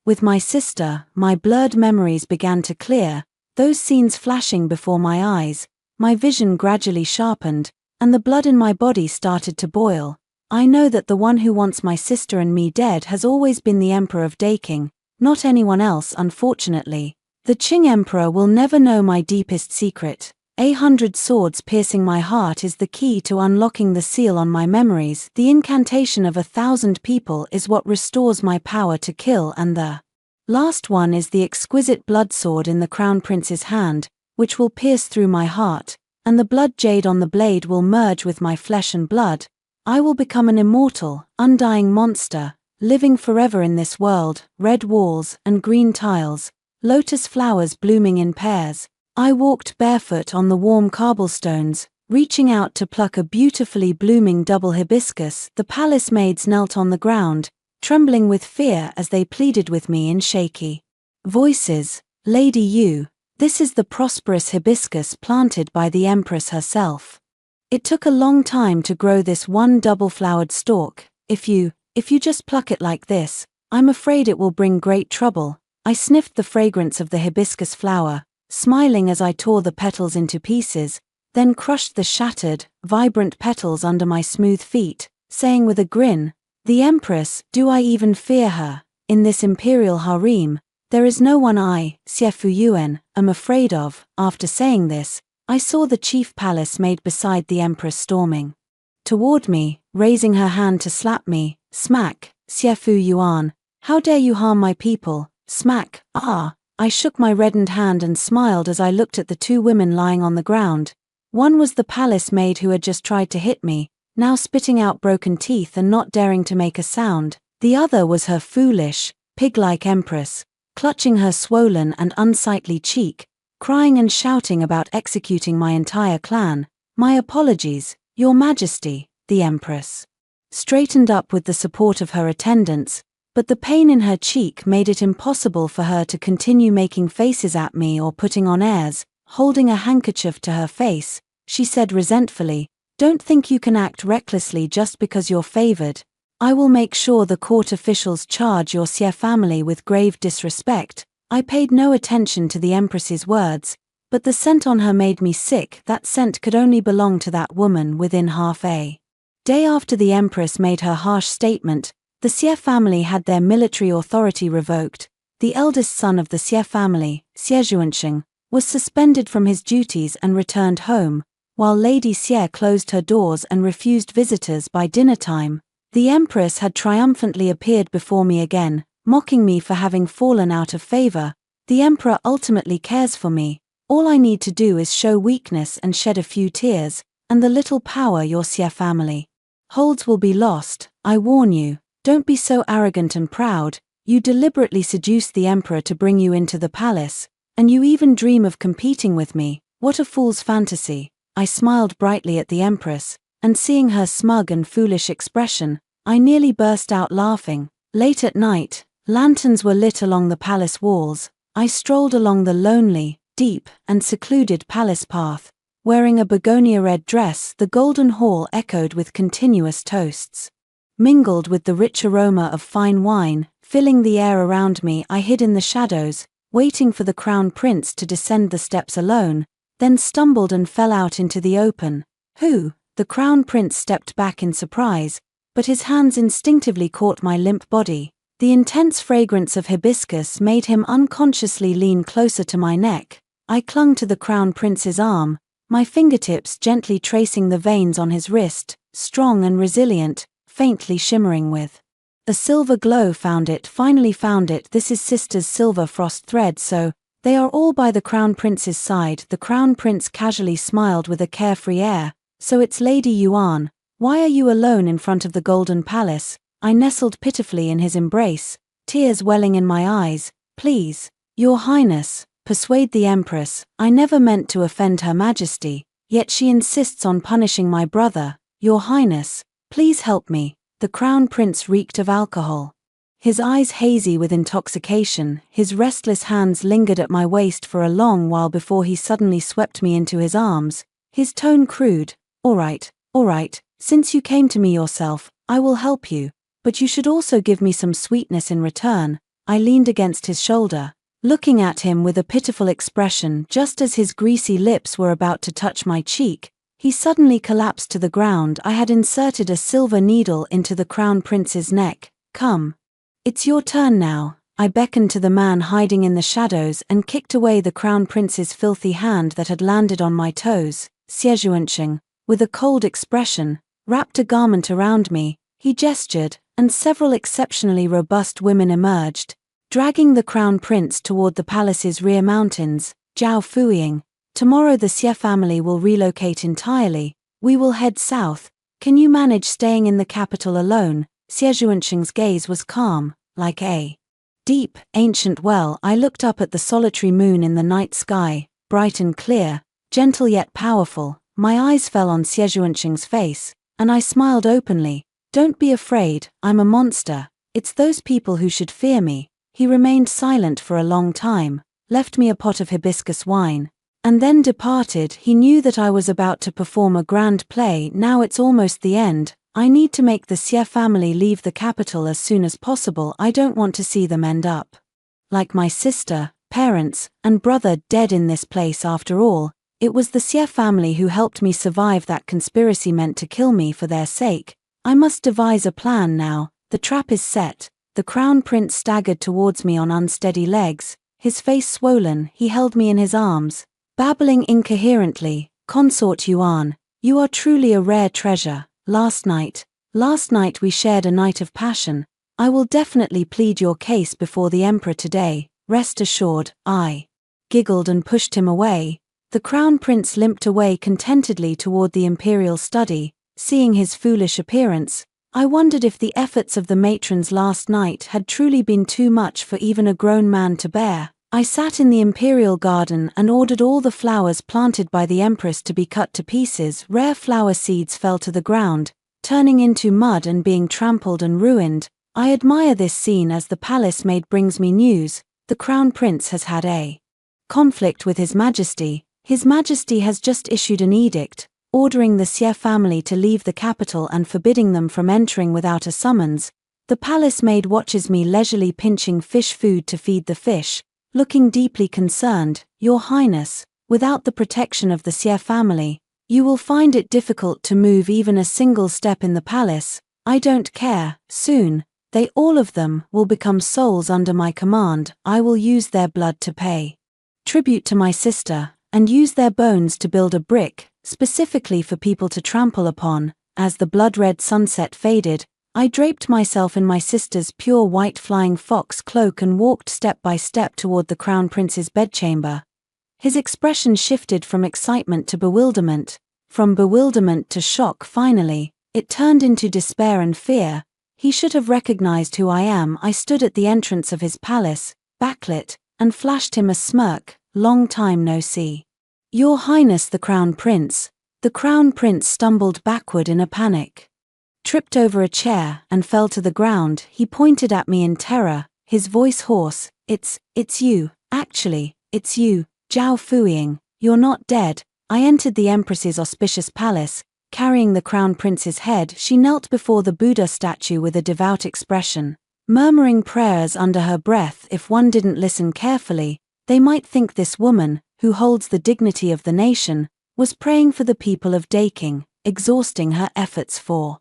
with my sister. My blurred memories began to clear, those scenes flashing before my eyes. My vision gradually sharpened, and the blood in my body started to boil. I know that the one who wants my sister and me dead has always been the Emperor of Daking, not anyone else. Unfortunately, The Qing Emperor will never know my deepest secret. 100 swords piercing my heart is the key to unlocking the seal on my memories. The incantation of 1,000 people is what restores my power to kill, and the last one is the exquisite blood sword in the Crown Prince's hand, which will pierce through my heart, and the blood jade on the blade will merge with my flesh and blood. I will become an immortal, undying monster, living forever in this world. Red walls and green tiles, lotus flowers blooming in pairs. I walked barefoot on the warm cobblestones, reaching out to pluck a beautifully blooming double hibiscus. The palace maids knelt on the ground, trembling with fear as they pleaded with me in shaky voices. Lady Yu, this is the prosperous hibiscus planted by the Empress herself. It took a long time to grow this one double-flowered stalk. If you just pluck it like this, I'm afraid it will bring great trouble. I sniffed the fragrance of the hibiscus flower, smiling as I tore the petals into pieces, then crushed the shattered, vibrant petals under my smooth feet, saying with a grin, "The Empress, do I even fear her? In this imperial harem, there is no one I, Xie Fuyuan, am afraid of." After saying this, I saw the chief palace maid beside the Empress storming toward me, raising her hand to slap me. Smack. "Xie Fuyuan, how dare you harm my people?" Smack. "Ah." I shook my reddened hand and smiled as I looked at the two women lying on the ground. One was the palace maid who had just tried to hit me, now spitting out broken teeth and not daring to make a sound. The other was her foolish, pig-like Empress, clutching her swollen and unsightly cheek, crying and shouting about executing my entire clan. "My apologies, Your Majesty." The Empress straightened up with the support of her attendants, but the pain in her cheek made it impossible for her to continue making faces at me or putting on airs. Holding a handkerchief to her face, she said resentfully, "Don't think you can act recklessly just because you're favored. I will make sure the court officials charge your Xie family with grave disrespect." I paid no attention to the Empress's words, but the scent on her made me sick. That scent could only belong to that woman. Within half a day after the Empress made her harsh statement, the Xie family had their military authority revoked. The eldest son of the Xie family, Xie Zhuansheng, was suspended from his duties and returned home, while Lady Xie closed her doors and refused visitors by dinner time. The Empress had triumphantly appeared before me again, mocking me for having fallen out of favor. The Emperor ultimately cares for me. All I need to do is show weakness and shed a few tears, and the little power your Xie family holds will be lost. I warn you. Don't be so arrogant and proud. You deliberately seduced the Emperor to bring you into the palace, and you even dream of competing with me. What a fool's fantasy. I smiled brightly at the Empress, and seeing her smug and foolish expression, I nearly burst out laughing. Late at night, lanterns were lit along the palace walls. I strolled along the lonely, deep, and secluded palace path, wearing a begonia-red dress. The golden hall echoed with continuous toasts, mingled with the rich aroma of fine wine, filling the air around me. I hid in the shadows, waiting for the Crown Prince to descend the steps alone, then stumbled and fell out into the open. "Who?" The Crown Prince stepped back in surprise, but his hands instinctively caught my limp body. The intense fragrance of hibiscus made him unconsciously lean closer to my neck. I clung to the Crown Prince's arm, my fingertips gently tracing the veins on his wrist, strong and resilient, faintly shimmering with a silver glow. Finally found it. This is Sister's silver frost thread. So, they are all by the Crown Prince's side. The Crown Prince casually smiled with a carefree air. "So it's Lady Yuan. Why are you alone in front of the Golden Palace?" I nestled pitifully in his embrace, tears welling in my eyes. "Please, Your Highness, persuade the Empress. I never meant to offend Her Majesty, yet she insists on punishing my brother. Your Highness, please help me." The Crown Prince reeked of alcohol. His eyes hazy with intoxication, his restless hands lingered at my waist for a long while before he suddenly swept me into his arms, his tone crude. All right, since you came to me yourself, I will help you, but you should also give me some sweetness in return." I leaned against his shoulder, looking at him with a pitiful expression. Just as his greasy lips were about to touch my cheek, he suddenly collapsed to the ground. I had inserted a silver needle into the Crown Prince's neck. "Come. It's your turn now." I beckoned to the man hiding in the shadows and kicked away the crown prince's filthy hand that had landed on my toes. Xie, with a cold expression, wrapped a garment around me. He gestured, and several exceptionally robust women emerged, dragging the crown prince toward the palace's rear mountains. Zhao Fuying, tomorrow the Xie family will relocate entirely. We will head south. Can you manage staying in the capital alone? Xie gaze was calm, like a deep, ancient well. I looked up at the solitary moon in the night sky, bright and clear, gentle yet powerful. My eyes fell on Xie face, and I smiled openly. Don't be afraid, I'm a monster. It's those people who should fear me. He remained silent for a long time, left me a pot of hibiscus wine, and then departed. He knew that I was about to perform a grand play. Now it's almost the end. I need to make the Xie family leave the capital as soon as possible. I don't want to see them end up like my sister, parents, and brother dead in this place. After all, it was the Xie family who helped me survive that conspiracy meant to kill me for their sake. I must devise a plan now. The trap is set. The crown prince staggered towards me on unsteady legs, his face swollen. He held me in his arms, babbling incoherently. Consort Yuan, you are truly a rare treasure. Last night we shared a night of passion. I will definitely plead your case before the emperor today, rest assured. I giggled and pushed him away. The crown prince limped away contentedly toward the imperial study. Seeing his foolish appearance, I wondered if the efforts of the matrons last night had truly been too much for even a grown man to bear. I sat in the imperial garden and ordered all the flowers planted by the empress to be cut to pieces. Rare flower seeds fell to the ground, turning into mud and being trampled and ruined. I admire this scene as the palace maid brings me news. The crown prince has had a conflict with His Majesty. His Majesty has just issued an edict, ordering the Xie family to leave the capital and forbidding them from entering without a summons. The palace maid watches me leisurely pinching fish food to feed the fish, looking deeply concerned. Your Highness, without the protection of the Xie family, you will find it difficult to move even a single step in the palace. I don't care. Soon, they all of them will become souls under my command. I will use their blood to pay tribute to my sister, and use their bones to build a brick, specifically for people to trample upon. As the blood-red sunset faded, I draped myself in my sister's pure white flying fox cloak and walked step by step toward the crown prince's bedchamber. His expression shifted from excitement to bewilderment, from bewilderment to shock. Finally, it turned into despair and fear. He should have recognized who I am. I stood at the entrance of his palace, backlit, and flashed him a smirk. Long time no see. Your Highness the Crown Prince. The Crown Prince stumbled backward in a panic, tripped over a chair, and fell to the ground. He pointed at me in terror, his voice hoarse. It's you, actually, it's you, Zhao Fuying. You're not dead. I entered the Empress's auspicious palace, carrying the Crown Prince's head. She knelt before the Buddha statue with a devout expression, murmuring prayers under her breath. If one didn't listen carefully, they might think this woman, who holds the dignity of the nation, was praying for the people of Daking, exhausting her efforts for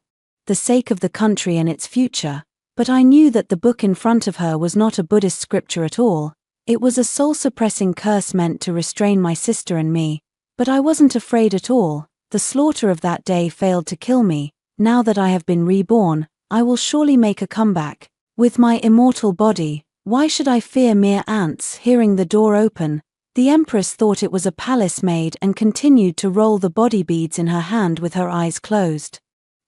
the sake of the country and its future. But I knew that the book in front of her was not a Buddhist scripture at all. It was a soul-suppressing curse meant to restrain my sister and me. But I wasn't afraid at all. The slaughter of that day failed to kill me. Now that I have been reborn, I will surely make a comeback. With my immortal body, why should I fear mere ants? Hearing the door open, the Empress thought it was a palace maid and continued to roll the body beads in her hand with her eyes closed.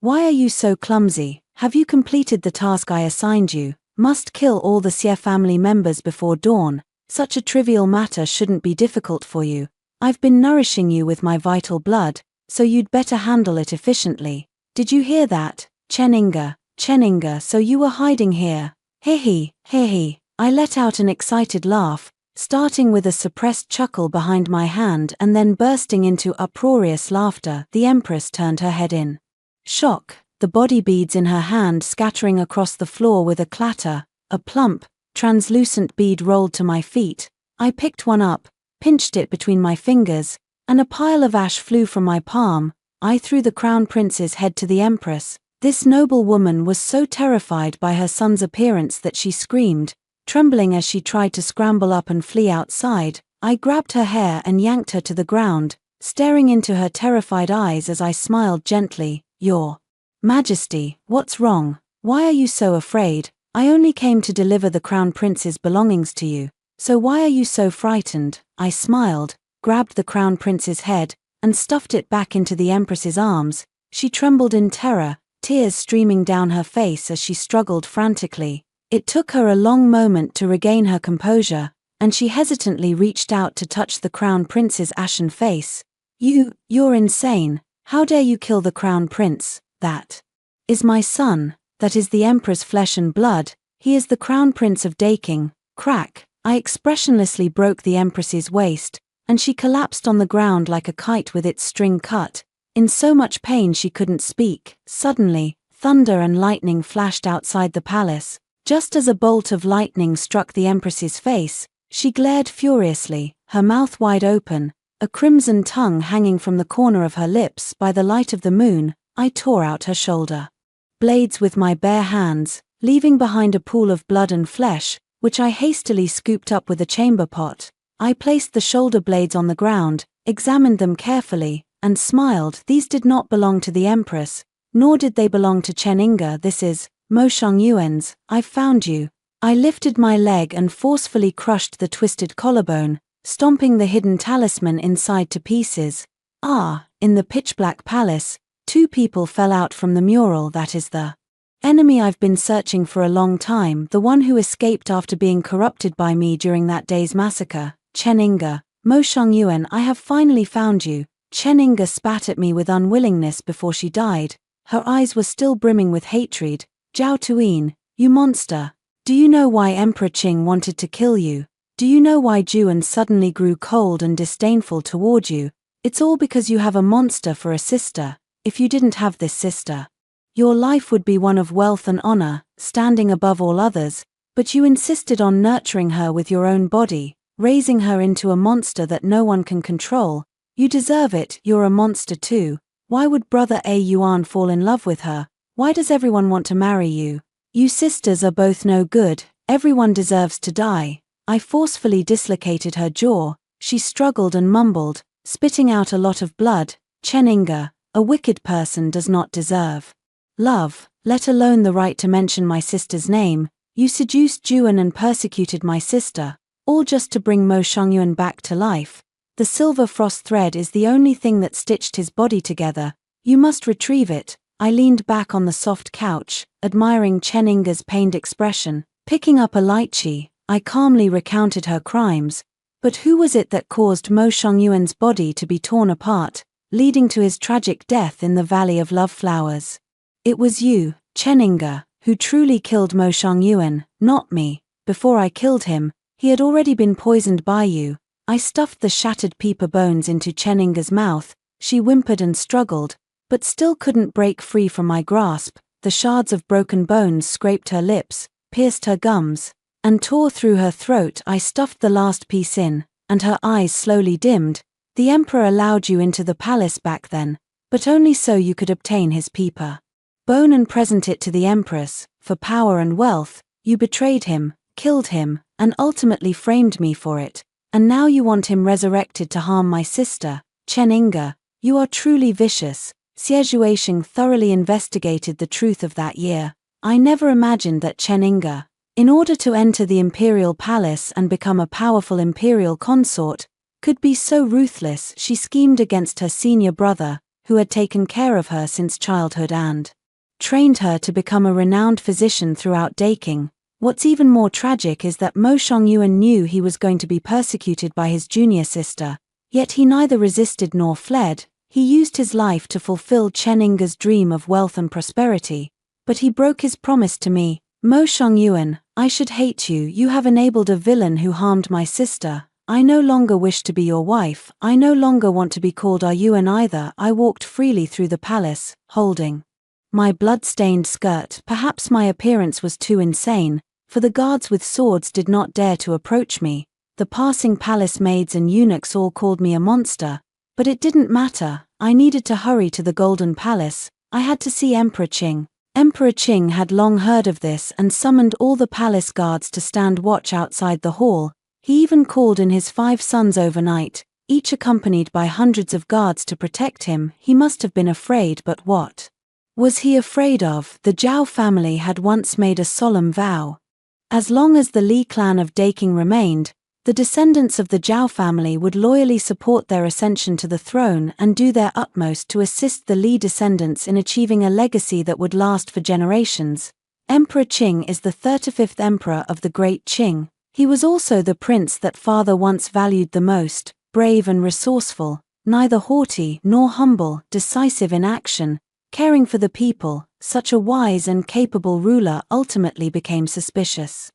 Why are you so clumsy? Have you completed the task I assigned you? Must kill all the Xie family members before dawn. Such a trivial matter shouldn't be difficult for you. I've been nourishing you with my vital blood, so you'd better handle it efficiently. Did you hear that? Cheninga, so you were hiding here. Hehe. I let out an excited laugh, starting with a suppressed chuckle behind my hand and then bursting into uproarious laughter. The Empress turned her head in shock, the body beads in her hand scattering across the floor with a clatter. A plump, translucent bead rolled to my feet. I picked one up, pinched it between my fingers, and a pile of ash flew from my palm. I threw the Crown Prince's head to the Empress. This noble woman was so terrified by her son's appearance that she screamed, Trembling as she tried to scramble up and flee outside, I grabbed her hair and yanked her to the ground, staring into her terrified eyes as I smiled gently. "Your Majesty, what's wrong? Why are you so afraid? I only came to deliver the crown prince's belongings to you, so why are you so frightened?" I smiled, grabbed the crown prince's head, and stuffed it back into the empress's arms. She trembled in terror, tears streaming down her face as she struggled frantically. It took her a long moment to regain her composure, and she hesitantly reached out to touch the crown prince's ashen face. You're insane. How dare you kill the crown prince? That is my son. That is the emperor's flesh and blood. He is the crown prince of Daking. Crack. I expressionlessly broke the empress's waist, and she collapsed on the ground like a kite with its string cut, in so much pain she couldn't speak. Suddenly, thunder and lightning flashed outside the palace. Just as a bolt of lightning struck the empress's face, she glared furiously, her mouth wide open, a crimson tongue hanging from the corner of her lips. By the light of the moon, I tore out her shoulder blades with my bare hands, leaving behind a pool of blood and flesh, which I hastily scooped up with a chamber pot. I placed the shoulder blades on the ground, examined them carefully, and smiled. These did not belong to the empress, nor did they belong to Chen Yinge. "This is Mo Shongyuan's. I've found you." I lifted my leg and forcefully crushed the twisted collarbone, stomping the hidden talisman inside to pieces. In the pitch-black palace, two people fell out from the mural. That is the enemy I've been searching for a long time, the one who escaped after being corrupted by me during that day's massacre. "Chen Yinge, Mo Shongyuan, I have finally found you." Chen Yinge spat at me with unwillingness before she died. Her eyes were still brimming with hatred. "Zhao Tuyin, you monster. Do you know why Emperor Qing wanted to kill you? Do you know why Juan suddenly grew cold and disdainful toward you? It's all because you have a monster for a sister. If you didn't have this sister, your life would be one of wealth and honor, standing above all others, but you insisted on nurturing her with your own body, raising her into a monster that no one can control. You deserve it. You're a monster too. Why would Brother A Yuan fall in love with her? Why does everyone want to marry you? You sisters are both no good. Everyone deserves to die." I forcefully dislocated her jaw. She struggled and mumbled, spitting out a lot of blood. "Chen Yinge, a wicked person does not deserve love, let alone the right to mention my sister's name. You seduced Juan and persecuted my sister, all just to bring Mo Shongyuan back to life. The silver frost thread is the only thing that stitched his body together. You must retrieve it." I leaned back on the soft couch, admiring Chen Yinge's pained expression. Picking up a lychee, I calmly recounted her crimes. But who was it that caused Mo Shongyuan's body to be torn apart, leading to his tragic death in the Valley of Love Flowers? It was you, Chen Yinge, who truly killed Mo Shongyuan, not me. Before I killed him, he had already been poisoned by you. I stuffed the shattered peeper bones into Chen Yinge's mouth. She whimpered and struggled, but still couldn't break free from my grasp. The shards of broken bones scraped her lips, pierced her gums, and tore through her throat. I stuffed the last piece in, and her eyes slowly dimmed. "The emperor allowed you into the palace back then, but only so you could obtain his peeper bone and present it to the empress. For power and wealth, you betrayed him, killed him, and ultimately framed me for it. And now you want him resurrected to harm my sister. Chen Yinge, you are truly vicious." Xie Zhuoxing thoroughly investigated the truth of that year. I never imagined that Chen Yinge, in order to enter the imperial palace and become a powerful imperial consort, could be so ruthless. She schemed against her senior brother, who had taken care of her since childhood and trained her to become a renowned physician throughout Daking. What's even more tragic is that Mo Shongyuan knew he was going to be persecuted by his junior sister, yet he neither resisted nor fled. He used his life to fulfill Chen Yinge's dream of wealth and prosperity, but he broke his promise to me. "Mo Shongyuan, I should hate you. You have enabled a villain who harmed my sister. I no longer wish to be your wife. I no longer want to be called Yuan either." I walked freely through the palace, holding my blood-stained skirt. Perhaps my appearance was too insane, for the guards with swords did not dare to approach me. The passing palace maids and eunuchs all called me a monster, but it didn't matter. I needed to hurry to the Golden Palace. I had to see Emperor Qing. Emperor Qing had long heard of this and summoned all the palace guards to stand watch outside the hall. He even called in his 5 sons overnight, each accompanied by hundreds of guards to protect him. He must have been afraid, but what was he afraid of? The Zhao family had once made a solemn vow. As long as the Li clan of Daking remained, the descendants of the Zhao family would loyally support their ascension to the throne and do their utmost to assist the Li descendants in achieving a legacy that would last for generations. Emperor Qing is the 35th emperor of the Great Qing. He was also the prince that father once valued the most, brave and resourceful, neither haughty nor humble, decisive in action, caring for the people. Such a wise and capable ruler ultimately became suspicious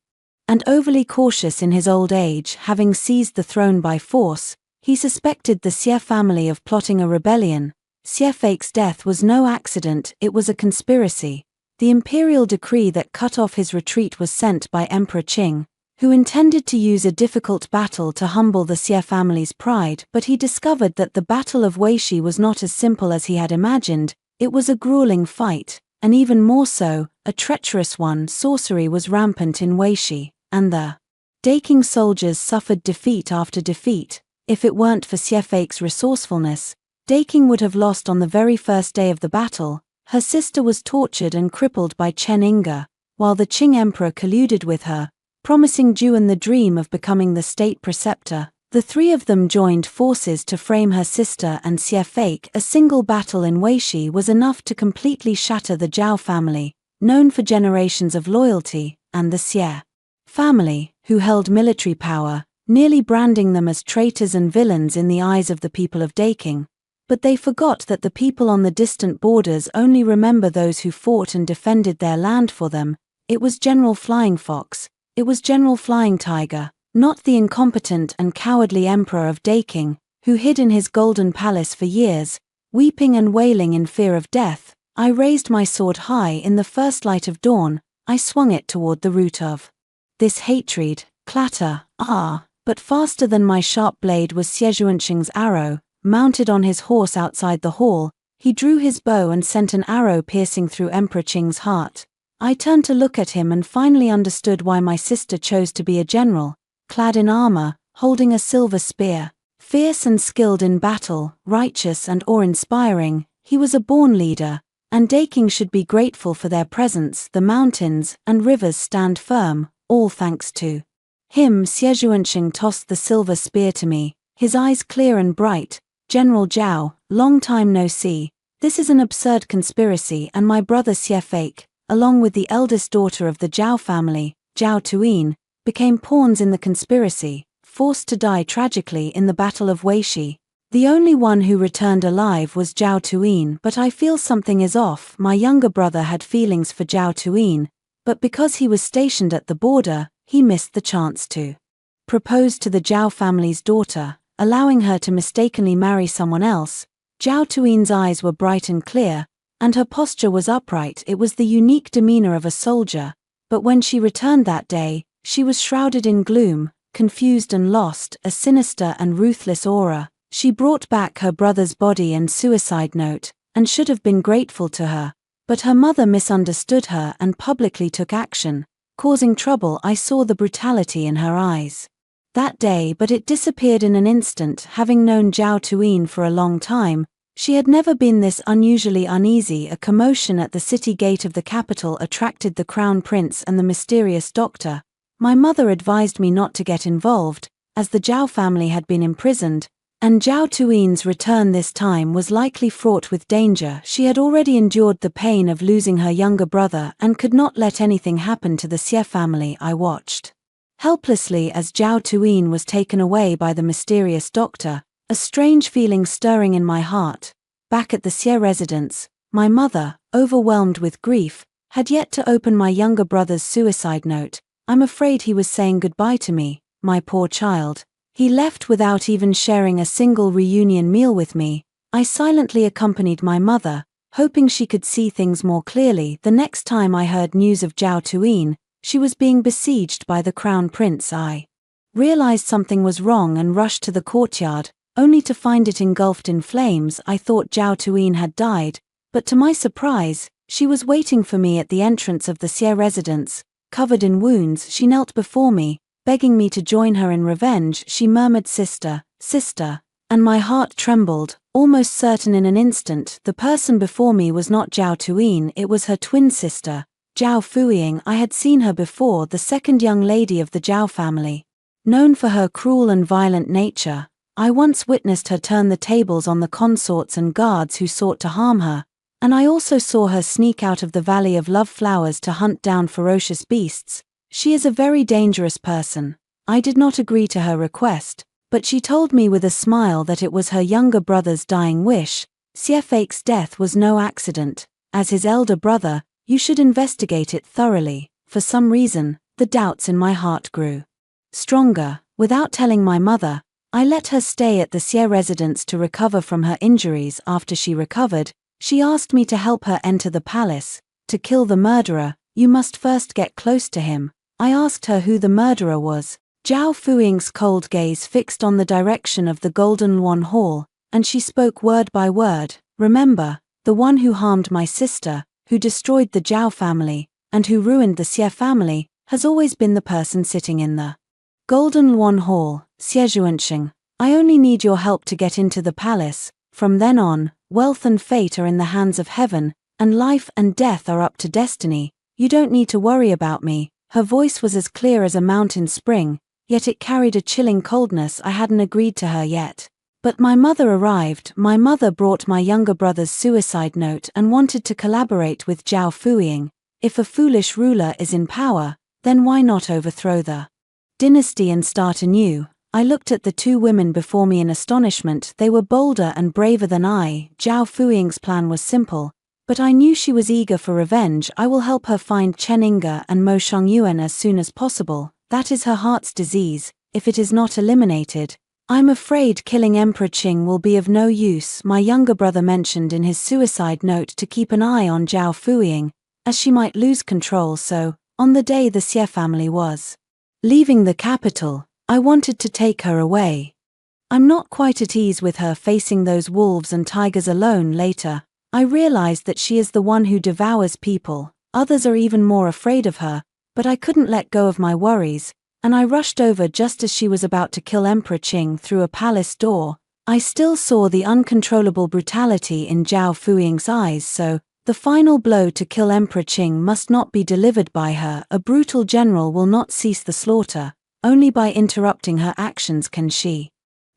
and overly cautious in his old age. Having seized the throne by force, he suspected the Xie family of plotting a rebellion. Xie Fei's death was no accident, it was a conspiracy. The imperial decree that cut off his retreat was sent by Emperor Qing, who intended to use a difficult battle to humble the Xie family's pride, but he discovered that the Battle of Weishi was not as simple as he had imagined. It was a grueling fight, and even more so, a treacherous one. Sorcery was rampant in Weishi, and the Daking soldiers suffered defeat after defeat. If it weren't for Xie Fei's resourcefulness, Daking would have lost on the very first day of the battle. Her sister was tortured and crippled by Chen Inga, while the Qing emperor colluded with her, promising Juan the dream of becoming the state preceptor. The 3 of them joined forces to frame her sister and Xie Fei. A single battle in Weishi was enough to completely shatter the Zhao family, known for generations of loyalty, and the Xie family, who held military power, nearly branding them as traitors and villains in the eyes of the people of Daking. But they forgot that the people on the distant borders only remember those who fought and defended their land for them. It was General Flying Fox, it was General Flying Tiger, not the incompetent and cowardly emperor of Daking, who hid in his golden palace for years, weeping and wailing in fear of death. I raised my sword high in the first light of dawn, I swung it toward the root of this hatred. Clatter, but faster than my sharp blade was Xiejuanqing's arrow. Mounted on his horse outside the hall, he drew his bow and sent an arrow piercing through Emperor Qing's heart. I turned to look at him and finally understood why my sister chose to be a general. Clad in armor, holding a silver spear, fierce and skilled in battle, righteous and awe-inspiring, he was a born leader, and Daking should be grateful for their presence. The mountains and rivers stand firm, all thanks to him. Xiejuanqing tossed the silver spear to me, his eyes clear and bright. General Zhao, long time no see. This is an absurd conspiracy, and my brother Xie Fei, along with the eldest daughter of the Zhao family, Zhao Tuyin, became pawns in the conspiracy, forced to die tragically in the Battle of Weishi. The only one who returned alive was Zhao Tuyin, but I feel something is off. My younger brother had feelings for Zhao Tuyin, but because he was stationed at the border, he missed the chance to propose to the Zhao family's daughter, allowing her to mistakenly marry someone else. Zhao Tuin's eyes were bright and clear, and her posture was upright. It was the unique demeanor of a soldier, but when she returned that day, she was shrouded in gloom, confused and lost, a sinister and ruthless aura. She brought back her brother's body and suicide note, and should have been grateful to her, but her mother misunderstood her and publicly took action, causing trouble. I saw the brutality in her eyes that day, but it disappeared in an instant. Having known Zhao Tuyin for a long time, she had never been this unusually uneasy. A commotion at the city gate of the capital attracted the crown prince and the mysterious doctor. My mother advised me not to get involved, as the Zhao family had been imprisoned, and Zhao Tuyin's return this time was likely fraught with danger. She had already endured the pain of losing her younger brother and could not let anything happen to the Xie family. I watched helplessly as Zhao Tuyin was taken away by the mysterious doctor, a strange feeling stirring in my heart. Back at the Xie residence, my mother, overwhelmed with grief, had yet to open my younger brother's suicide note. I'm afraid he was saying goodbye to me, my poor child. He left without even sharing a single reunion meal with me. I silently accompanied my mother, hoping she could see things more clearly. The next time I heard news of Zhao Tuyin, she was being besieged by the crown prince. I realized something was wrong and rushed to the courtyard, only to find it engulfed in flames. I thought Zhao Tuyin had died, but to my surprise, She was waiting for me at the entrance of the Xie residence. Covered in wounds, she knelt before me, begging me to join her in revenge. She murmured, "Sister, sister," and my heart trembled, almost certain in an instant the person before me was not Zhao Tuyin, it was her twin sister, Zhao Fuying. I had seen her before, the second young lady of the Zhao family. Known for her cruel and violent nature, I once witnessed her turn the tables on the consorts and guards who sought to harm her, and I also saw her sneak out of the Valley of Love Flowers to hunt down ferocious beasts. She is a very dangerous person. I did not agree to her request, but she told me with a smile that it was her younger brother's dying wish. Xie Fei's death was no accident. As his elder brother, you should investigate it thoroughly. For some reason, the doubts in my heart grew stronger. Without telling my mother, I let her stay at the Xie residence to recover from her injuries. After she recovered, she asked me to help her enter the palace. To kill the murderer, you must first get close to him. I asked her who the murderer was. Zhao Fuying's cold gaze fixed on the direction of the Golden Luan Hall, and she spoke word by word. "Remember, the one who harmed my sister, who destroyed the Zhao family, and who ruined the Xie family, has always been the person sitting in the Golden Luan Hall, Xie. I only need your help to get into the palace. From then on, wealth and fate are in the hands of heaven, and life and death are up to destiny. You don't need to worry about me." Her voice was as clear as a mountain spring, yet it carried a chilling coldness. I hadn't agreed to her yet. But my mother arrived. My mother brought my younger brother's suicide note and wanted to collaborate with Zhao Fuying. If a foolish ruler is in power, then why not overthrow the dynasty and start anew? I looked at the two women before me in astonishment. They were bolder and braver than I. Zhao Fuying's plan was simple, but I knew she was eager for revenge. I will help her find Chen Yinge and Mo Shangyuan as soon as possible. That is her heart's disease. If it is not eliminated, I'm afraid killing Emperor Qing will be of no use. My younger brother mentioned in his suicide note to keep an eye on Zhao Fuying, as she might lose control. So, on the day the Xie family was leaving the capital, I wanted to take her away. I'm not quite at ease with her facing those wolves and tigers alone. Later, I realized that she is the one who devours people. Others are even more afraid of her, but I couldn't let go of my worries, and I rushed over just as she was about to kill Emperor Qing through a palace door. I still saw the uncontrollable brutality in Zhao Fuying's eyes, so the final blow to kill Emperor Qing must not be delivered by her. A brutal general will not cease the slaughter. Only by interrupting her actions can she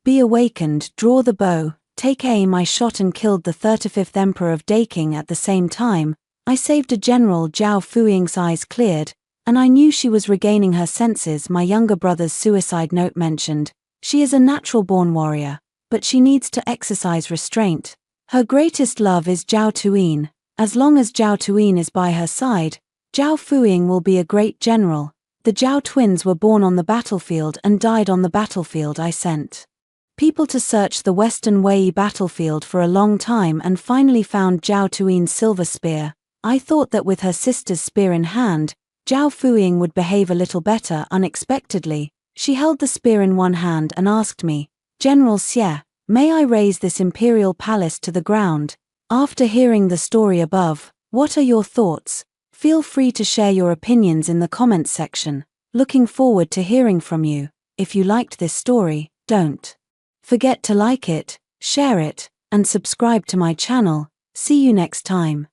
be awakened. Draw the bow, take aim. I shot and killed the 35th Emperor of Daking at the same time. I saved a general. Zhao Fuying's eyes cleared, and I knew she was regaining her senses. My younger brother's suicide note mentioned, she is a natural-born warrior, but she needs to exercise restraint. Her greatest love is Zhao Tuyin. As long as Zhao Tuyin is by her side, Zhao Fuying will be a great general. The Zhao twins were born on the battlefield and died on the battlefield. I sent people to search the Western Wei battlefield for a long time and finally found Zhao Tuyin's silver spear. I thought that with her sister's spear in hand, Zhao Fuying would behave a little better. Unexpectedly, she held the spear in one hand and asked me, "General Xie, may I raise this imperial palace to the ground?" After hearing the story above, what are your thoughts? Feel free to share your opinions in the comments section. Looking forward to hearing from you. If you liked this story, don't forget to like it, share it, and subscribe to my channel. See you next time.